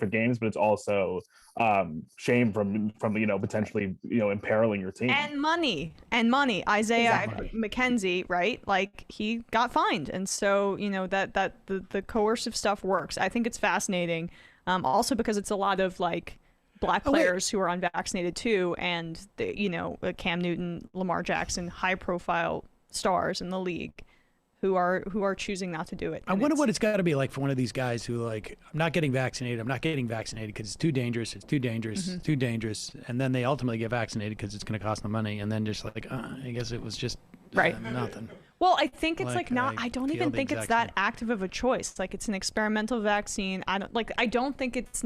games, but it's also shame from potentially imperiling your team and money. Isaiah McKenzie, right? Like he got fined, and so that the coercive stuff works. I think it's fascinating. Also because it's a lot of like black players who are unvaccinated too, and Cam Newton, Lamar Jackson, high profile stars in the league who are choosing not to do it. I wonder what it's got to be like for one of these guys who like, I'm not getting vaccinated because it's too dangerous, it's too dangerous, and then they ultimately get vaccinated because it's going to cost them money, and then just like I guess it was just nothing. Well, I think it's I don't even think it's that active of a choice. Like it's an experimental vaccine. I don't think it's.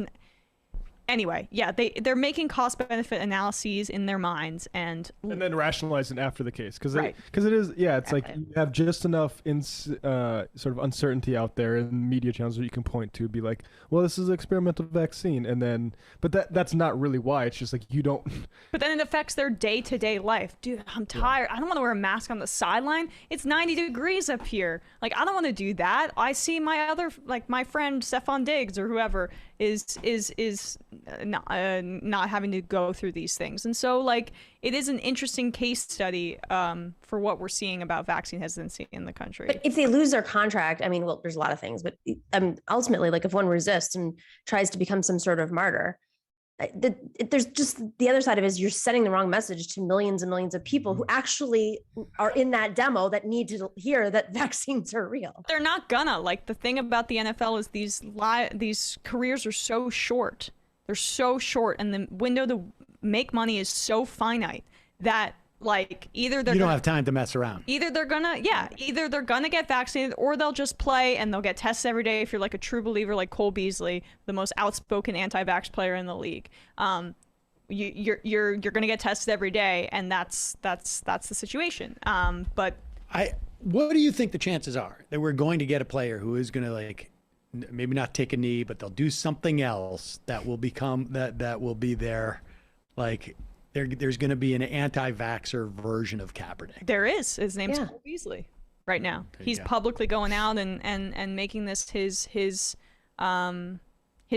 Anyway, yeah, they're making cost benefit analyses in their minds and then rationalizing after the case, because it is like you have just enough sort of uncertainty out there in media channels that you can point to, be like, well, this is an experimental vaccine, and then that's not really why. It's just like you don't. But then it affects their day-to-day life. Dude, I'm tired. I don't want to wear a mask on the sideline. It's 90 degrees up here. Like I don't want to do that. I see my friend Stephon Diggs or whoever is not having to go through these things. And so like it is an interesting case study for what we're seeing about vaccine hesitancy in the country. But if they lose their contract, I mean, well, there's a lot of things, but ultimately, like if one resists and tries to become some sort of martyr, there's just the other side of it is you're sending the wrong message to millions and millions of people who actually are in that demo that need to hear that vaccines are real. They're not gonna. Like the thing about the NFL is these careers are so short. They're so short, and the window to make money is so finite that like you don't have time to mess around. Either they're gonna get vaccinated, or they'll just play and they'll get tested every day. If you're like a true believer, like Cole Beasley, the most outspoken anti-vax player in the league, you're gonna get tested every day, and that's the situation. But what do you think the chances are that we're going to get a player who is gonna like maybe not take a knee, but they'll do something else that will become that will be their like. There's going to be an anti-vaxxer version of Kaepernick. There is. His name's Cole Beasley right now. He's publicly going out and making this his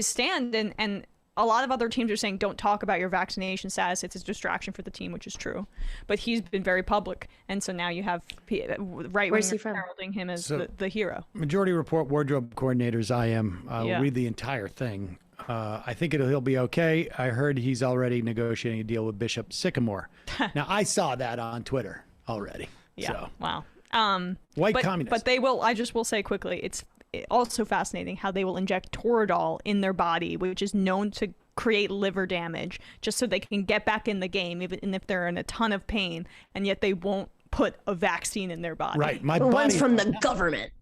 stand. And a lot of other teams are saying, don't talk about your vaccination status. It's a distraction for the team, which is true. But he's been very public. And so now you have right-wingers heralding him as the hero. Majority Report wardrobe coordinators, I am. We'll read the entire thing. I think he'll be okay. I heard he's already negotiating a deal with Bishop Sycamore. Now, I saw that on Twitter already. Yeah. So. Wow. Communists. But they will, I just will say quickly, it's also fascinating how they will inject Toradol in their body, which is known to create liver damage, just so they can get back in the game, even if they're in a ton of pain, and yet they won't put a vaccine in their body. Right. One's from the government.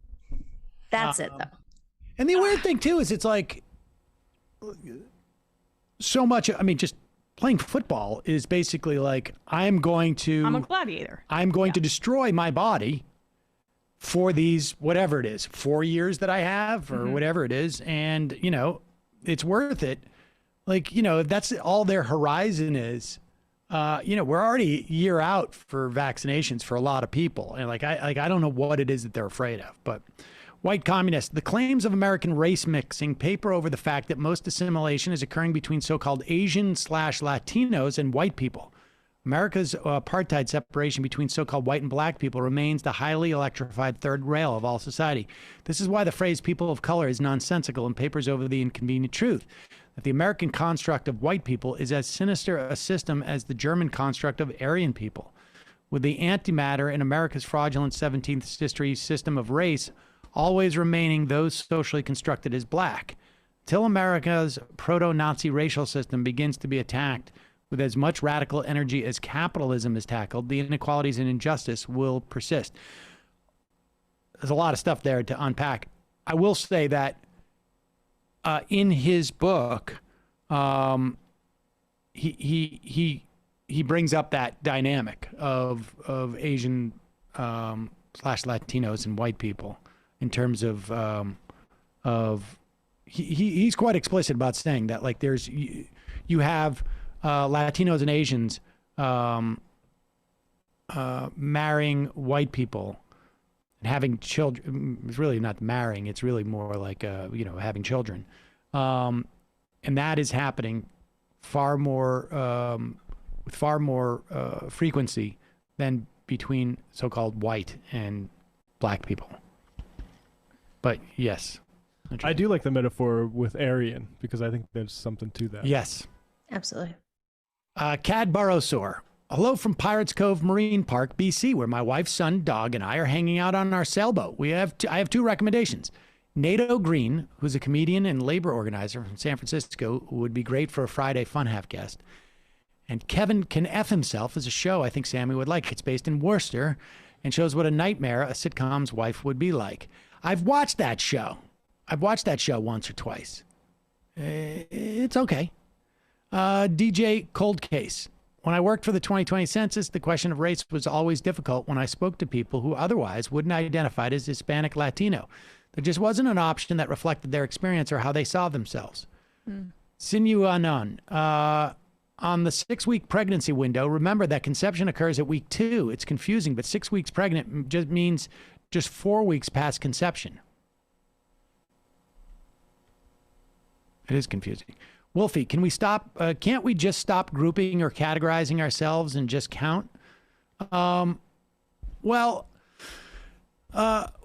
That's it, though. And the weird thing, too, is it's like, so much, I mean, just playing football is basically like, I'm a gladiator. I'm going to destroy my body for these, whatever it is, 4 years that I have or whatever it is. And, it's worth it. Like, if that's all their horizon is, we're already a year out for vaccinations for a lot of people. And I don't know what it is that they're afraid of, but White communist. The claims of American race mixing paper over the fact that most assimilation is occurring between so-called Asian/Latinos and white people. America's apartheid separation between so-called white and black people remains the highly electrified third rail of all society. This is why the phrase people of color is nonsensical and papers over the inconvenient truth that the American construct of white people is as sinister a system as the German construct of Aryan people. With the antimatter in America's fraudulent 17th century system of race always remaining those socially constructed as black. Till America's proto-Nazi racial system begins to be attacked with as much radical energy as capitalism is tackled, the inequalities and injustice will persist. There's a lot of stuff there to unpack. I will say that in his book, he brings up that dynamic of Asian slash Latinos and white people in terms of he's quite explicit about saying that, like, there's you have Latinos and Asians marrying white people and having children. It's really not marrying, it's really more like having children, and that is happening far more with far more frequency than between so-called white and black people. But yes, I do like the metaphor with Aryan because I think there's something to that. Yes, absolutely. Cadborosaur. Hello from Pirates Cove Marine Park, BC, where my wife, son, dog, and I are hanging out on our sailboat. I have two recommendations. Nato Green, who's a comedian and labor organizer from San Francisco, who would be great for a Friday Fun Half guest. And Kevin Can F Himself is a show I think Sammy would like. It's based in Worcester and shows what a nightmare a sitcom's wife would be like. I've watched that show. I've watched that show once or twice. It's okay. DJ Cold Case. When I worked for the 2020 census, the question of race was always difficult when I spoke to people who otherwise wouldn't identify as Hispanic Latino. There just wasn't an option that reflected their experience or how they saw themselves. Sinew Anon. On the 6-week pregnancy window, remember that conception occurs at week 2. It's confusing, but 6 weeks pregnant just means just 4 weeks past conception. It is confusing. Wolfie, can we stop? Can't we just stop grouping or categorizing ourselves and just count? Well,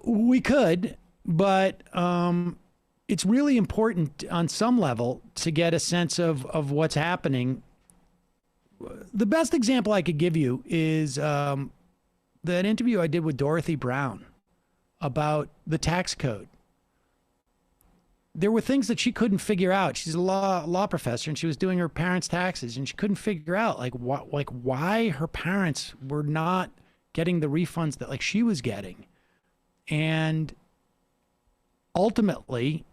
we could, but it's really important on some level to get a sense of what's happening. The best example I could give you is that interview I did with Dorothy Brown about the tax code. There were things that she couldn't figure out. She's a law professor, and she was doing her parents' taxes, and she couldn't figure out why her parents were not getting the refunds that like she was getting. And ultimately,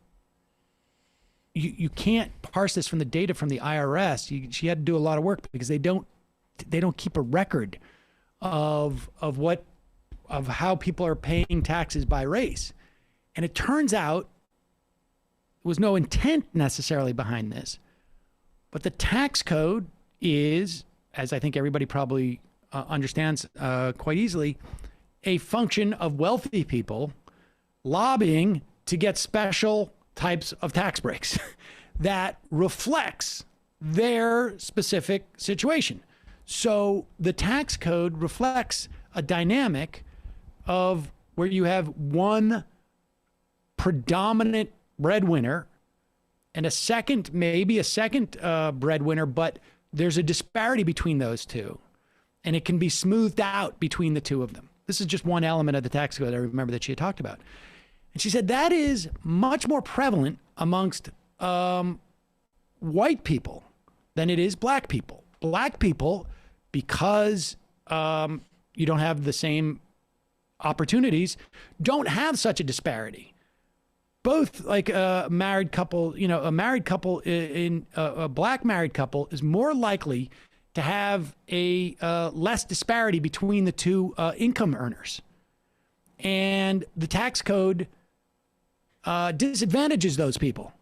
you can't parse this from the data from the IRS. She had to do a lot of work because they don't keep a record of how people are paying taxes by race. And it turns out there was no intent necessarily behind this, but the tax code is, as I think everybody probably understands quite easily, a function of wealthy people lobbying to get special types of tax breaks that reflects their specific situation. So the tax code reflects a dynamic of where you have one predominant breadwinner and maybe a second breadwinner, but there's a disparity between those two, and it can be smoothed out between the two of them. This is just one element of the tax code I remember that she had talked about. And she said that is much more prevalent amongst white people than it is black people. Black people, because you don't have the same opportunities, don't have such a disparity. Both, like a married couple, a married couple a black married couple is more likely to have a less disparity between the two income earners. And the tax code disadvantages those people.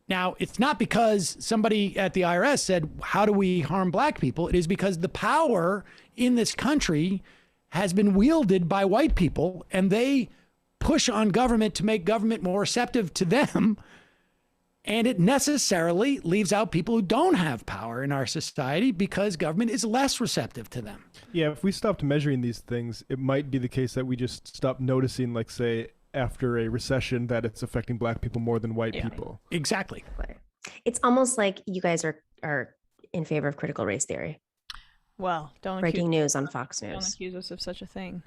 Now, it's not because somebody at the IRS said, how do we harm black people? It is because the power in this country has been wielded by white people, and they push on government to make government more receptive to them. And it necessarily leaves out people who don't have power in our society because government is less receptive to them. Yeah, if we stopped measuring these things, it might be the case that we just stop noticing, like, say, after a recession, that it's affecting black people more than white people. Exactly. It's almost like you guys are in favor of critical race theory. Well, don't breaking news on Fox News. Don't accuse us of such a thing.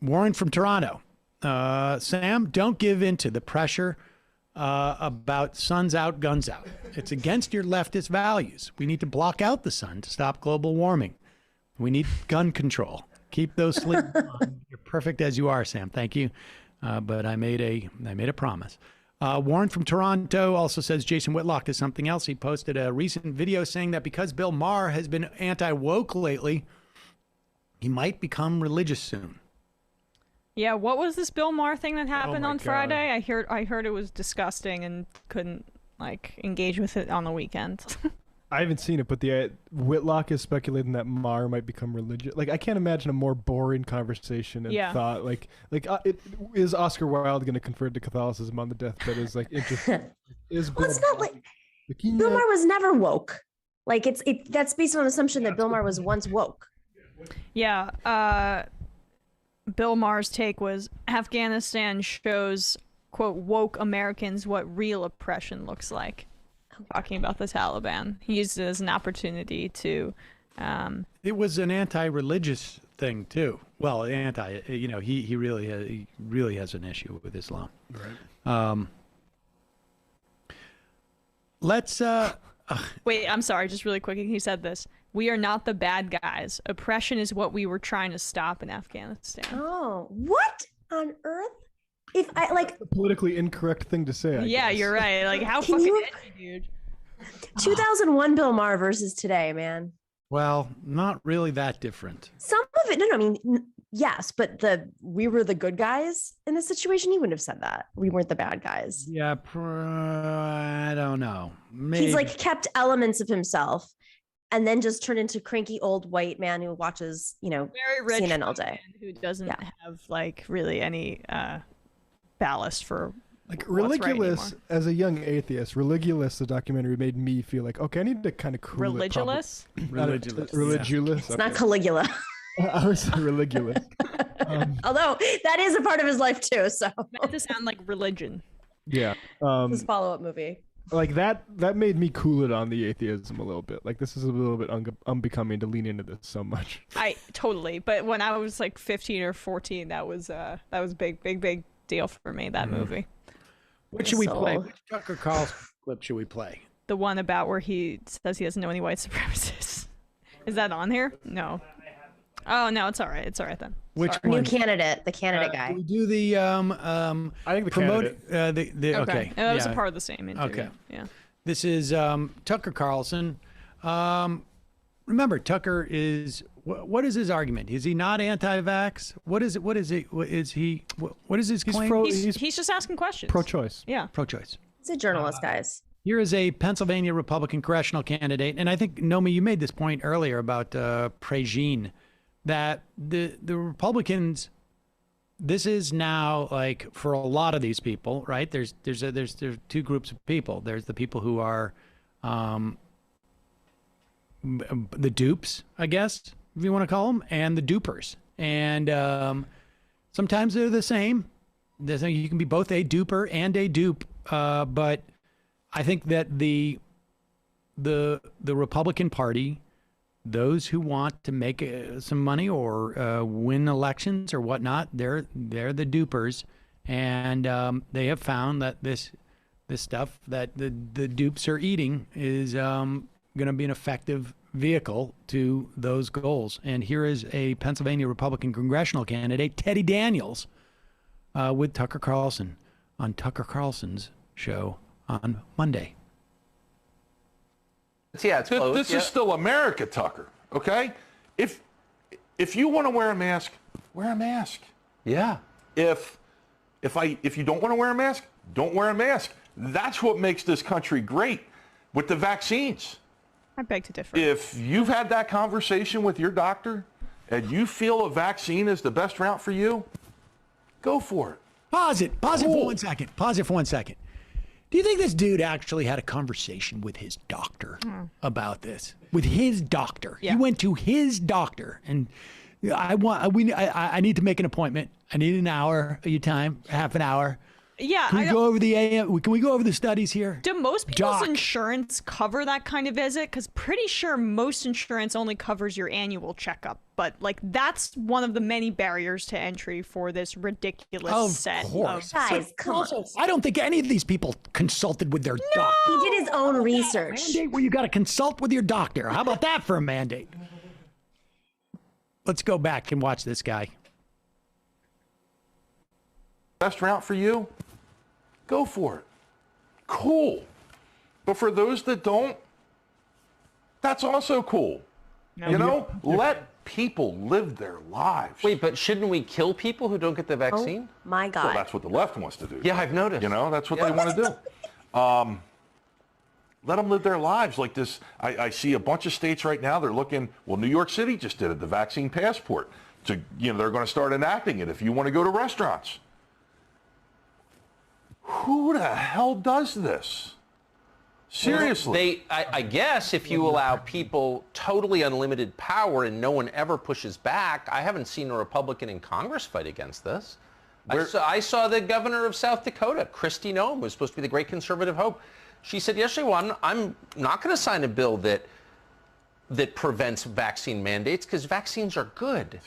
Warren from Toronto. Sam, don't give in to the pressure about suns out, guns out. It's against your leftist values. We need to block out the sun to stop global warming. We need gun control. Keep those sleeves on. You're perfect as you are, Sam. Thank you. But I made a promise. Warren from Toronto also says Jason Whitlock is something else. He posted a recent video saying that because Bill Maher has been anti-woke lately, he might become religious soon. Yeah, what was this Bill Maher thing that happened on God. Friday? I heard it was disgusting and couldn't engage with it on the weekend. I haven't seen it, but the Whitlock is speculating that Maher might become religious. Like, I can't imagine a more boring conversation and thought. Is Oscar Wilde going to convert to Catholicism on the deathbed? Is like interesting. It's not like Bill Maher was never woke. Like that's based on an assumption that Bill Maher was once woke. Yeah. Bill Maher's take was Afghanistan shows, quote, woke Americans what real oppression looks like. Talking about the Taliban. He used it as an opportunity to... It was an anti-religious thing, too. Well, he really has an issue with Islam. Right. Let's... Wait, I'm sorry, just really quick. He said this. We are not the bad guys. Oppression is what we were trying to stop in Afghanistan. Oh, what on earth? If I like the politically incorrect thing to say. I guess. You're right. Like, how fucking edgy, dude. 2001 Bill Maher versus today, man. Well, not really that different. Some of it, no, I mean, yes, but we were the good guys in this situation. He wouldn't have said that. We weren't the bad guys. Yeah, I don't know. Maybe. He's like kept elements of himself and then just turned into cranky old white man who watches, very rich CNN all day. Who doesn't have really any ballast for Religulous. Right as a young atheist, Religulous, the documentary, made me feel like, okay, I need to kind of cool Religulous? Religulous. It's not Caligula. I was Religulous. Although that is a part of his life too, so meant to sound like religion. Yeah. This follow-up movie. Like that made me cool it on the atheism a little bit. Like, this is a little bit unbecoming to lean into this so much. I totally, but when I was like 15 or 14, that was big deal for me, that movie. What should we play? Which Tucker Carlson clip should we play? The one about where he says he doesn't know any white supremacists. Is that on here? No. Oh no, it's all right. It's all right then. Which one? New candidate, the candidate guy. We do the I think the candidate. Okay. That was a part of the same interview. Okay. Yeah. This is Tucker Carlson. Remember, Tucker is what is his argument? Is he not anti-vax? What is it? What is he? What is his claim? He's just asking questions. Pro-choice. Yeah. Pro-choice. He's a journalist, guys. Here is a Pennsylvania Republican congressional candidate, and I think, Nomi, you made this point earlier about Prégine, that the Republicans, this is now like for a lot of these people, right? There's two groups of people. There's the people who are the dupes, I guess, if you want to call them, and the dupers. And sometimes they're the same. You can be both a duper and a dupe, but I think that the Republican Party, those who want to make some money or win elections or whatnot, they're the dupers, and they have found that this stuff that the dupes are eating is going to be an effective vehicle to those goals. And here is a Pennsylvania Republican congressional candidate, Teddy Daniels, with Tucker Carlson on Tucker Carlson's show on Monday. Yeah, it's close. This is still America, Tucker. Okay, if you want to wear a mask, wear a mask. Yeah. If you don't want to wear a mask, don't wear a mask. That's what makes this country great with the vaccines. I beg to differ. If you've had that conversation with your doctor and you feel a vaccine is the best route for you, go for it. Pause it. Pause it for 1 second. Pause it for 1 second. Do you think this dude actually had a conversation with his doctor about this? With his doctor. Yeah. He went to his doctor, and I need to make an appointment. I need an hour of your time, half an hour. Yeah. Can we go over the Can we go over the studies here? Do most people's insurance cover that kind of visit? Because pretty sure most insurance only covers your annual checkup. But like that's one of the many barriers to entry for this ridiculous set of Guys, come on. I don't think any of these people consulted with their doctor. He did his own research. Mandate where you got to consult with your doctor. How about that for a mandate? Let's go back and watch this guy. Best route for you, go for it. Cool. But for those that don't, that's also cool. Let people live their lives. Wait, but shouldn't we kill people who don't get the vaccine? Oh my God. Well, that's what the left wants to do. Yeah, I've noticed. That's what they want to do. Let them live their lives like this. I see a bunch of states right now, they're looking, well, New York City just did it, the vaccine passport. They're going to start enacting it if you want to go to restaurants. Who the hell does this? Seriously. I guess if you allow people totally unlimited power and no one ever pushes back, I haven't seen a Republican in Congress fight against this. I saw the governor of South Dakota, Kristi Noem, who's supposed to be the great conservative hope. She said yesterday, well, I'm not going to sign a bill that prevents vaccine mandates because vaccines are good.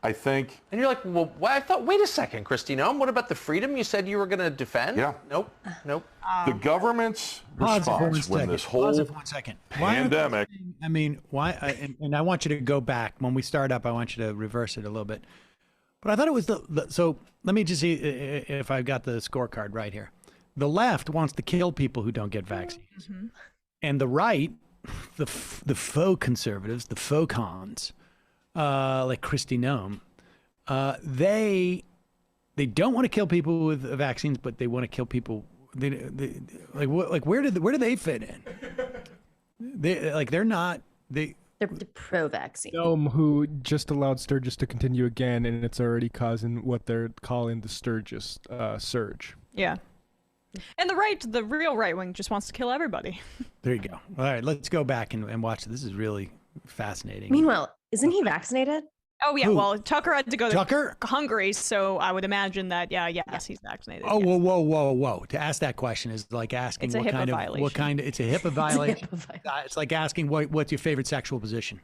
I think. And you're like, well, I thought, wait a second, Kristi Noem, what about the freedom you said you were going to defend? Yeah. Nope. The government's response when this whole pandemic. I mean, why? And I want you to go back. When we start up, I want you to reverse it a little bit. But I thought it was so let me just see if I've got the scorecard right here. The left wants to kill people who don't get vaccines. Mm-hmm. And the right, the faux conservatives, the faux cons, like Kristi Noem, they don't want to kill people with vaccines, but they want to kill people. Where do they fit in? They're not. They're pro-vaccine. Who just allowed Sturgis to continue again, and it's already causing what they're calling the Sturgis surge. Yeah. And the real right wing just wants to kill everybody. There you go. All right, let's go back and watch. This is really fascinating. Meanwhile, isn't he vaccinated? Oh, yeah. Who? Well, Tucker had to go Tucker? to Hungary, so I would imagine that, yes, he's vaccinated. Oh, yes. whoa. To ask that question is like asking It's a HIPAA violation. It's a HIPAA violation. It's like asking what's your favorite sexual position?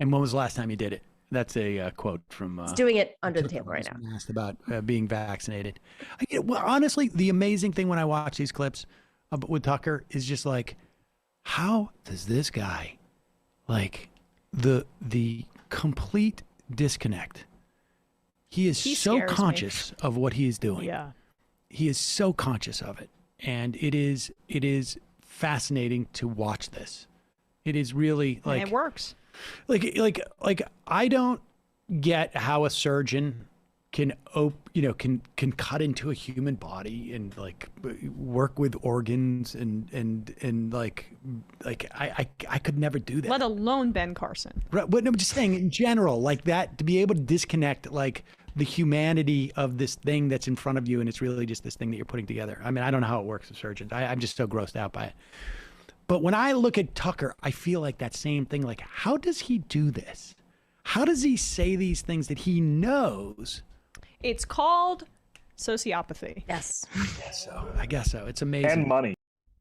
And when was the last time you did it? That's a quote from... He's doing it under the table right now. Asked about being vaccinated. Well, honestly, the amazing thing when I watch these clips with Tucker is just like, how does this guy, like, the complete disconnect. He is so conscious of what he is doing. Yeah. He is so conscious of it. And it is fascinating to watch this. It is really like... And it works. Like I don't get how a surgeon can cut into a human body and like work with organs and like I could never do that. Let alone Ben Carson. Right, but I'm just saying in general, like that, to be able to disconnect like the humanity of this thing that's in front of you, and it's really just this thing that you're putting together. I mean, I don't know how it works as surgeons. I'm just so grossed out by it. But when I look at Tucker, I feel like that same thing. Like, how does he do this? How does he say these things that he knows? It's called sociopathy. Yes. I guess so. It's amazing. And money.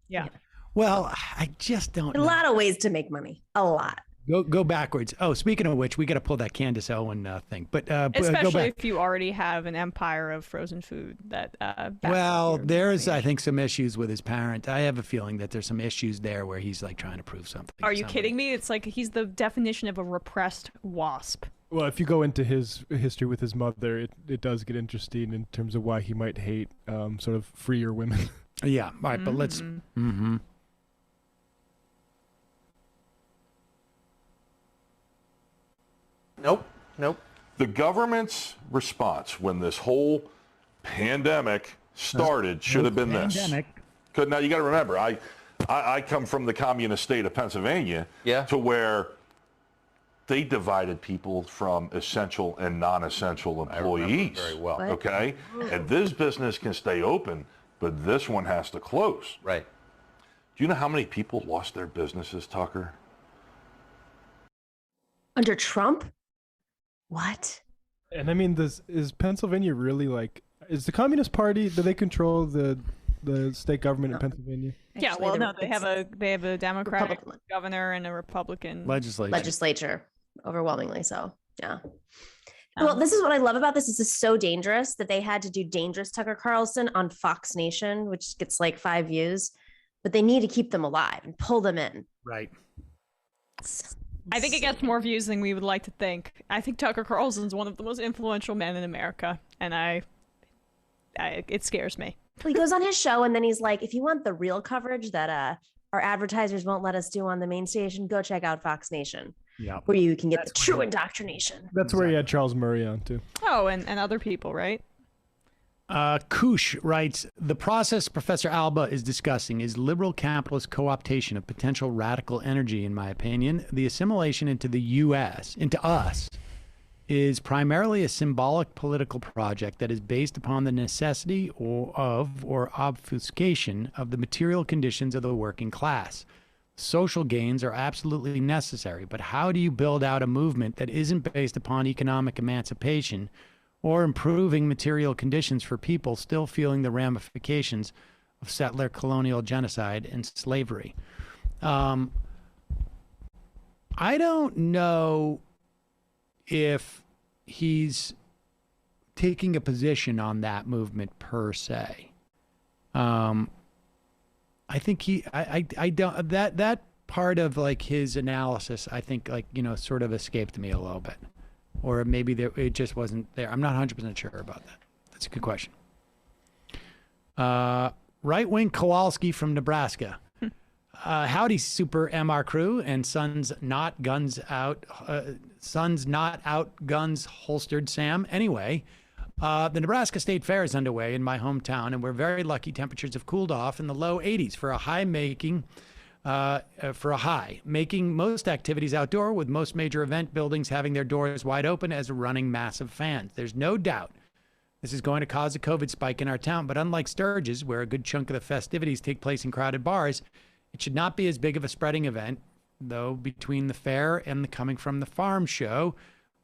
Yeah. Well, I just don't know. A lot of ways to make money. A lot. Go backwards. Oh, speaking of which, we got to pull that Candace Owen thing. But especially go back. if you already have an empire of frozen food that. Well, there's I think some issues with his parent. I have a feeling that there's some issues there where he's like trying to prove something. Are you kidding me? It's like he's the definition of a repressed wasp. Well, if you go into his history with his mother, it does get interesting in terms of why he might hate sort of freer women. Yeah. All right, but let's. Mm-hmm. Nope. The government's response when this whole pandemic started should have been this. Now you got to remember, I come from the communist state of Pennsylvania to where they divided people from essential and non-essential employees. Very well. Okay? And this business can stay open, but this one has to close. Right. Do you know how many people lost their businesses, Tucker? Under Trump? What? And I mean, is Pennsylvania really like, is the Communist Party, do they control the state government in Pennsylvania? Yeah, well, no, they have a Democratic governor and a Republican legislature, overwhelmingly so. Yeah. Well, this is what I love about this. This is so dangerous that they had to do Dangerous Tucker Carlson on Fox Nation, which gets like 5 views, but they need to keep them alive and pull them in. Right. I think it gets more views than we would like to think. I think Tucker Carlson's one of the most influential men in America, and it scares me. Well, he goes on his show and then he's like, if you want the real coverage that our advertisers won't let us do on the main station, go check out Fox Nation. Yeah. Where you can get the true indoctrination. That's where he had Charles Murray on too. Oh, and other people, right? Kush writes, the process Professor Alba is discussing is liberal capitalist co-optation of potential radical energy, in my opinion. The assimilation into the U.S., into us, is primarily a symbolic political project that is based upon the necessity or obfuscation of the material conditions of the working class. Social gains are absolutely necessary, but how do you build out a movement that isn't based upon economic emancipation or improving material conditions for people still feeling the ramifications of settler colonial genocide and slavery? I don't know if he's taking a position on that movement per se. I think I don't, that part of like his analysis, I think sort of escaped me a little bit, or maybe it just wasn't there. I'm not 100% sure about that. That's a good question. Right-wing Kowalski from Nebraska. Howdy, super MR crew and sons not out guns holstered, Sam. Anyway, the Nebraska State Fair is underway in my hometown, and we're very lucky. Temperatures have cooled off in the low 80s for a high, making most activities outdoor, with most major event buildings having their doors wide open as running massive fans. There's no doubt this is going to cause a COVID spike in our town, but unlike Sturgis, where a good chunk of the festivities take place in crowded bars, it should not be as big of a spreading event, though, between the fair and the Coming from the Farm show,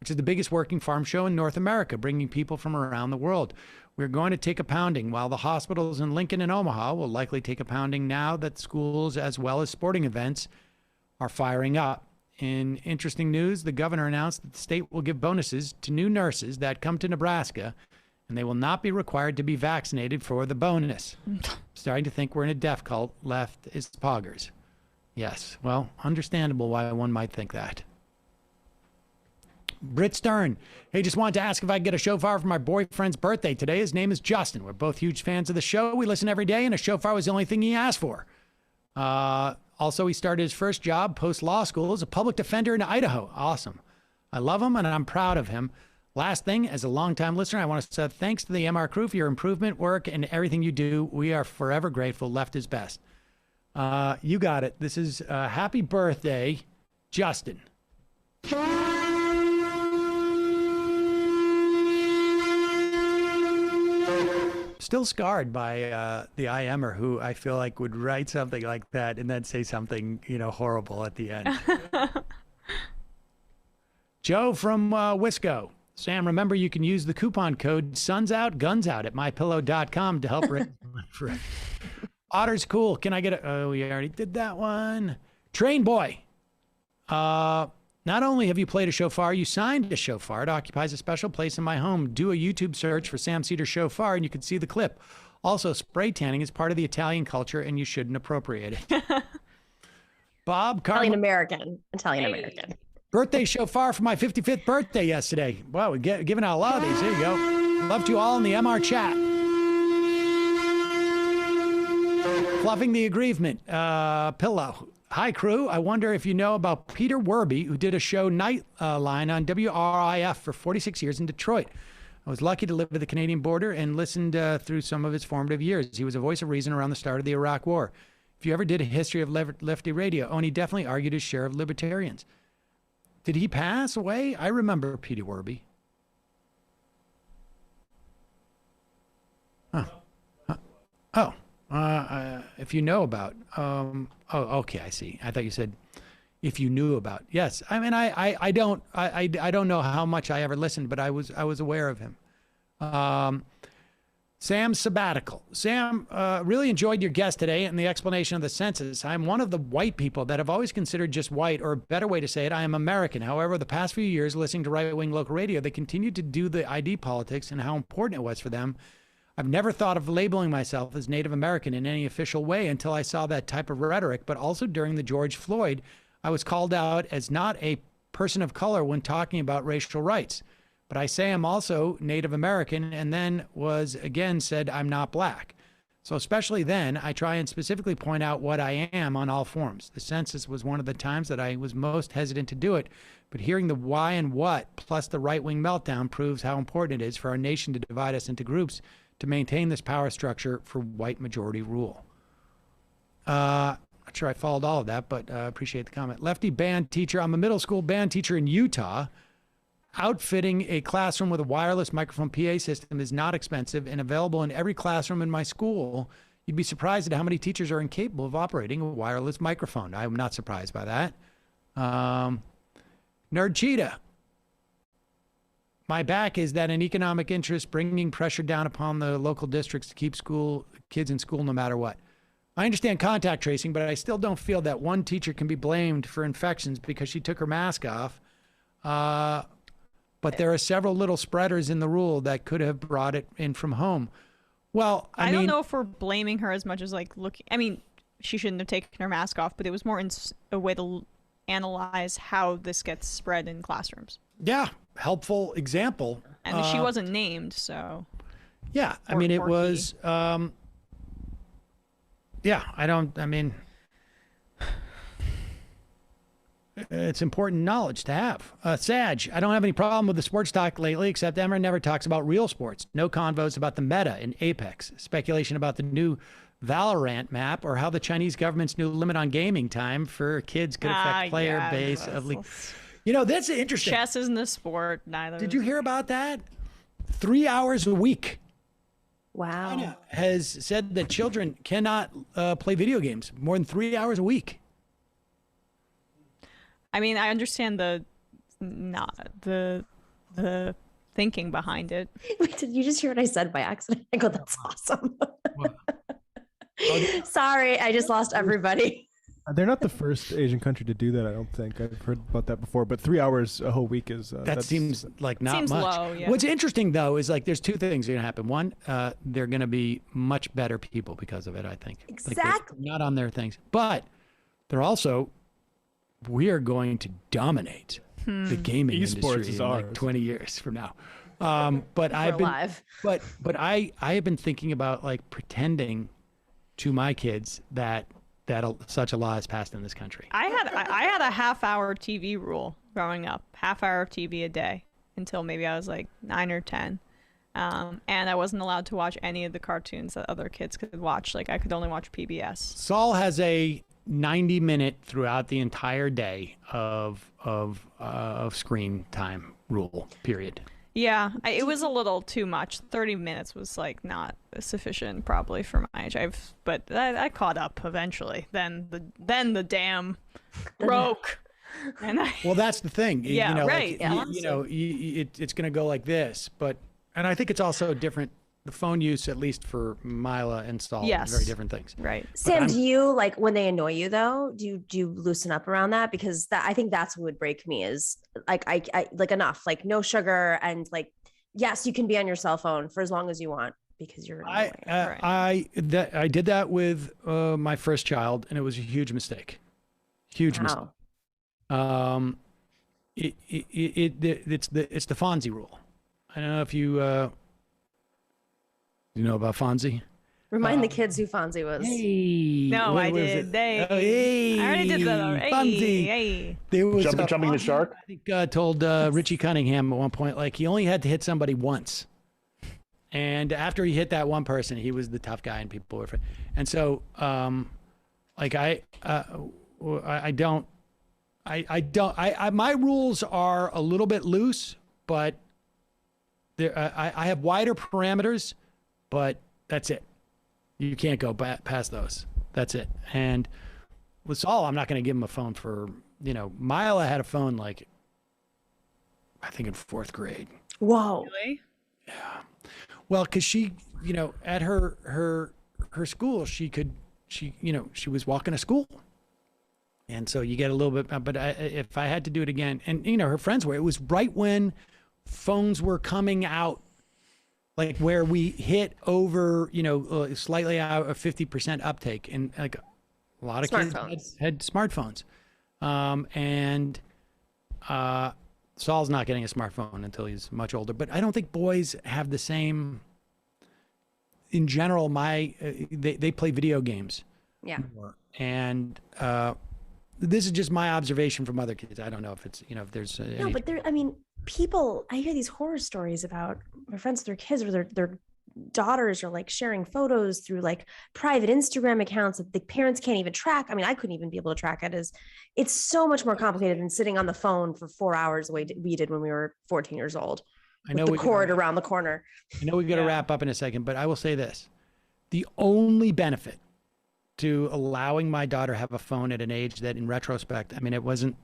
which is the biggest working farm show in North America, bringing people from around the world. We're going to take a pounding, while the hospitals in Lincoln and Omaha will likely take a pounding now that schools as well as sporting events are firing up. In interesting news, the governor announced that the state will give bonuses to new nurses that come to Nebraska, and they will not be required to be vaccinated for the bonus. Starting to think we're in a death cult. Left is poggers. Yes, well, understandable why one might think that. Britt Stern. Hey, just wanted to ask if I could get a shofar for my boyfriend's birthday today. His name is Justin. We're both huge fans of the show. We listen every day, and a shofar was the only thing he asked for. Also, he started his first job post-law school as a public defender in Idaho. Awesome. I love him, and I'm proud of him. Last thing, as a longtime listener, I want to say thanks to the MR crew for your improvement work and everything you do. We are forever grateful. Left is best. You got it. This is happy birthday, Justin. Still scarred by the IMer who I feel like would write something like that and then say something, horrible at the end. Joe from Wisco. Sam, remember you can use the coupon code SUNSOUTGUNSOUT at mypillow.com to help raise money for it. Otter's cool. Can I get a... Oh, we already did that one. Train Boy. Not only have you played a shofar, you signed a shofar. It occupies a special place in my home. Do a YouTube search for Sam Seder shofar and you can see the clip. Also, spray tanning is part of the Italian culture and you shouldn't appropriate it. Bob Italian American. Birthday shofar for my 55th birthday yesterday. Wow, we're giving out a lot of these. There you go. Love to you all in the MR chat. Fluffing the aggrievement. Pillow. Hi, crew. I wonder if you know about Peter Werby, who did a show Nightline on WRIF for 46 years in Detroit. I was lucky to live at the Canadian border and listened through some of his formative years. He was a voice of reason around the start of the Iraq War. If you ever did a history of lefty radio, and he definitely argued his share of libertarians. Did he pass away? I remember Peter Werby. If you know about, okay, I see. I thought you said if you knew about. Yes, I mean, I don't know how much I ever listened, but I was aware of him. Sam's sabbatical. Sam, really enjoyed your guest today and the explanation of the census. I'm one of the white people that have always considered just white, or a better way to say it, I am American. However, the past few years, listening to right-wing local radio, they continued to do the ID politics and how important it was for them. I've never thought of labeling myself as Native American in any official way until I saw that type of rhetoric, but also during the George Floyd, I was called out as not a person of color when talking about racial rights. But I say I'm also Native American, and then was again said I'm not black. So especially then, I try and specifically point out what I am on all forms. The census was one of the times that I was most hesitant to do it, but hearing the why and what, plus the right-wing meltdown, proves how important it is for our nation to divide us into groups to maintain this power structure for white majority rule. Not sure I followed all of that, but appreciate the comment. Lefty band teacher. I'm a middle school band teacher in Utah. Outfitting a classroom with a wireless microphone PA system is not expensive and available in every classroom in my school. You'd be surprised at how many teachers are incapable of operating a wireless microphone. I'm not surprised by that. Nerd Cheetah. My back is that an economic interest bringing pressure down upon the local districts to keep kids in school no matter what. I understand contact tracing, but I still don't feel that one teacher can be blamed for infections because she took her mask off. But there are several little spreaders in the rule that could have brought it in from home. Well, I mean, don't know if we're blaming her as much as like looking. I mean, she shouldn't have taken her mask off, but it was more in a way to analyze how this gets spread in classrooms. Yeah, helpful example. And she wasn't named, so. Yeah, I mean, it was. Yeah, I mean. It's important knowledge to have. Sag, I don't have any problem with the sports talk lately, except Emma never talks about real sports. No convos about the meta in Apex. Speculation about the new Valorant map or how the Chinese government's new limit on gaming time for kids could affect player base of league. You know, that's interesting. Chess isn't a sport, neither. Did you hear about that? 3 hours a week. Wow. China has said that children cannot play video games more than 3 hours a week. I mean, I understand the thinking behind it. Wait, did you just hear what I said by accident? I go, that's awesome. Sorry, I just lost everybody. They're not the first Asian country to do that, I don't think. I've heard about that before, but 3 hours a whole week is... that seems like not seems much. Low, yeah. What's interesting, though, is like there's two things that are going to happen. One, they're going to be much better people because of it, I think. Exactly. Like not on their things. But they're also... we are going to dominate the gaming industry in like 20 years from now. But I've been alive. but I have been thinking about like pretending to my kids that such a law is passed in this country. I had a half-hour TV rule growing up, half-hour of TV a day until maybe I was like 9 or 10. And I wasn't allowed to watch any of the cartoons that other kids could watch. Like I could only watch PBS. Saul has a 90-minute throughout the entire day of screen time rule, period. Yeah, it was a little too much. 30 minutes was like not sufficient probably for my age. But I caught up eventually. Then the dam broke. And well, that's the thing. Yeah, you know, right. Like, it's going to go like this. And I think it's also different. The phone use, at least for Mila and Saul, yes. very different things. Right. Sam, do you like when they annoy you though? Do you loosen up around that? Because I think that's what would break me is like I like enough, like no sugar and like yes, you can be on your cell phone for as long as you want because you're annoying. I did that with my first child, and it was a huge mistake. Huge mistake. It's the Fonzie rule. I don't know if you. You know about Fonzie? Remind the kids who Fonzie was. Hey, no, I did. Hey, I already did that. Fonzie. Hey. There was jumping the shark. I think told Richie Cunningham at one point, like he only had to hit somebody once, and after he hit that one person, he was the tough guy, and people were. And so Like I don't. My rules are a little bit loose, but I have wider parameters, but that's it. You can't go past those. That's it. And with Saul, I'm not going to give him a phone for, Mila had a phone like, I think in 4th grade. Whoa. Really? Yeah. Well, because she, at her school, she was walking to school. And so you get a little bit, but if I had to do it again, and her friends were, it was right when phones were coming out, like where we hit over, slightly out of 50% uptake, and like a lot of kids had smartphones. And Saul's not getting a smartphone until he's much older, but I don't think boys have the same. In general, they play video games. Yeah. More. And this is just my observation from other kids. I don't know if it's, if there's no, but people, I hear these horror stories about my friends with their kids where their daughters are like sharing photos through like private Instagram accounts that the parents can't even track. I mean, I couldn't even be able to track it. It's so much more complicated than sitting on the phone for 4 hours the way we did when we were 14 years old. I know with the cord around the corner. I know we got to wrap up in a second, but I will say this. The only benefit to allowing my daughter have a phone at an age that in retrospect, I mean, it wasn't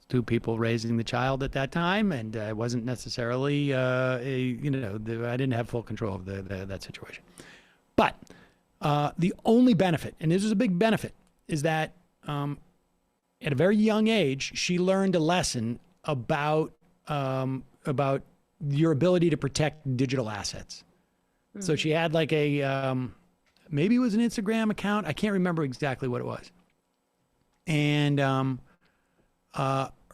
two people raising the child at that time, and it wasn't necessarily, I didn't have full control of that situation. But the only benefit, and this was a big benefit, is that at a very young age, she learned a lesson about your ability to protect digital assets. Mm-hmm. So she had like a, maybe it was an Instagram account. I can't remember exactly what it was. And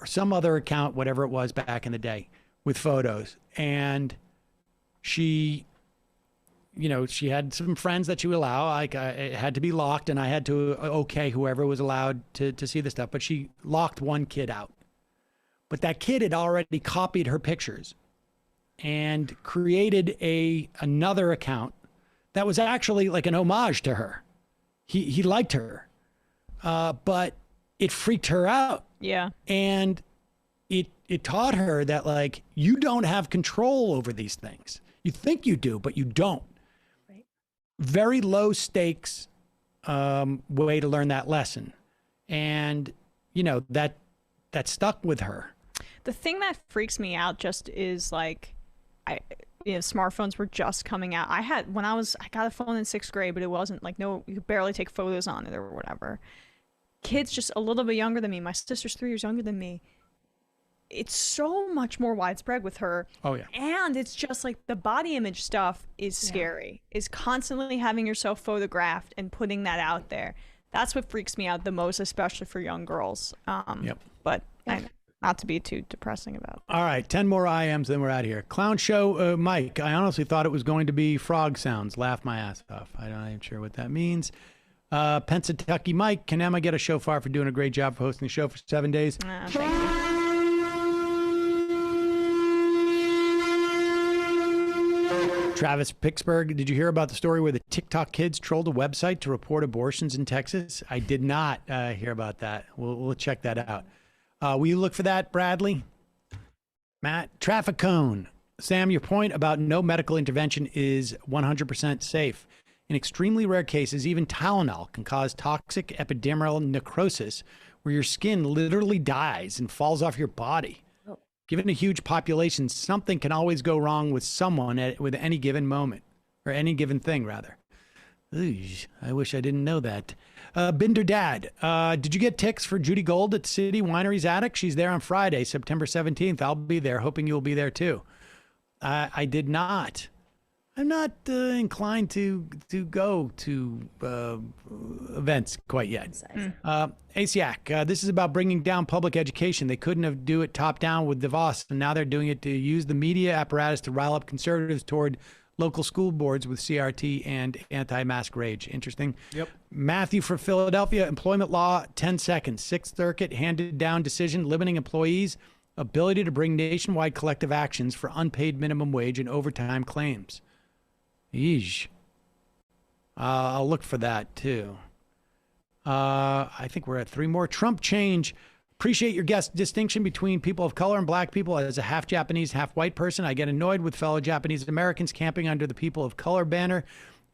or some other account, whatever it was back in the day, with photos. And she, she had some friends that she would allow. Like it had to be locked, and I had to okay whoever was allowed to see the stuff. But she locked one kid out. But that kid had already copied her pictures and created another account that was actually like an homage to her. He liked her, but it freaked her out. Yeah. And it taught her that like, you don't have control over these things. You think you do, but you don't. Right. Very low stakes way to learn that lesson. And, that stuck with her. The thing that freaks me out just is like, smartphones were just coming out. I got a phone in 6th grade, but it wasn't like, you could barely take photos on it or whatever. Kids just a little bit younger than me. My sister's 3 years younger than me. It's so much more widespread with her. Oh, yeah. And it's just like the body image stuff is scary. Is constantly having yourself photographed and putting that out there. That's what freaks me out the most, especially for young girls. Yep. But not to be too depressing about it. All right, 10 more IMs, then we're out of here. Clown show, Mike. I honestly thought it was going to be frog sounds. Laugh my ass off. I'm not even sure what that means. Pennsatucky Mike, can Emma get a shofar for doing a great job for hosting the show for 7 days? Thank you. Travis Pittsburgh, did you hear about the story where the TikTok kids trolled a website to report abortions in Texas? I did not hear about that. We'll check that out. Will you look for that, Bradley? Matt, traffic cone. Sam, your point about no medical intervention is 100% safe. In extremely rare cases, even Tylenol can cause toxic epidermal necrosis, where your skin literally dies and falls off your body. Oh. Given a huge population, something can always go wrong with someone with any given moment, or any given thing, rather. Eesh, I wish I didn't know that. Binder Dad, did you get ticks for Judy Gold at City Winery's Attic? She's there on Friday, September 17th. I'll be there, hoping you'll be there too. I did not. I'm not inclined to go to events quite yet. ASIAC, this is about bringing down public education. They couldn't have do it top down with DeVos, and now they're doing it to use the media apparatus to rile up conservatives toward local school boards with CRT and anti-mask rage. Interesting. Yep. Matthew for Philadelphia, employment law, 10 seconds. Sixth Circuit handed down decision limiting employees' ability to bring nationwide collective actions for unpaid minimum wage and overtime claims. Yeesh. I'll look for that too. I think we're at 3 more. Trump change. Appreciate your guest distinction between people of color and black people. As a half Japanese, half white person, I get annoyed with fellow Japanese Americans camping under the people of color banner,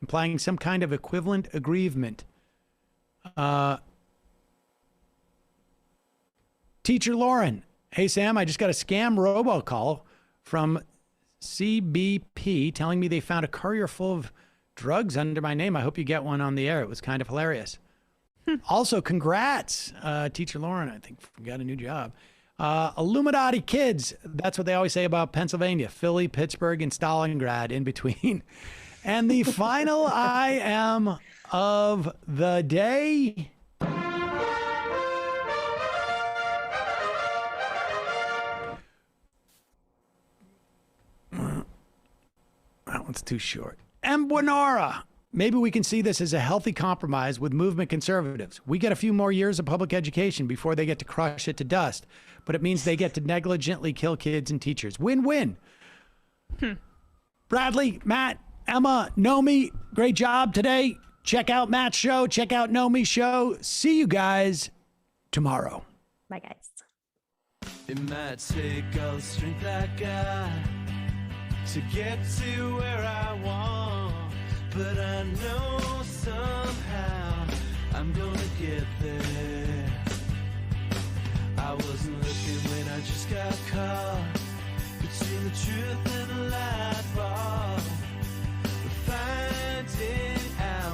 implying some kind of equivalent aggrievement. Teacher Lauren. Hey, Sam, I just got a scam robocall from CBP telling me they found a courier full of drugs under my name. I hope you get one on the air. It was kind of hilarious. Also, congrats, Teacher Lauren. I think we got a new job. Illuminati kids. That's what they always say about Pennsylvania, Philly, Pittsburgh, and Stalingrad in between. And the final I am of the day. That one's too short. Mbwanara. Maybe we can see this as a healthy compromise with movement conservatives. We get a few more years of public education before they get to crush it to dust, but it means they get to negligently kill kids and teachers. Win-win. Bradley, Matt, Emma, Nomi, great job today. Check out Matt's show. Check out Nomi's show. See you guys tomorrow. Bye, guys. It might take all the strength I got to get to where I want, but I know somehow I'm gonna get there. I wasn't looking when I just got caught between the truth and the lie.